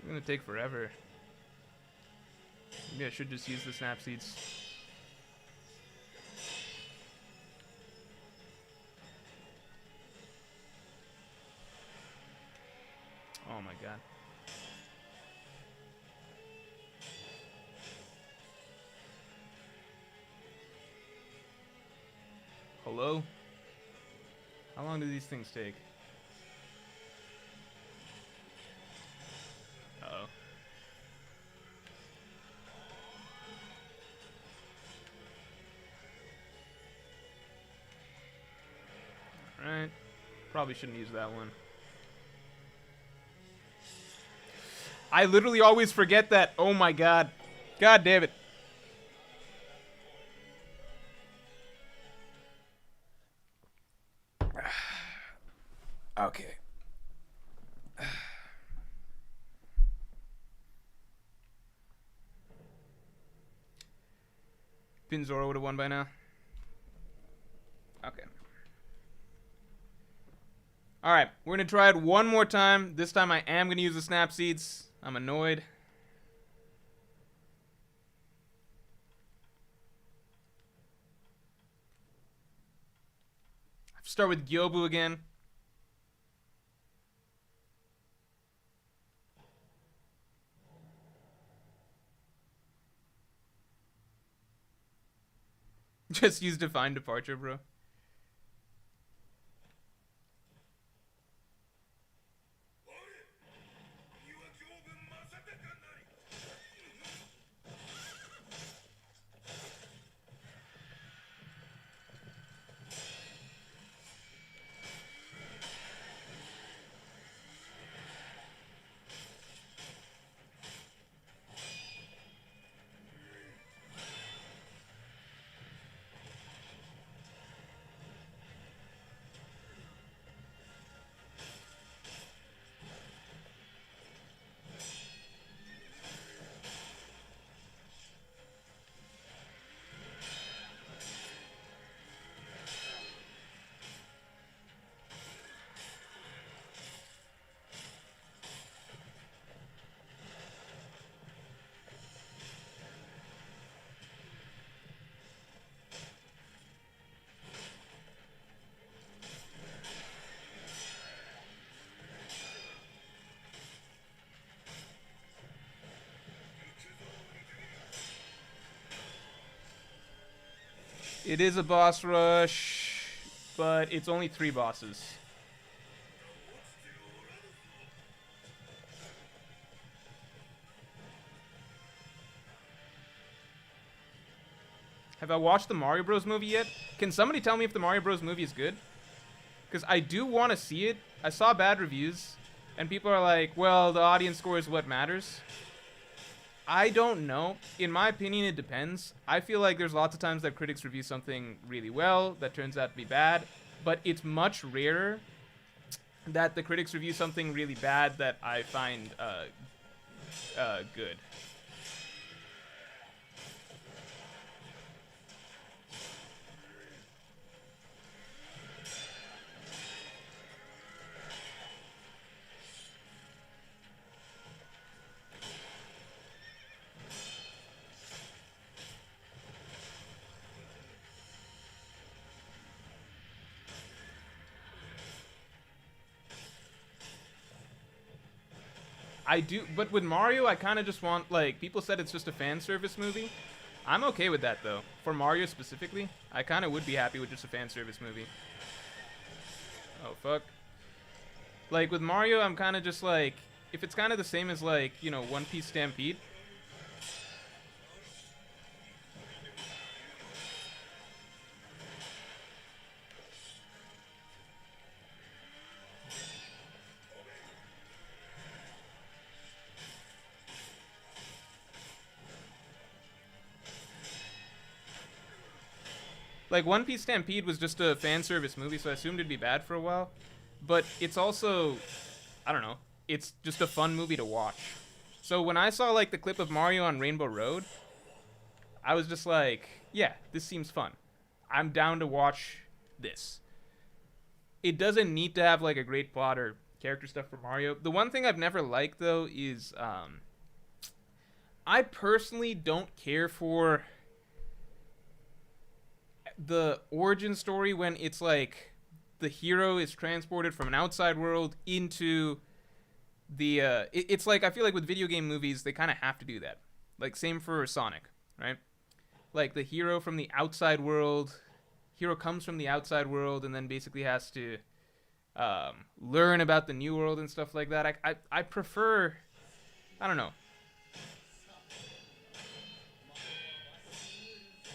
It's gonna take forever. Maybe I should just use the snap seeds. Oh my god. Hello? How long do these things take? Uh-oh. Alright. Probably shouldn't use that one. I literally always forget that. Oh my god. God damn it. Okay. Pinzoro would have won by now. Okay. Alright, we're going to try it one more time. This time I am going to use the snap seeds. I'm annoyed. Start with Gyobu again. Just use Divine Departure, bro. It is a boss rush, but it's only 3 bosses. Have I watched the Mario Bros. Movie yet? Can somebody tell me if the Mario Bros. Movie is good? Because I do want to see it. I saw bad reviews, And people are like, well, the audience score is what matters. I don't know. In my opinion, it depends. I feel like there's lots of times that critics review something really well that turns out to be bad, but it's much rarer that the critics review something really bad that I find good. I do, but with Mario, I kind of just want, like, people said it's just a fan service movie. I'm okay with that, though. For Mario specifically, I kind of would be happy with just a fan service movie. Oh, fuck. Like, with Mario, I'm kind of just like, if it's kind of the same as, like, you know, One Piece Stampede. Like, One Piece Stampede was just a fan service movie, so I assumed it'd be bad for a while. But it's also, I don't know, it's just a fun movie to watch. So when I saw, like, the clip of Mario on Rainbow Road, I was just like, yeah, this seems fun. I'm down to watch this. It doesn't need to have, like, a great plot or character stuff for Mario. The one thing I've never liked, though, is I personally don't care for the origin story when it's like the hero is transported from an outside world into the it's like, I feel like with video game movies they kind of have to do that. Like, same for Sonic, right? Like, the hero from the outside world, hero comes from the outside world and then basically has to learn about the new world and stuff like that. I prefer, I don't know,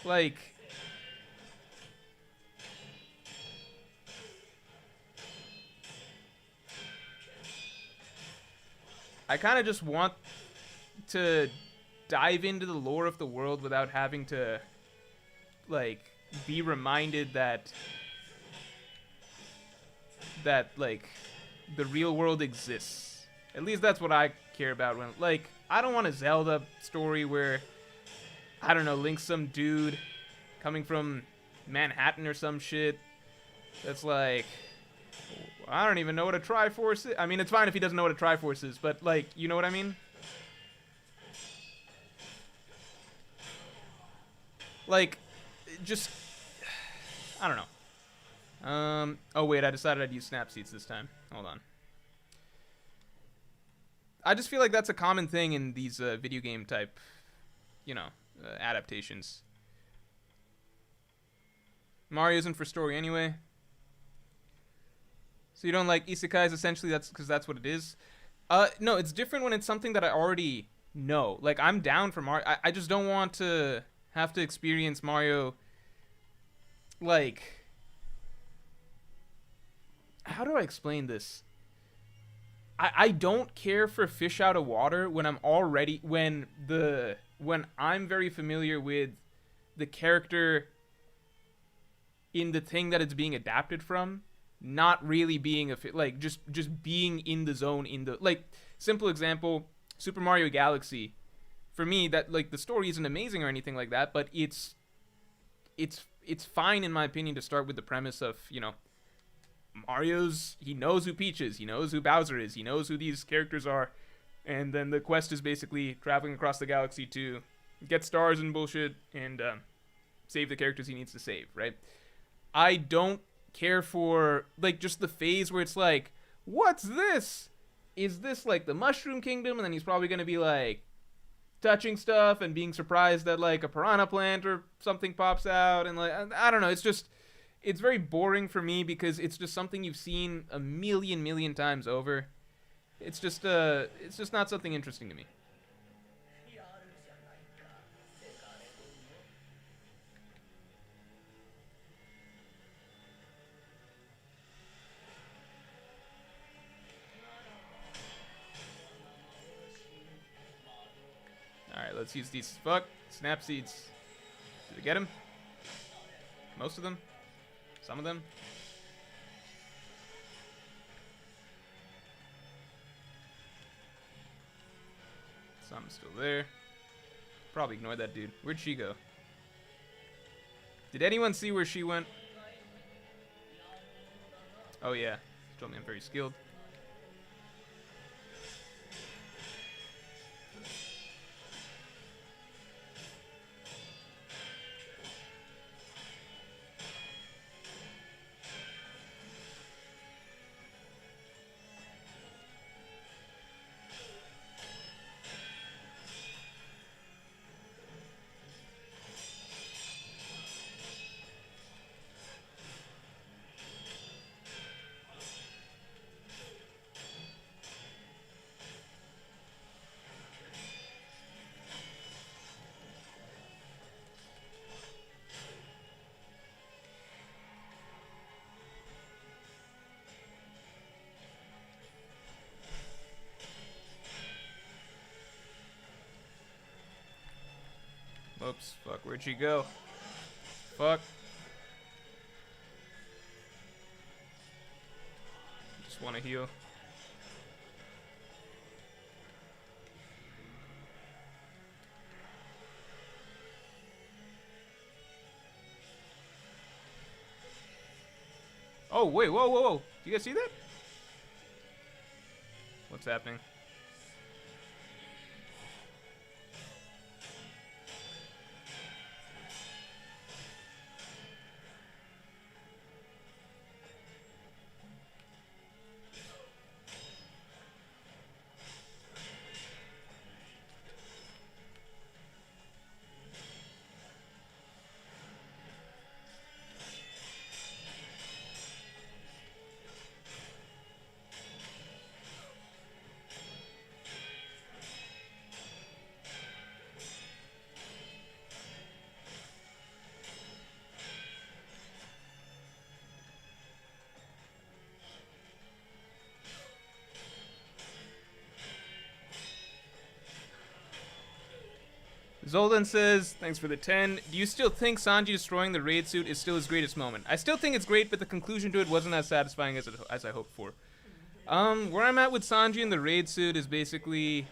like, I kind of just want to dive into the lore of the world without having to, like, be reminded that like, the real world exists. At least that's what I care about when, like, I don't want a Zelda story where, I don't know, Link's some dude coming from Manhattan or some shit that's like, I don't even know what a Triforce is. I mean, it's fine if he doesn't know what a Triforce is, but, like, you know what I mean? Like, just, I don't know. Oh wait, I decided I'd use Snapseeds this time. Hold on. I just feel like that's a common thing in these video game type, you know, adaptations. Mario isn't for story anyway. So you don't like isekais, essentially, that's because that's what it is. No, it's different when it's something that I already know. Like, I'm down for Mario. I just don't want to have to experience Mario, like, how do I explain this? I don't care for fish out of water when I'm very familiar with the character in the thing that it's being adapted from, not really being like, just being in the zone, in the, like, simple example, Super Mario Galaxy. For me, that, like, the story isn't amazing or anything like that, but it's fine in my opinion to start with the premise of, you know, he knows who Peach is, he knows who Bowser is, he knows who these characters are, and then the quest is basically traveling across the galaxy to get stars and bullshit and save the characters he needs to save, right? I don't care for, like, just the phase where it's like, what's this? Is this like the Mushroom Kingdom? And then he's probably going to be like touching stuff and being surprised that, like, a piranha plant or something pops out, and, like, I don't know, it's very boring for me because it's just something you've seen a million times over. It's just not something interesting to me. let's use these. Fuck. Snap seeds. Did we get him? Most of them? Some of them? Some still there. Probably ignore that dude. Where'd she go? Did anyone see where she went? Oh yeah. She told me I'm very skilled. Oops, fuck, where'd she go? Fuck. Just wanna heal. Oh, wait, whoa, whoa, whoa. Do you guys see that? What's happening? Zoldan says, thanks for the 10. Do you still think Sanji destroying the raid suit is still his greatest moment? I still think it's great, but the conclusion to it wasn't as satisfying as I hoped for. Where I'm at with Sanji in the raid suit is basically,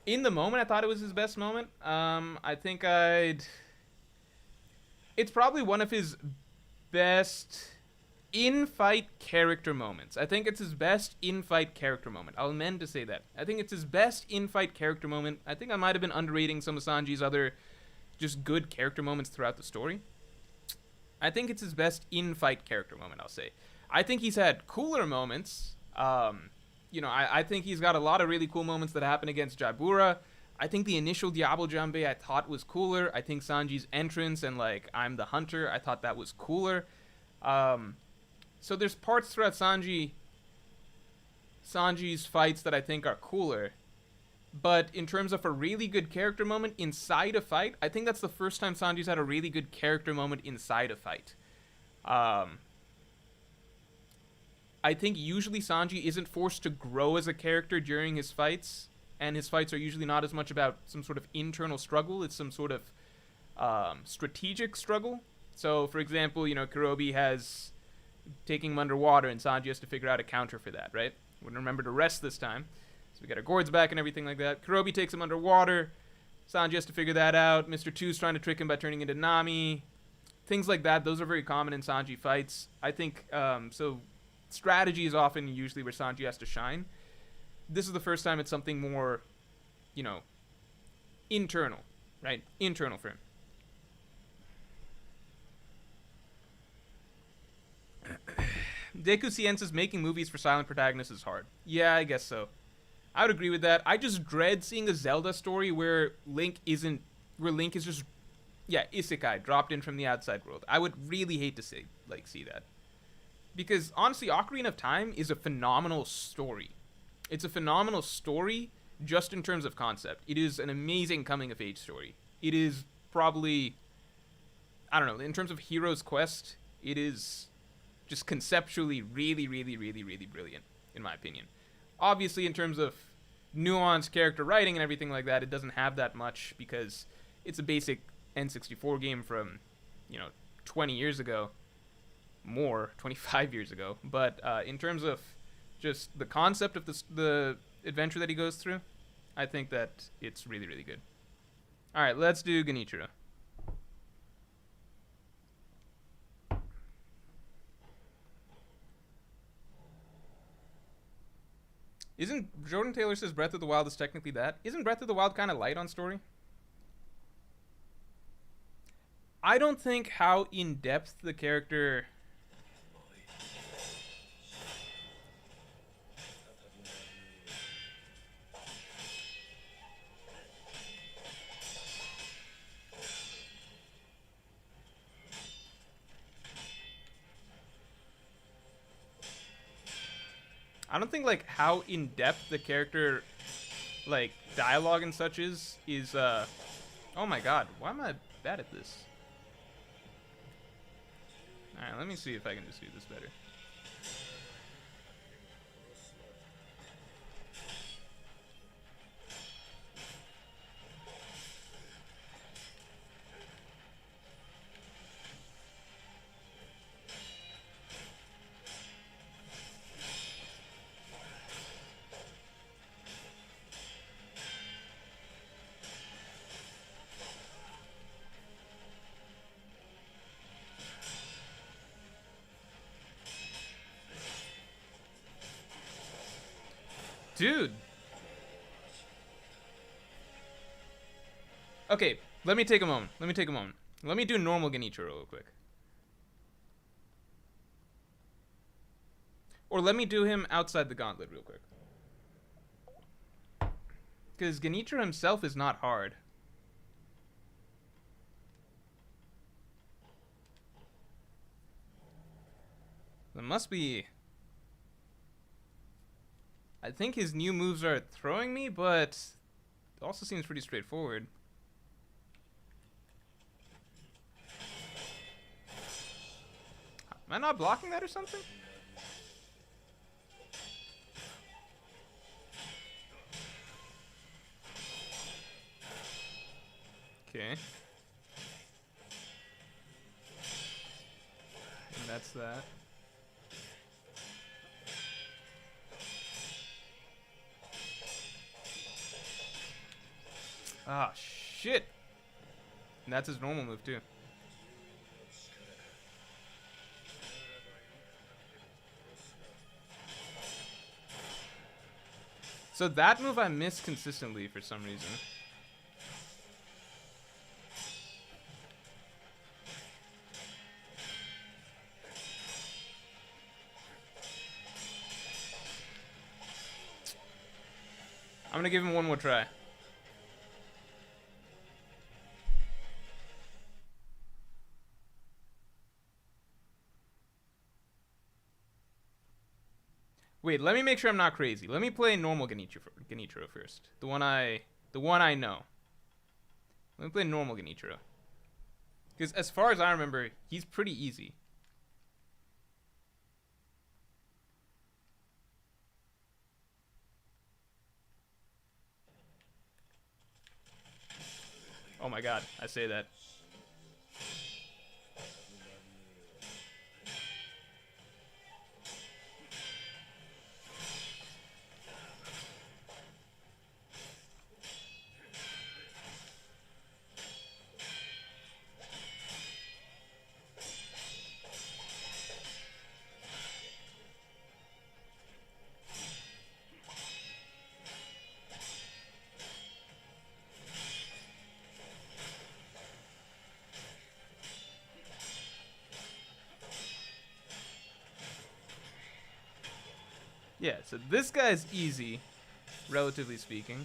in the moment, I thought it was his best moment. I think it's probably one of his best in-fight character moments. I think it's his best in-fight character moment. I'll amend to say that. I think it's his best in-fight character moment. I think I might have been underrating some of Sanji's other just good character moments throughout the story. I think it's his best in-fight character moment, I'll say. I think he's had cooler moments. I think he's got a lot of really cool moments that happen against Jaibura. I think the initial Diablo Jambe I thought was cooler. I think Sanji's entrance and, like, I'm the hunter, I thought that was cooler. So there's parts throughout Sanji's fights that I think are cooler. But in terms of a really good character moment inside a fight, I think that's the first time Sanji's had a really good character moment inside a fight. I think usually Sanji isn't forced to grow as a character during his fights, and his fights are usually not as much about some sort of internal struggle. It's some sort of strategic struggle. So, for example, Kurobi has taking him underwater, and Sanji has to figure out a counter for that, right? Wouldn't remember to rest this time. So we got our gourds back and everything like that. Kurobi takes him underwater. Sanji has to figure that out. Mr. 2's trying to trick him by turning into Nami. Things like that. Those are very common in Sanji fights. I think, so strategy is often usually where Sanji has to shine. This is the first time it's something more, internal, right? Internal for him. Deku Cien says making movies for silent protagonists is hard. Yeah, I guess so. I would agree with that. I just dread seeing a Zelda story where Link is just, isekai, dropped in from the outside world. I would really hate to see that. Because, honestly, Ocarina of Time is a phenomenal story. It's a phenomenal story just in terms of concept. It is an amazing coming-of-age story. It is probably, in terms of Hero's Quest, it is just conceptually really, really, really, really brilliant, in my opinion. Obviously, in terms of nuanced character writing and everything like that, it doesn't have that much because it's a basic N64 game from, 20 years ago, more 25 years ago. But in terms of just the concept of the adventure that he goes through, I think that it's really, really good. All right, let's do Genichiro. Isn't Jordan Taylor says Breath of the Wild is technically that? Isn't Breath of the Wild kind of light on story? I don't think how in depth the character. I don't think like how in depth the character, like dialogue and such is. Oh my god, why am I bad at this? All right, let me see if I can just do this better. Dude. Okay, let me take a moment. Let me do normal Genichiro real quick. Or let me do him outside the gauntlet real quick. Because Genichiro himself is not hard. There must be... I think his new moves are throwing me, but it also seems pretty straightforward. Am I not blocking that or something? Okay. And that's that. Ah, shit. And that's his normal move, too. So that move I miss consistently for some reason. I'm gonna give him one more try. Wait, let me make sure I'm not crazy. Let me play normal Genichiro first. The one I know. Let me play normal Genichiro. Because as far as I remember, he's pretty easy. Oh my god, I say that. Yeah, so this guy's easy, relatively speaking.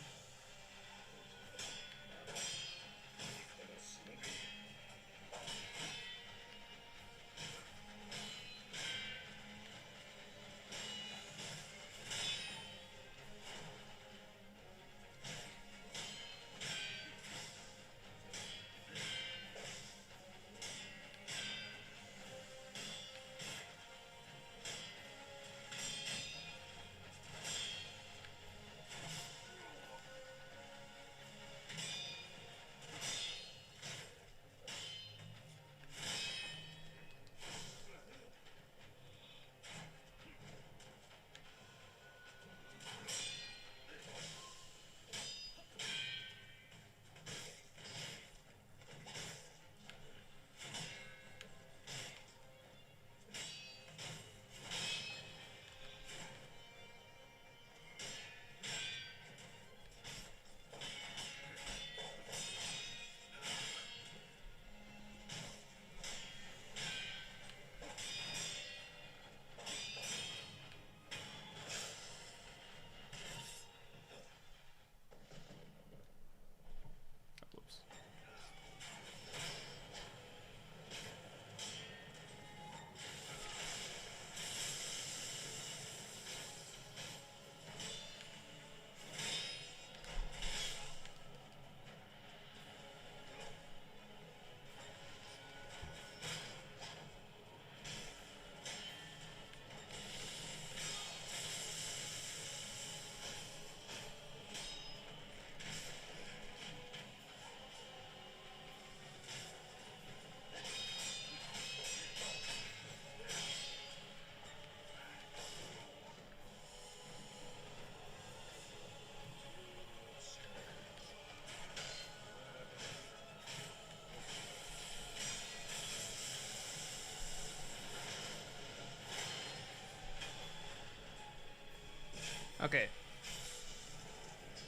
Okay.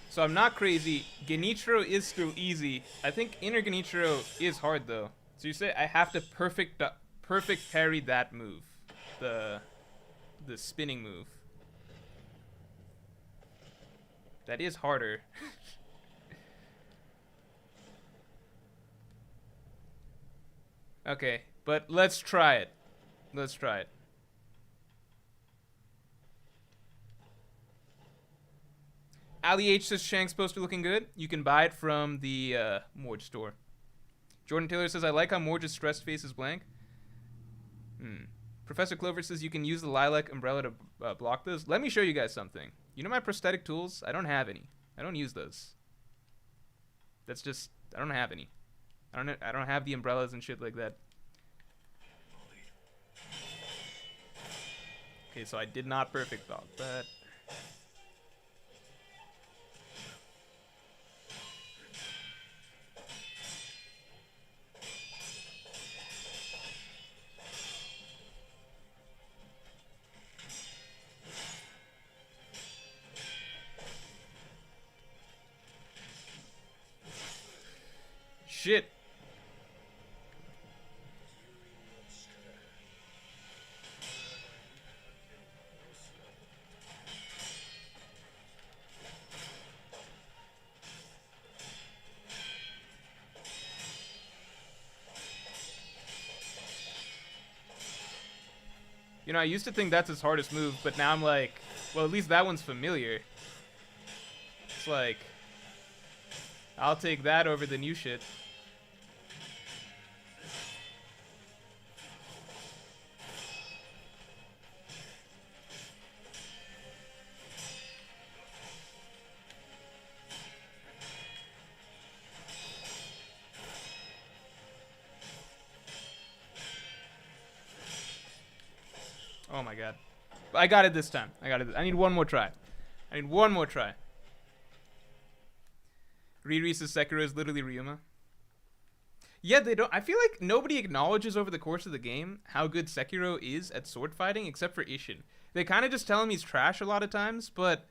So I'm not crazy. Genichiro is still easy. I think inner Genichiro is hard though. So you say I have to perfect parry that move, the spinning move. That is harder. Okay, but let's try it. Let's try it. Ali H says Shank's poster looking good. You can buy it from the Morj store. Jordan Taylor says, I like how Morj's stressed face is blank. Professor Clover says you can use the lilac umbrella to block those. Let me show you guys something. You know my prosthetic tools? I don't have any. I don't use those. That's just, I don't have any. I don't have the umbrellas and shit like that. Okay, so I did not perfect block that. Shit. You know, I used to think that's his hardest move, but now I'm like, well, at least that one's familiar. It's like, I'll take that over the new shit. Oh my god. I got it this time. I got it. I need one more try. I need one more try. Riri says Sekiro is literally Ryuma. Yeah, they don't. I feel like nobody acknowledges over the course of the game how good Sekiro is at sword fighting, except for Isshin. They kind of just tell him he's trash a lot of times, but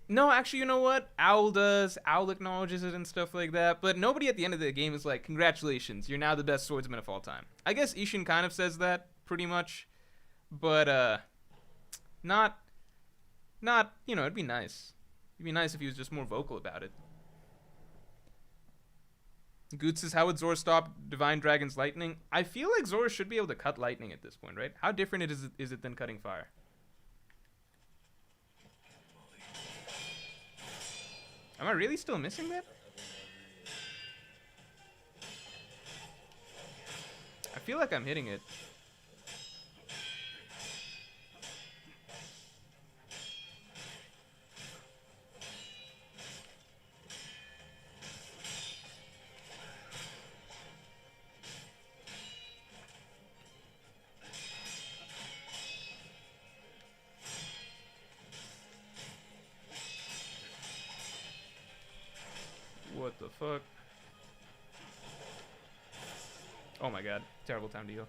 no, actually, you know what? Owl does. Owl acknowledges it and stuff like that, but nobody at the end of the game is like, congratulations, you're now the best swordsman of all time. I guess Isshin kind of says that pretty much, but not. You know, it'd be nice. It'd be nice if he was just more vocal about it. Goot says, how would Zora stop Divine Dragon's lightning? I feel like Zora should be able to cut lightning at this point, right? How different is it than cutting fire? Am I really still missing that? I feel like I'm hitting it. What the fuck? Oh my god. Terrible time to heal.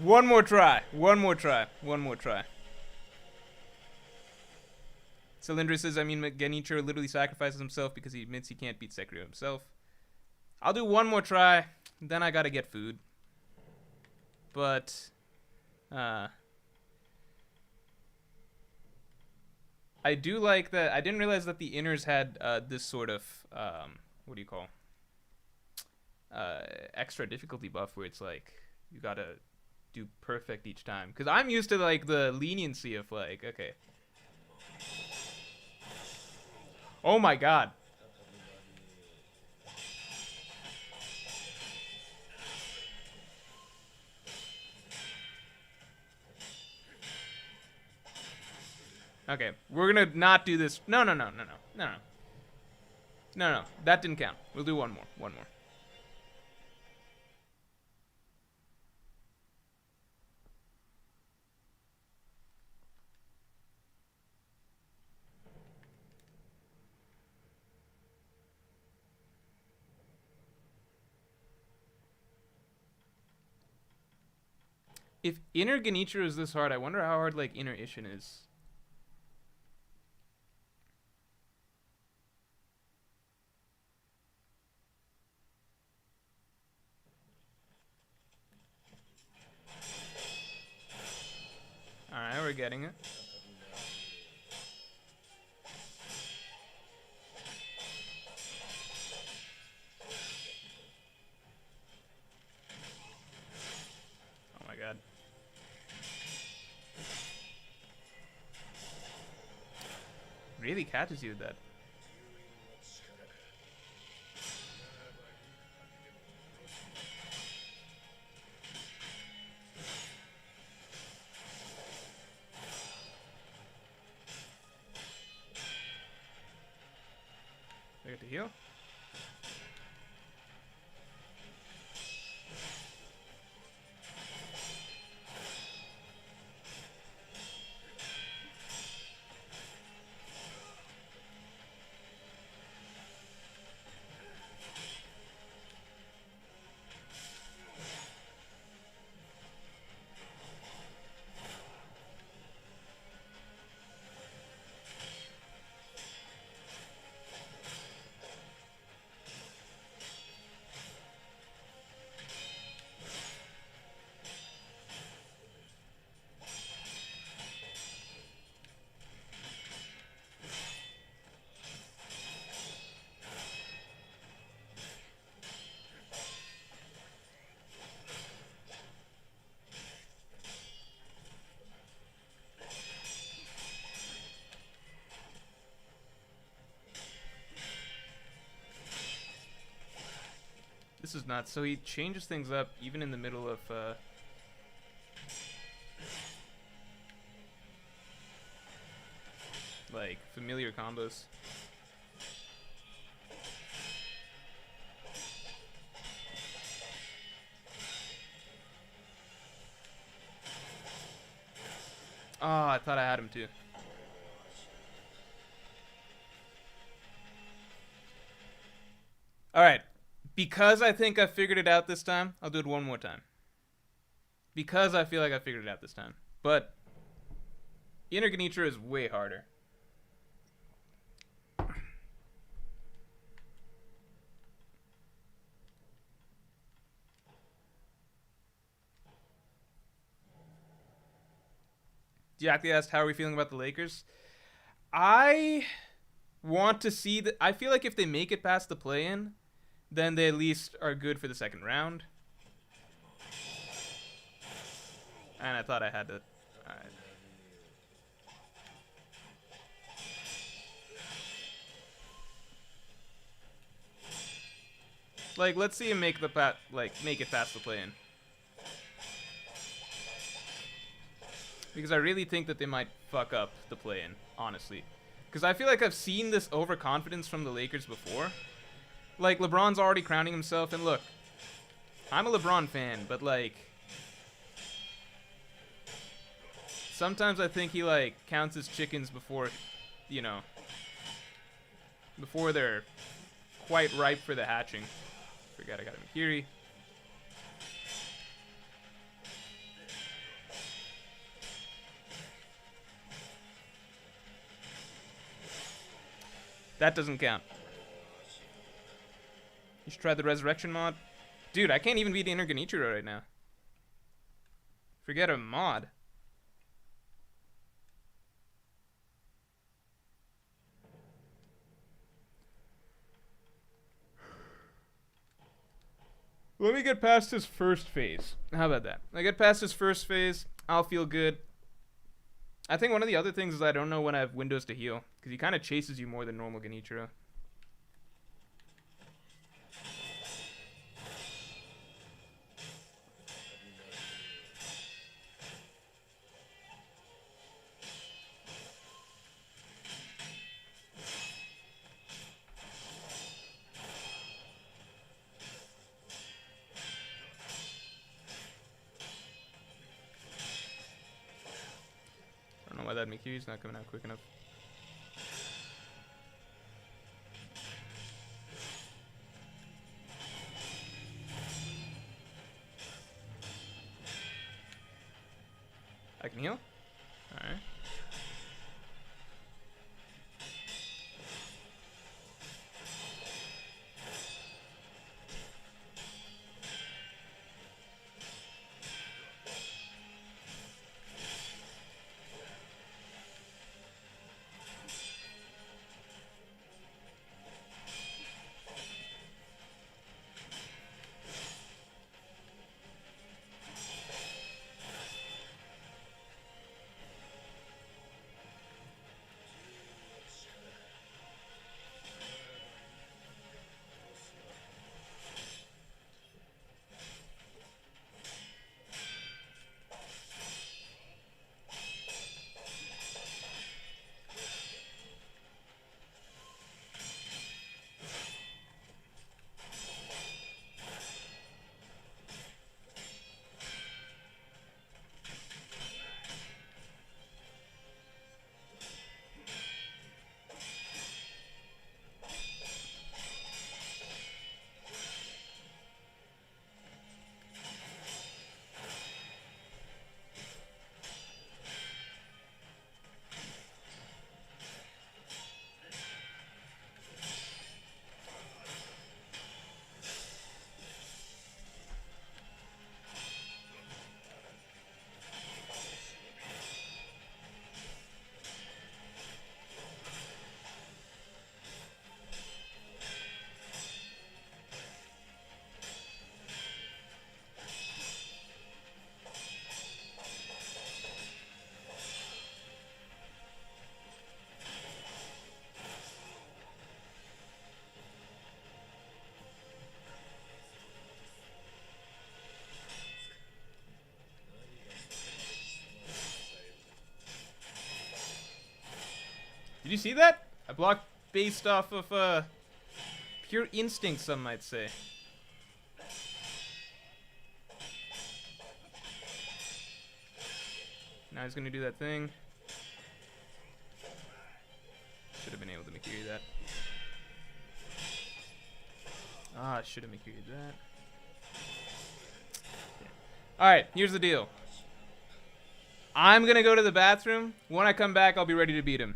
One more try. One more try. One more try. Cylindra says, I mean, Genichiro literally sacrifices himself because he admits he can't beat Sekiro himself. I'll do one more try. Then I gotta get food. But, I do like that. I didn't realize that the inners had this sort of, what do you call? Extra difficulty buff where it's like, you gotta do perfect each time, because I'm used to like the leniency of like, okay, oh my god, Okay, we're gonna not do this. No. That didn't count. We'll do one more. One more. If inner Genichiro is this hard, I wonder how hard like inner Isshin is. Alright, we're getting it. Oh my god. Really catches you with that. I get to heal. This is nuts. So he changes things up even in the middle of like familiar combos. Oh, I thought I had him too. Alright. Because I think I figured it out this time, I'll do it one more time. Because I feel like I figured it out this time. But inner Genichiro is way harder. Jackie asked, how are we feeling about the Lakers? I want to see that. I feel like if they make it past the play-in, then they at least are good for the second round. And I thought I had to. Alright. Like, let's see him make the make it past the play-in. Because I really think that they might fuck up the play-in, honestly. Because I feel like I've seen this overconfidence from the Lakers before. Like, LeBron's already crowning himself, and look, I'm a LeBron fan, but, like, sometimes I think he, like, counts his chickens before, you know, before they're quite ripe for the hatching. Forgot I got a Mikiri. That doesn't count. You should try the Resurrection mod. Dude, I can't even beat Inner Genichiro right now. Forget a mod. Let me get past his first phase. How about that? I get past his first phase, I'll feel good. I think one of the other things is I don't know when I have windows to heal, because he kind of chases you more than normal Genichiro. that Mikyui's not coming out quick enough. I can heal? Alright. Did you see that? I blocked based off of pure instinct, some might say. Now he's gonna do that thing. Should have been able to make you that. Ah, I should have made you that. Yeah. Alright, here's the deal. I'm gonna go to the bathroom. When I come back, I'll be ready to beat him.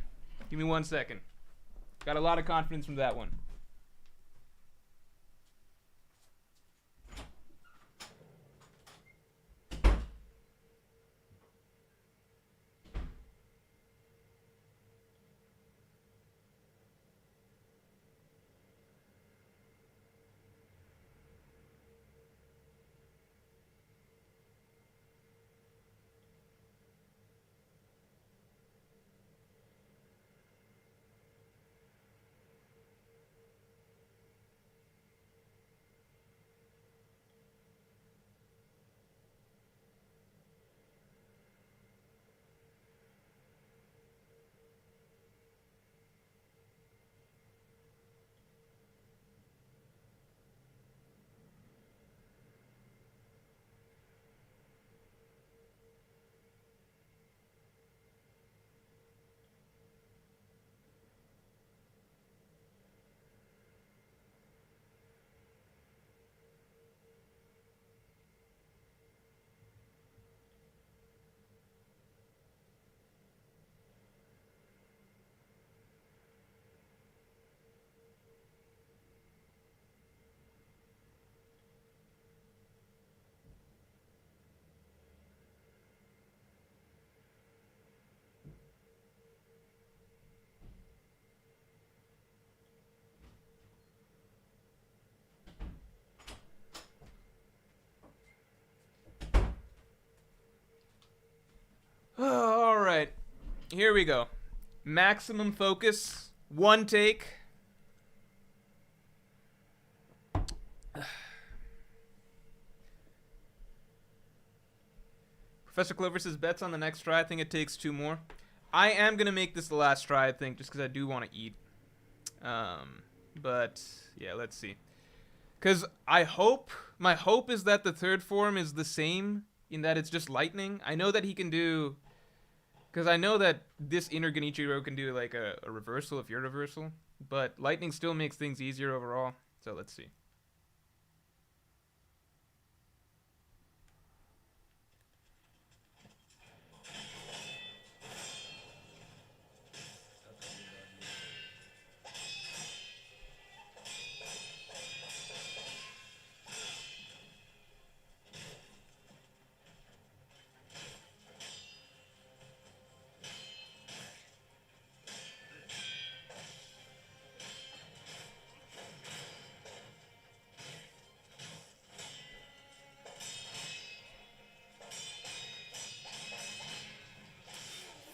Give me 1 second. Got a lot of confidence from that one. Alright, here we go. Maximum focus, one take. Professor Clover says bets on the next try. I think it takes 2 more. I am going to make this the last try, I think, just because I do want to eat. But, yeah, let's see. Because my hope is that the third form is the same in that it's just lightning. I know that he can do Because I know that this inner Genichiro can do like a reversal if you're reversal, but lightning still makes things easier overall. So let's see.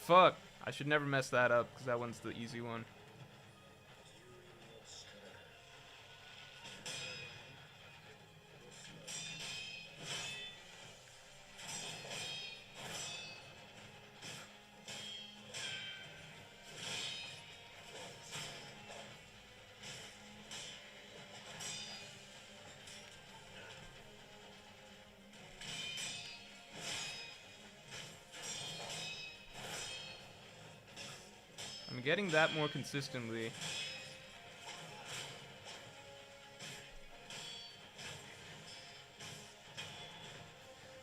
Fuck. I should never mess that up because that one's the easy one. I'm getting that more consistently.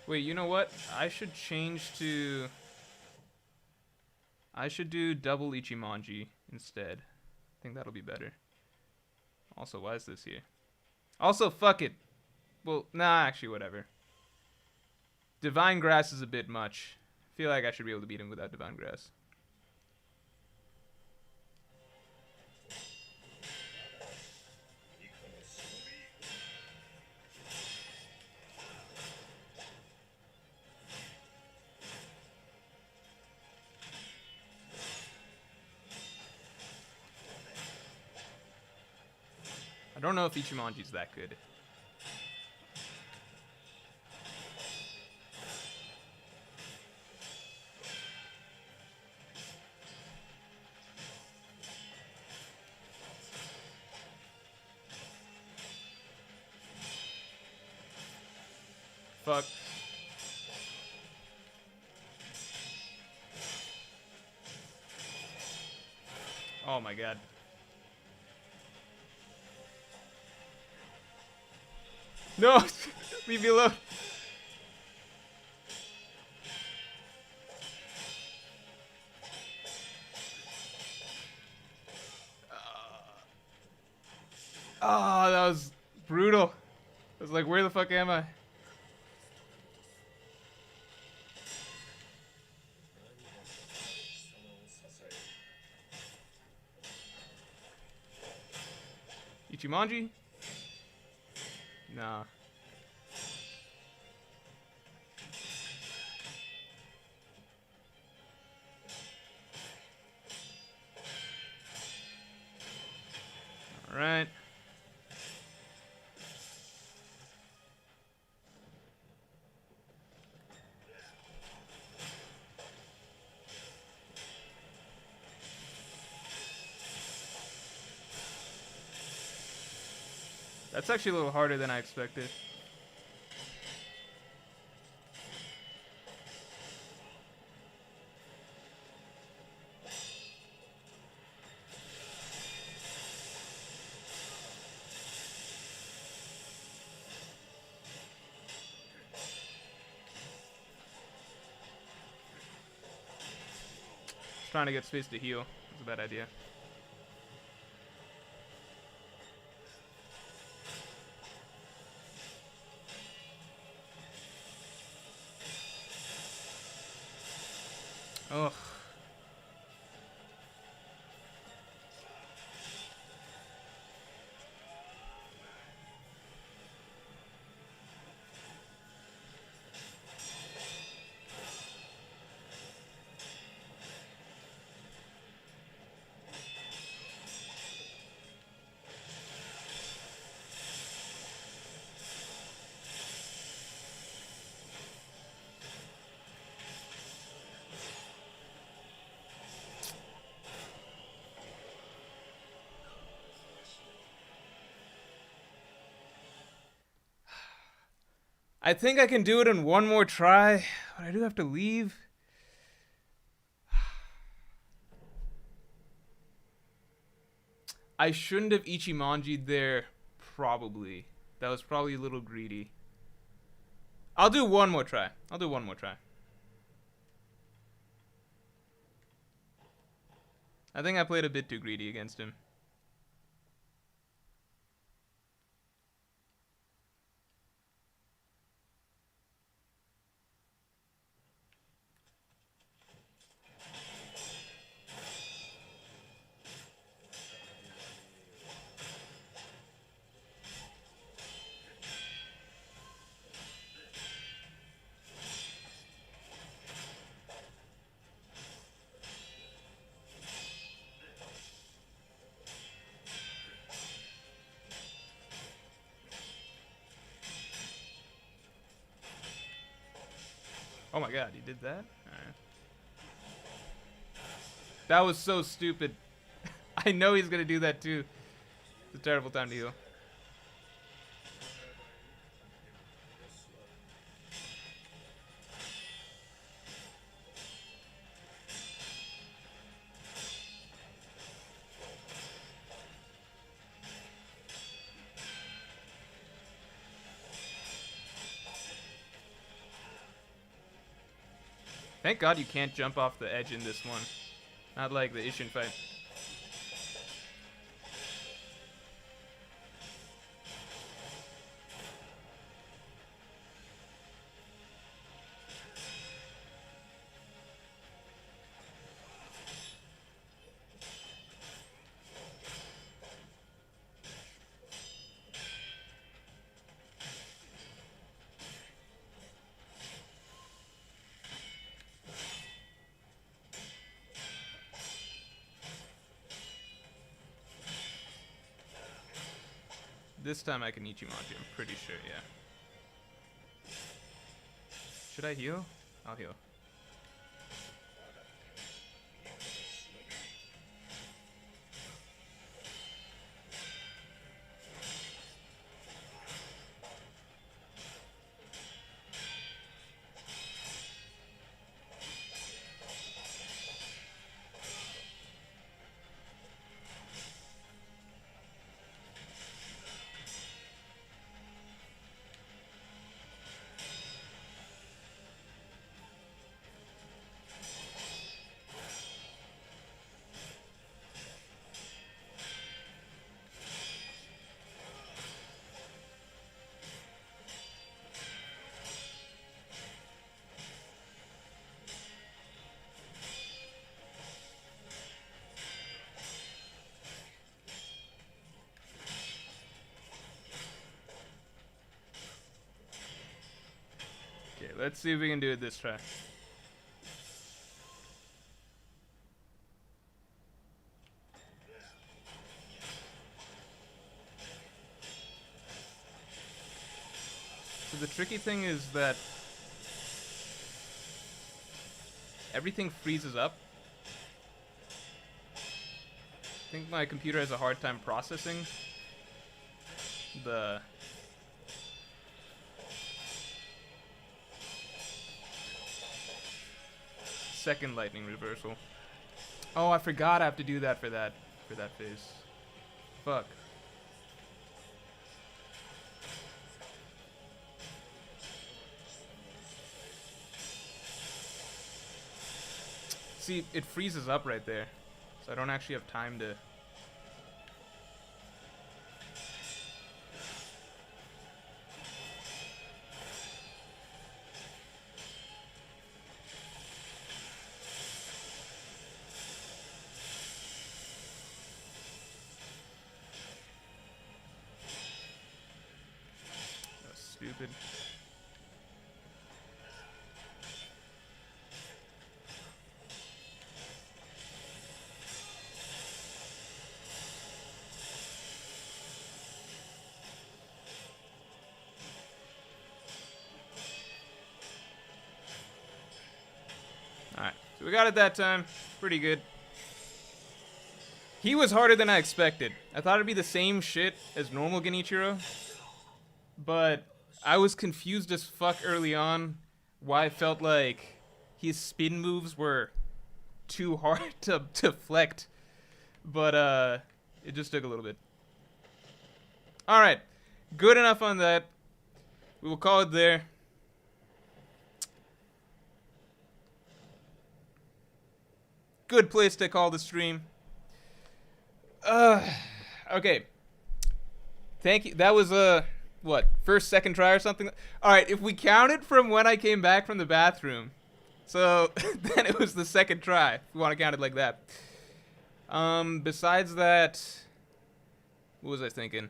Wait, you know what? I should change to... I should do double Ichimonji instead. I think that'll be better. Also, why is this here? Also, fuck it. Well, nah, actually, whatever. Divine Grass is a bit much. I feel like I should be able to beat him without Divine Grass. I don't know if Ichimonji's that good. Fuck. Oh my god. No! Leave me alone. Oh, that was brutal. I was like, where the fuck am I? Ichimonji? Nah. Alright. That's actually a little harder than I expected. Trying to get space to heal. That's a bad idea. Ugh. I think I can do it in one more try, but I do have to leave. I shouldn't have Ichimonji'd there, probably. That was probably a little greedy. I'll do one more try. I think I played a bit too greedy against him. Oh my god, he did that? Alright. That was so stupid. I know he's gonna do that too. It's a terrible time to heal. Thank God you can't jump off the edge in this one. Not like the Isshin fight. This time I can Ichimonji, I'm pretty sure, yeah. Should I heal? I'll heal. Okay, let's see if we can do it this try. So the tricky thing is that everything freezes up. I think my computer has a hard time processing the second lightning reversal. Oh, I forgot I have to do that for that phase. Fuck. See, it freezes up right there. So I don't actually have time to... That's stupid. Alright, so we got it that time. Pretty good. He was harder than I expected. I thought it'd be the same shit as normal Genichiro, but I was confused as fuck early on why I felt like his spin moves were too hard to deflect. But It just took a little bit. All right. Good enough on that. We will call it there. Good place to call the stream. Okay. Thank you. That was what, first, second try or something? All right, if we count it from when I came back from the bathroom, so then it was the second try, if we want to count it like that. Besides that, what was I thinking?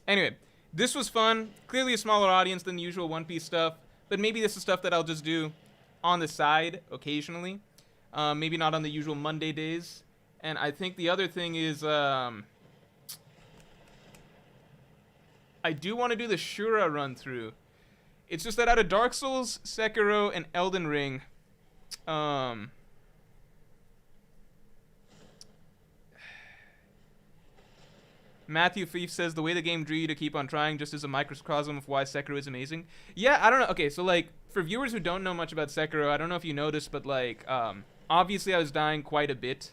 Anyway, this was fun. Clearly a smaller audience than the usual One Piece stuff, but maybe this is stuff that I'll just do on the side occasionally. Maybe not on the usual Monday days. And I think the other thing is, I do want to do the Shura run through. It's just that out of Dark Souls, Sekiro, and Elden Ring, Matthew Thief says the way the game drew you to keep on trying just is a microcosm of why Sekiro is amazing. Yeah, I don't know. Okay, so like for viewers who don't know much about Sekiro, I don't know if you noticed, but like obviously I was dying quite a bit,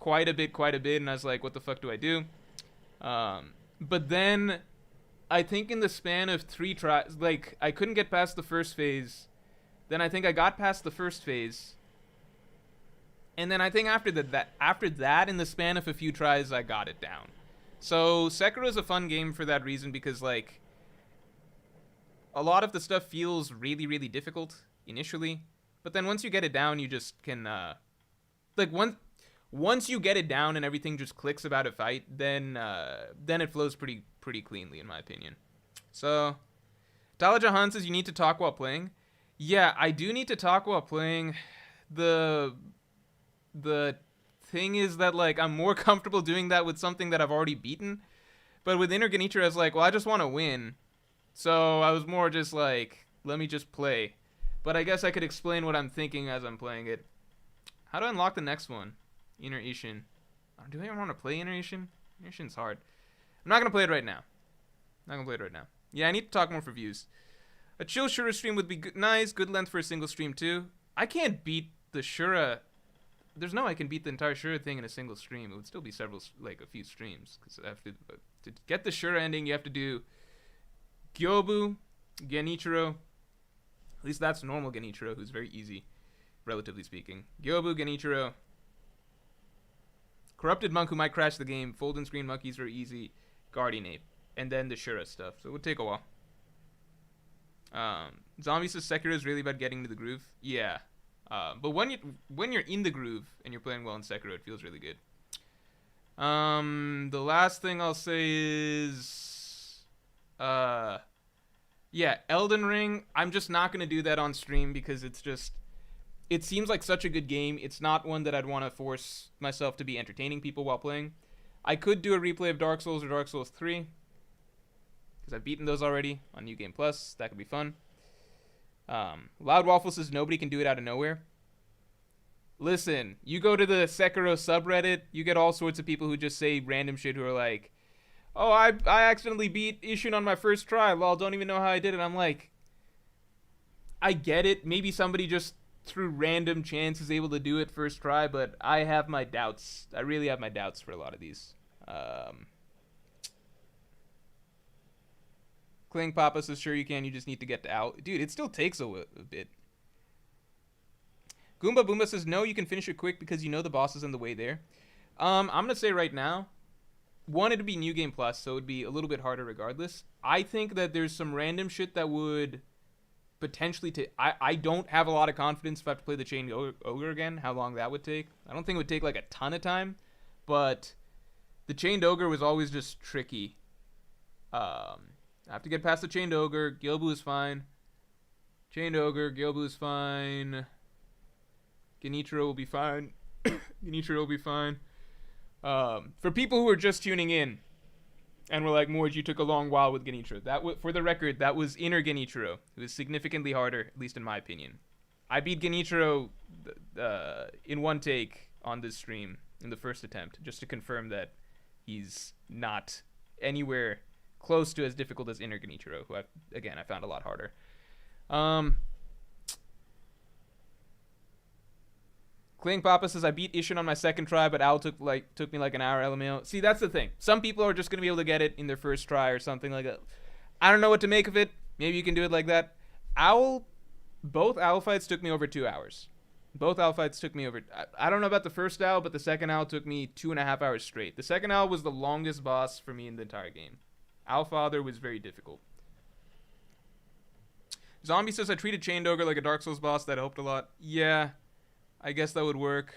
and I was like, what the fuck do I do? But then I think in the span of 3 tries, like I couldn't get past the first phase. Then I think I got past the first phase. And then I think after that in the span of a few tries I got it down. So Sekiro is a fun game for that reason, because like a lot of the stuff feels really, really difficult initially, but then once you get it down, you just can like once you get it down and everything just clicks about a fight, then it flows pretty cleanly in my opinion. So Talaja Han says you need to talk while playing. Yeah, I do need to talk while playing. The thing is that like I'm more comfortable doing that with something that I've already beaten, but with Inner Genichiro I was like, well, I just want to win, so I was more just like, let me just play. But I guess I could explain what I'm thinking as I'm playing it. How do I unlock the next one? Inner Isshin. Do I even want to play Inner Isshin? Inner Isshin's hard. I'm not gonna play it right now. Yeah, I need to talk more for views. A chill Shura stream would be nice. Good length for a single stream too. I can't beat the Shura. There's no way I can beat the entire Shura thing in a single stream. It would still be a few streams, because I have to get the Shura ending. You have to do Gyobu, Genichiro. At least that's normal Genichiro, who's very easy, relatively speaking. Gyobu, Genichiro. Corrupted Monk, who might crash the game. Fold and Screen Monkeys, very easy. Guardian Ape, and then the Shura stuff. So it would take a while. Zombie says Sekiro is really about getting into the groove. Yeah. But when you're in the groove and you're playing well in Sekiro, it feels really good. The last thing I'll say is, yeah, Elden Ring. I'm just not gonna do that on stream because it seems like such a good game. It's not one that I'd want to force myself to be entertaining people while playing. I could do a replay of Dark Souls or Dark Souls 3, because I've beaten those already on New Game Plus. That could be fun. Loud Waffle says nobody can do it out of nowhere. Listen, you go to the Sekiro subreddit, you get all sorts of people who just say random shit, who are like, oh, I accidentally beat Isshin on my first try. Lol, don't even know how I did it. I'm like, I get it. Maybe somebody just through random chance is able to do it first try, but I have my doubts. I really have my doubts for a lot of these. Kling Papa says, sure you can, you just need to get to out. Dude, it still takes a bit. Goomba Boomba says, no, you can finish it quick because you know the boss is in the way there. I'm going to say right now, one, it'd be New Game Plus, so it'd be a little bit harder regardless. I think that there's some random shit that would potentially take... I don't have a lot of confidence if I have to play the Chained Ogre again, how long that would take. I don't think it would take like a ton of time, but the Chained Ogre was always just tricky. I have to get past the Chained Ogre. Gilbu is fine. Chained Ogre. Gilbu is fine. Genichiro will be fine. Genichiro will be fine. For people who are just tuning in and were like, Morj, you took a long while with Genichiro. For the record, that was Inner Genichiro. It was significantly harder, at least in my opinion. I beat Genichiro in one take on this stream in the first attempt, just to confirm that he's not anywhere close to as difficult as Inner Genichiro, who I found a lot harder. Cling Papa says I beat Isshin on my second try, but Owl took me like an hour. LMAO. See, that's the thing. Some people are just gonna be able to get it in their first try or something like that. I don't know what to make of it. Maybe you can do it like that. Both Owl fights took me over 2 hours. Both Owl fights took me over. I don't know about the first Owl, but the second Owl took me 2.5 hours straight. The second Owl was the longest boss for me in the entire game. Owl Father was very difficult. Zombie says I treated Chained Ogre like a Dark Souls boss. That helped a lot. Yeah, I guess that would work.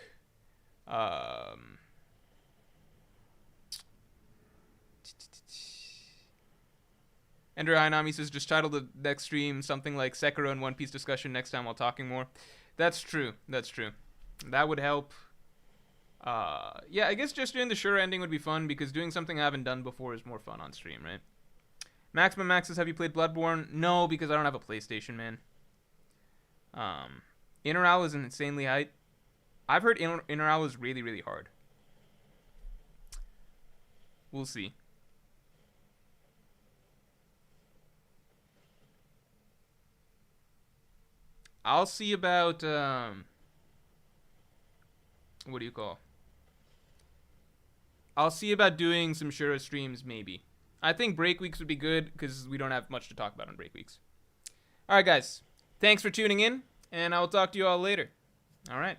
Ender Ainami says just title the next stream something like Sekiro and One Piece discussion next time while talking more. That's true. That's true. That would help. Yeah, I guess just doing the sure ending would be fun because doing something I haven't done before is more fun on stream, right? Maximum Max says, have you played Bloodborne? No, because I don't have a PlayStation, man. Inner Owl is insanely hype. I've heard Inner Owl is really, really hard. We'll see. I'll see about, what do you call? I'll see about doing some Shura streams, maybe. I think break weeks would be good because we don't have much to talk about on break weeks. All right, guys. Thanks for tuning in, and I will talk to you all later. All right.